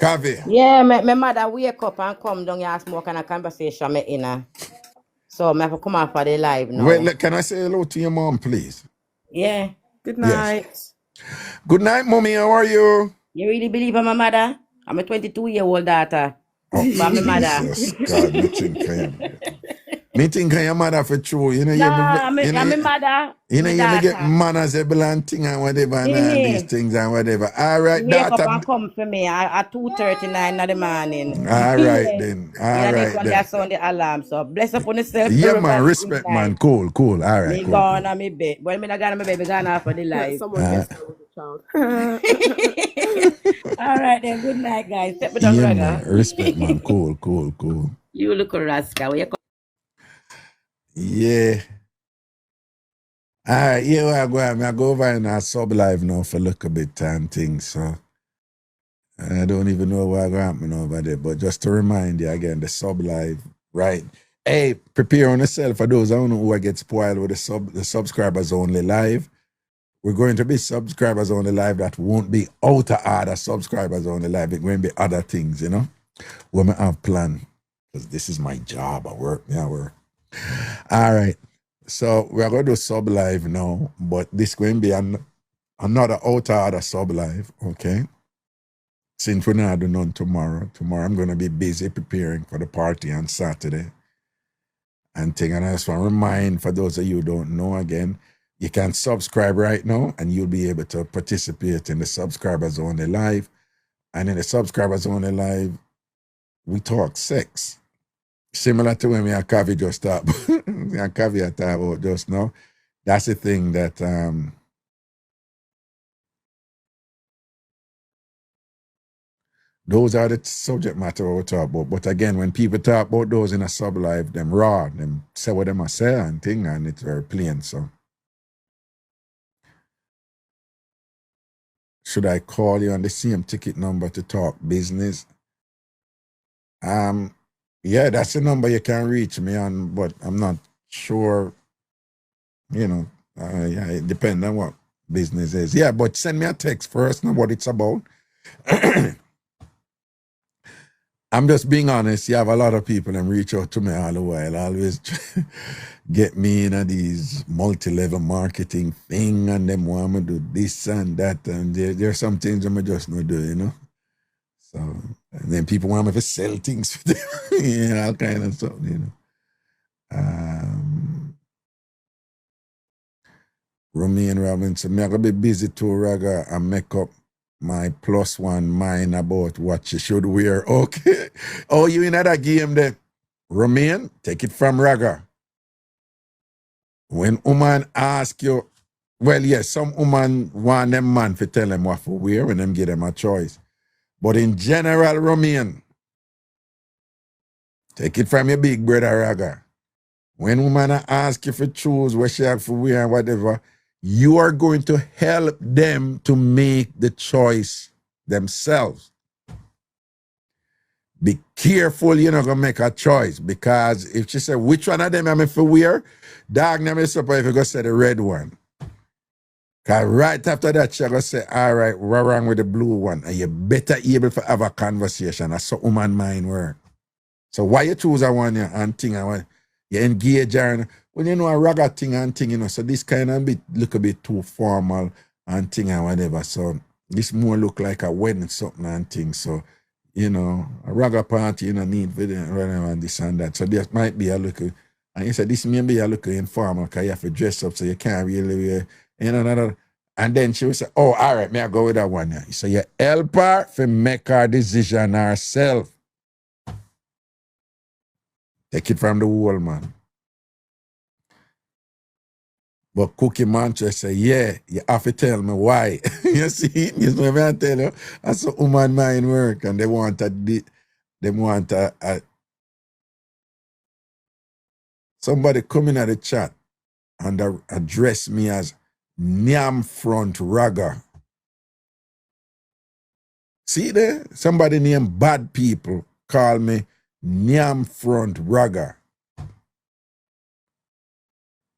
Kavi. Yeah, my mother wake up and come down and smoke and a conversation me in. So I have to come out for the live now. Wait, can I say hello to your mom, please? Yeah. Good night. Yes. Good night, mommy. How are you? You really believe in my mother? I'm a 22-year-old daughter. Oh, but my mother. Jesus God, me think I am mother for true. I'm my mother. You get manners, and thing and whatever, and all these things and whatever. All right, wake up and come for me at 2:39 in the morning. All right, then. All right, then. That's on the alarm. So bless upon yourself. Yeah, man. Respect, man. Cool. All right. Me gone on my bed. Well, me not gone on my bed. Me gone off for the live. Someone gets there with the child. All right, then. Good night, guys. Step down, man. Respect, man. Cool. You look a rascal. Yeah. All right, I go over in our sub live now for look a bit and things. So I don't even know what happening over there, but just to remind you again, the sub live, right? Hey, prepare on yourself for those I don't know who get spoiled with the subscribers only live. We're going to be subscribers only live that won't be out of order subscribers only live. It's going to be other things, when I have plan. Because this is my job. I work. All right. So we're going to do sub live now, but this is going to be another out of order sub live, okay? Since we're not doing none tomorrow. Tomorrow I'm going to be busy preparing for the party on Saturday. And I just want to remind for those of you who don't know again, You can subscribe right now and you'll be able to participate in the subscribers only live. And in the subscribers only live, we talk sex. Similar to when me and Kavi just talk. Me and Kavi are talking about just now. That's the thing that those are the subject matter we talk about. But again, when people talk about those in a sub live, them raw, them say what them are say and thing, and it's very plain. So should I call you on the same ticket number to talk business? Yeah, that's the number you can reach me on, but I'm not sure, yeah, it depends on what business is. Yeah, but send me a text first, know what it's about. I'm just being honest. You have a lot of people and reach out to me all the while. Always get me in these multi-level marketing thing, and them want me to do this and that, and there's some things I'm just not do, So, and then people want me to sell things for them, all kind of stuff, Romaine Robinson, I'm going to be busy too, Raga, and make up my +1 mind about what you should wear. Okay. Oh, you in that game there? Romaine, take it from Raga. When woman ask you, well, yes, some woman want them man to tell them what to wear when them give them a choice. But in general, Romaine, take it from your big brother Raga. When woman ask you to choose what she have to wear and whatever, you are going to help them to make the choice themselves. Be careful you're not going to make a choice, because if she say, which one of them I'm to wear, dog, I'm surprised if you go say the red one. Because right after that, she's going to say, all right, what's wrong with the blue one? And you better able to have a conversation. That's how woman mind work. So why you choose a one and thing, you engage her, well, a Raga thing and thing, so this kind of look a bit too formal and thing and whatever. So this more look like a wedding something and thing. So, a Raga party, need for them and this and that. So there might be a look, and you said this may be a look informal because you have to dress up so you can't really wear, and then she will say, oh, all right, may I go with that one? So you help her to make her decision herself. Take it from the wall, man. But Cookie Manchester say, yeah, you have to tell me why. You see, you know what I tell you? That's how woman mind work, and they want somebody come in at the chat and address me as Nyam Front Raga. See there? Somebody named Bad People call me Nyam Front Raga.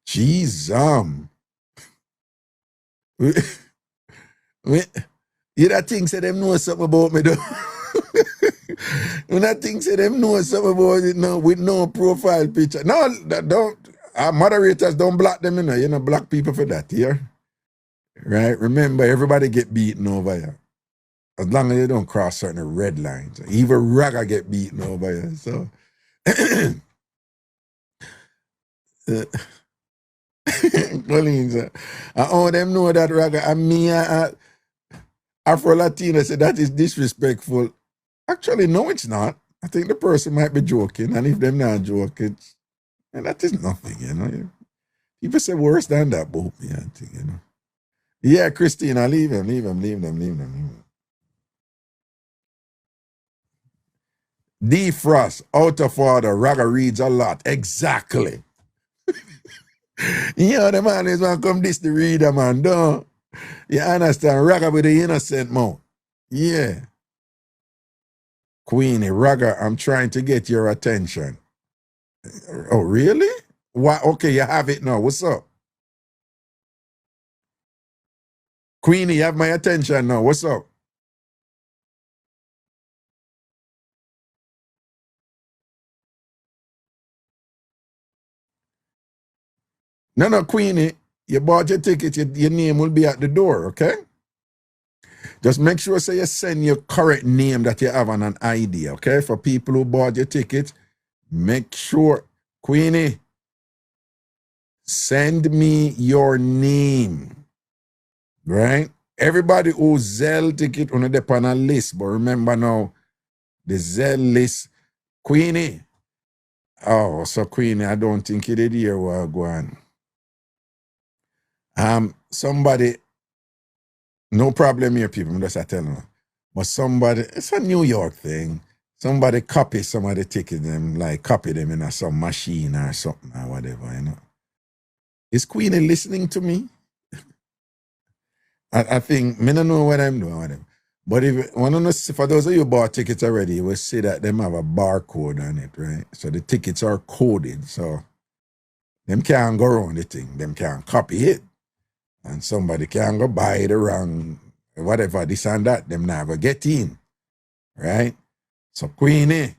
Jeez, you that think say them know something about me though. You that think say them know something about it now with no profile picture. No, don't. Our moderators don't block them, you know, block people for that here. Right? Remember, everybody get beaten over here. As long as you don't cross certain red lines. Even Raga get beaten over here. So Colleen, all them know that Raga and me Afro-Latina said that is disrespectful. Actually, no, it's not. I think the person might be joking, and if them not joking, and that is nothing, People say worse than that, but yeah, I think, Yeah, Christina, leave him. D. Frost, out of order, Raga reads a lot. Exactly. The man is going to come this to reader, man, don't you understand? Raga with the innocent mouth. Yeah. Queenie, Raga, I'm trying to get your attention. Oh, really? Why? Okay, you have it now. What's up? Queenie, you have my attention now. What's up? No, Queenie, you bought your ticket, your name will be at the door, okay? Just make sure you send your correct name that you have on an ID, okay? For people who bought your ticket, make sure, Queenie, Send me your name, right? Everybody who Zell ticket on the on a list, but remember now, the Zell list, Queenie. Oh, so Queenie, I don't think you did hear what go on. Somebody, no problem here, people, I'm just telling you. But somebody, it's a New York thing. Somebody copy some of the tickets, them, like copy them in some machine or something or whatever, you know. Is Queenie listening to me? I think, I don't know what I'm doing with them. But if for those of you who bought tickets already, you will see that them have a barcode on it, right? So the tickets are coded, so them can't go around the thing. Them can't copy it. And somebody can go buy the wrong, whatever, this and that. Them never get in, right? So Queenie,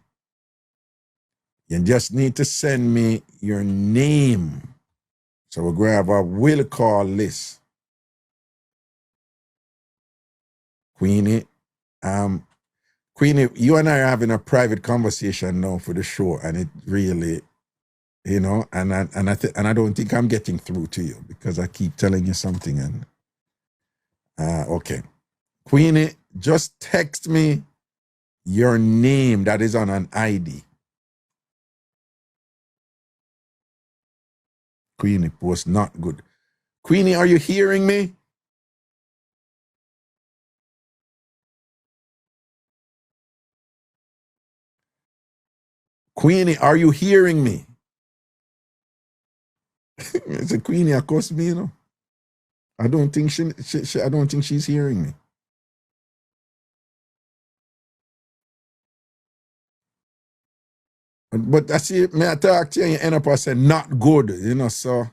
you just need to send me your name. So we're going to have a will call list. Queenie, Queenie, you and I are having a private conversation now for the show, and it really, you know, and I don't think I'm getting through to you because I keep telling you something. And okay, Queenie, just text me your name that is on an ID. Queenie post not good. Queenie, are you hearing me? Queenie, are you hearing me? It's a Queenie, of course, me, you know. I don't think I don't think she's hearing me. But I see, may I talk to you and you end up and say not good, you know, so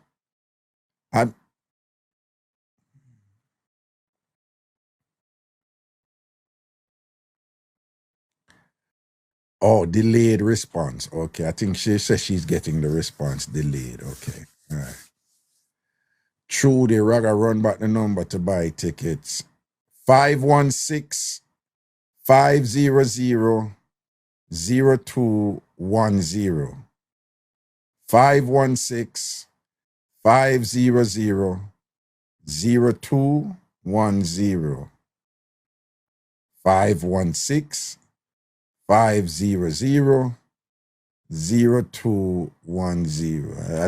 delayed response. Okay, I think she says she's getting the response delayed. Okay, all right. True, the Raga run back the number to buy tickets. 516-500-0210. 516-500-0210. 516-500-0210. I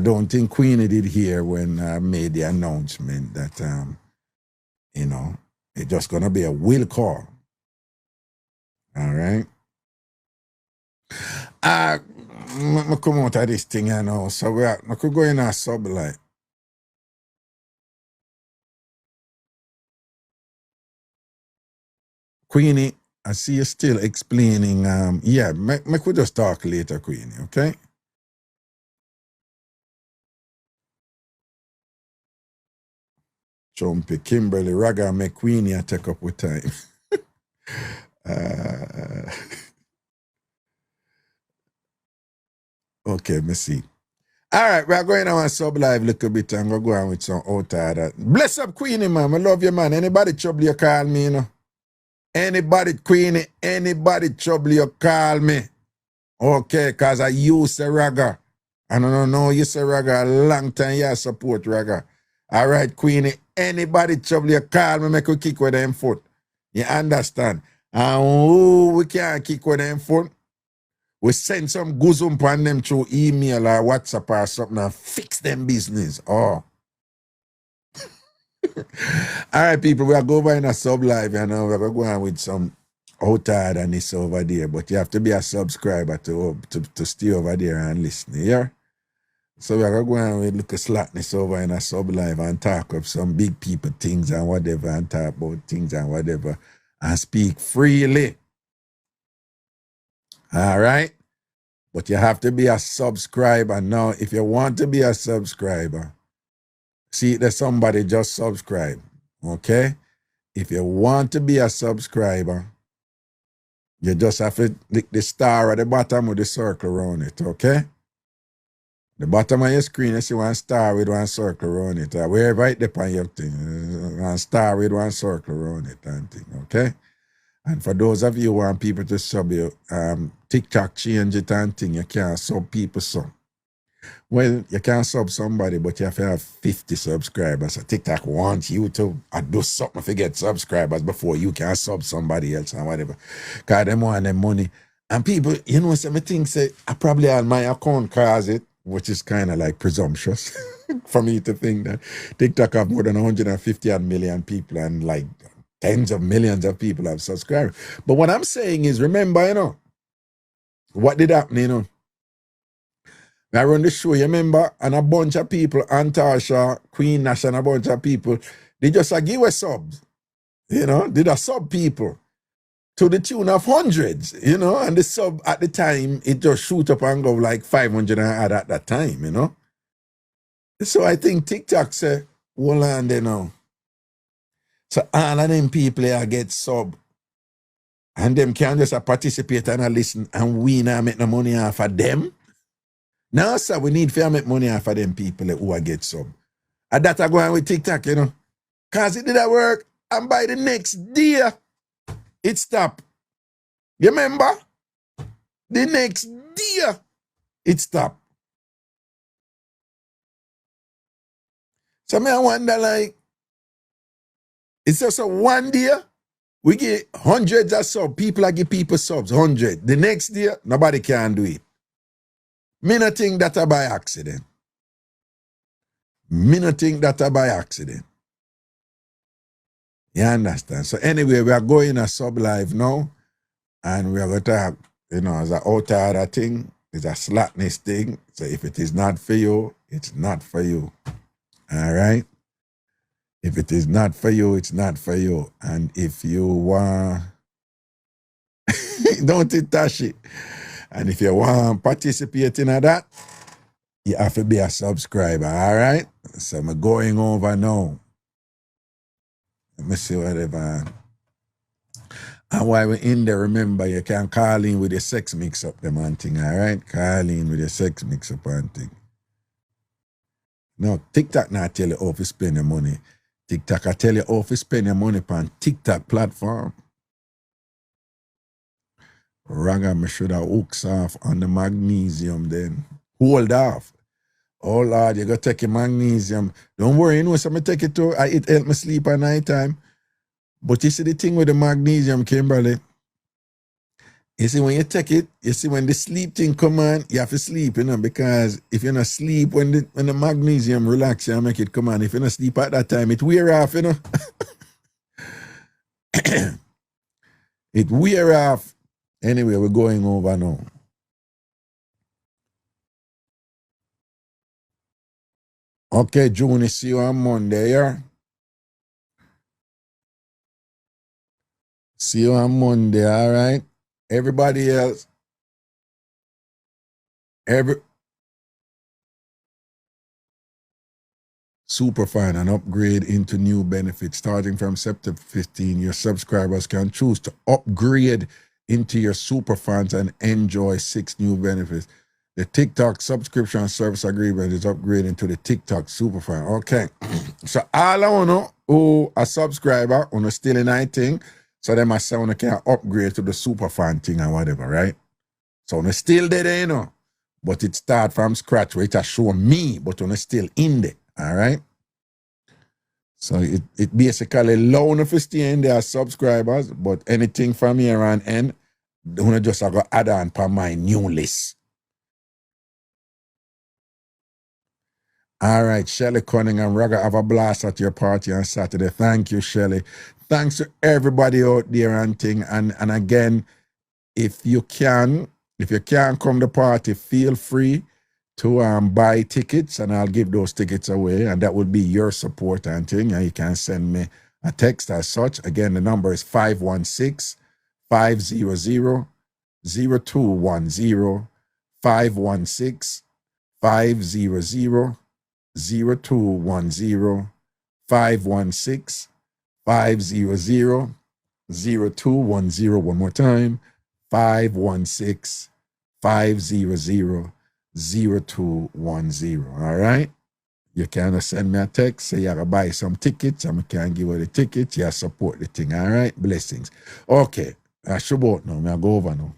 don't think Queenie did hear when I made the announcement that, you know, it's just going to be a will call. All right? I come out of this thing, you know, so I could go in a sub like. Queenie, I see you still explaining. Yeah, we could just talk later, Queenie, okay? Chumpy, Kimberly, Raga, make Queenie I take up with time. Okay, me see. All right, we're going on sub live a little bit and we'll go on with some outside. Bless up, Queenie, man. I love you, man. Anybody trouble you call me, you know? Anybody, Queenie, anybody trouble you call me. Okay, because I use the Raga. I don't know you say Raga a long time. You support Raga. All right, Queenie, anybody trouble you call me, make we kick with them foot. You understand? And we can't kick with them foot. We send some goosum on them through email or WhatsApp or something and fix them business. Oh. All right, people, we are going in a sub live and we're going with some outside and this over there, but you have to be a subscriber to stay over there and listen. Yeah? So we're going with look at slackness over in a sub live and talk of some big people things and whatever and talk about things and whatever and speak freely. All right? But you have to be a subscriber. Now, if you want to be a subscriber, see, there's somebody just subscribe. Okay? If you want to be a subscriber, you just have to click the star at the bottom with the circle around it. Okay? The bottom of your screen, you see one star with one circle around it. Wherever it depends on your thing. One star with one circle around it and thing. Okay? And for those of you who want people to sub you, TikTok change it and thing, you can't sub people so. Well, you can sub somebody, but you have to have 50 subscribers. So TikTok wants you to do something to get subscribers before you can sub somebody else or whatever. Because they want them money. And people, you know, some things say, I probably on my account cause it, which is kind of like presumptuous for me to think that TikTok have more than 150 million people and like tens of millions of people have subscribed. But what I'm saying is, remember, you know, what did happen, you know? I run the show, you remember, and a bunch of people, Antasha, Queen Nash, and a bunch of people, they just give us subs, you know, they just sub people to the tune of hundreds, you know, and the sub at the time, it just shoot up and go like 500 and add at that time, you know. So I think TikTok say, hold on there now. So all of them people here get sub, and them can just participate and listen, and we now make no money off of them. Now, sir, we need to make money off of them people who are get sub. And that are going with TikTok, you know. Because it didn't work. And by the next day, it stopped. You remember? The next day, it stopped. So I wonder, like, it's just a one day, we get hundreds of subs. People are give people subs, 100. The next day, nobody can do it. Me not think that by accident. Me not think that by accident. You understand? So anyway, we are going a sub live now, and we are going to have, you know, as an outer thing, it's a slackness thing. So if it is not for you, it's not for you. All right? If it is not for you, it's not for you. And if you want, don't touch it. And if you want to participate in that, you have to be a subscriber, all right? So I'm going over now. Let me see whatever. And while we're in there, remember, you can call in with your sex mix-up them and thing, all right? Call in with your sex mix-up and thing. No, TikTok not tell you how to spend your money. TikTok I tell you how to spend your money on TikTok platform. Raga, me should have hooks off on the magnesium then. Hold off. Oh Lord, you gotta take your magnesium. Don't worry, you know, so me take it to, it help me sleep at night time. But you see the thing with the magnesium, Kimberly, you see when you take it, you see when the sleep thing come on, you have to sleep, you know, because if you're not sleep, when the magnesium relax you and make it come on, if you're not sleep at that time, it wear off, you know. It wear off. Anyway, we're going over now. Okay, June, see you on Monday, yeah? See you on Monday, all right? Everybody else, Superfan, an upgrade into new benefits. Starting from September 15, your subscribers can choose to upgrade into your Superfans and enjoy 6 new benefits. The TikTok subscription service agreement is upgrading to the TikTok Superfan. Okay. So all I want to who a subscriber on a still in I thing, so them I say when can upgrade to the Superfan thing or whatever, right? So on still there, you know. But it start from scratch where it has show me, but on still in there. All right. So it basically allow you to stay in there as subscribers, but anything from here on end, don't just go add on for my new list. All right, Shelly Cunningham, Raga, have a blast at your party on Saturday. Thank you, Shelly. Thanks to everybody out there and thing. And again, if you can't come to the party, feel free to buy tickets, and I'll give those tickets away, and that would be your support and thing. And you can send me a text as such. Again, the number is 516-500-0210, 516-500-0210, 516-500-0210. One more time, 516-500-0210. All right? You can send me a text, say you gotta buy some tickets, and I can give you the tickets, you support the thing. All right? Blessings. Okay. I should now. I go over now.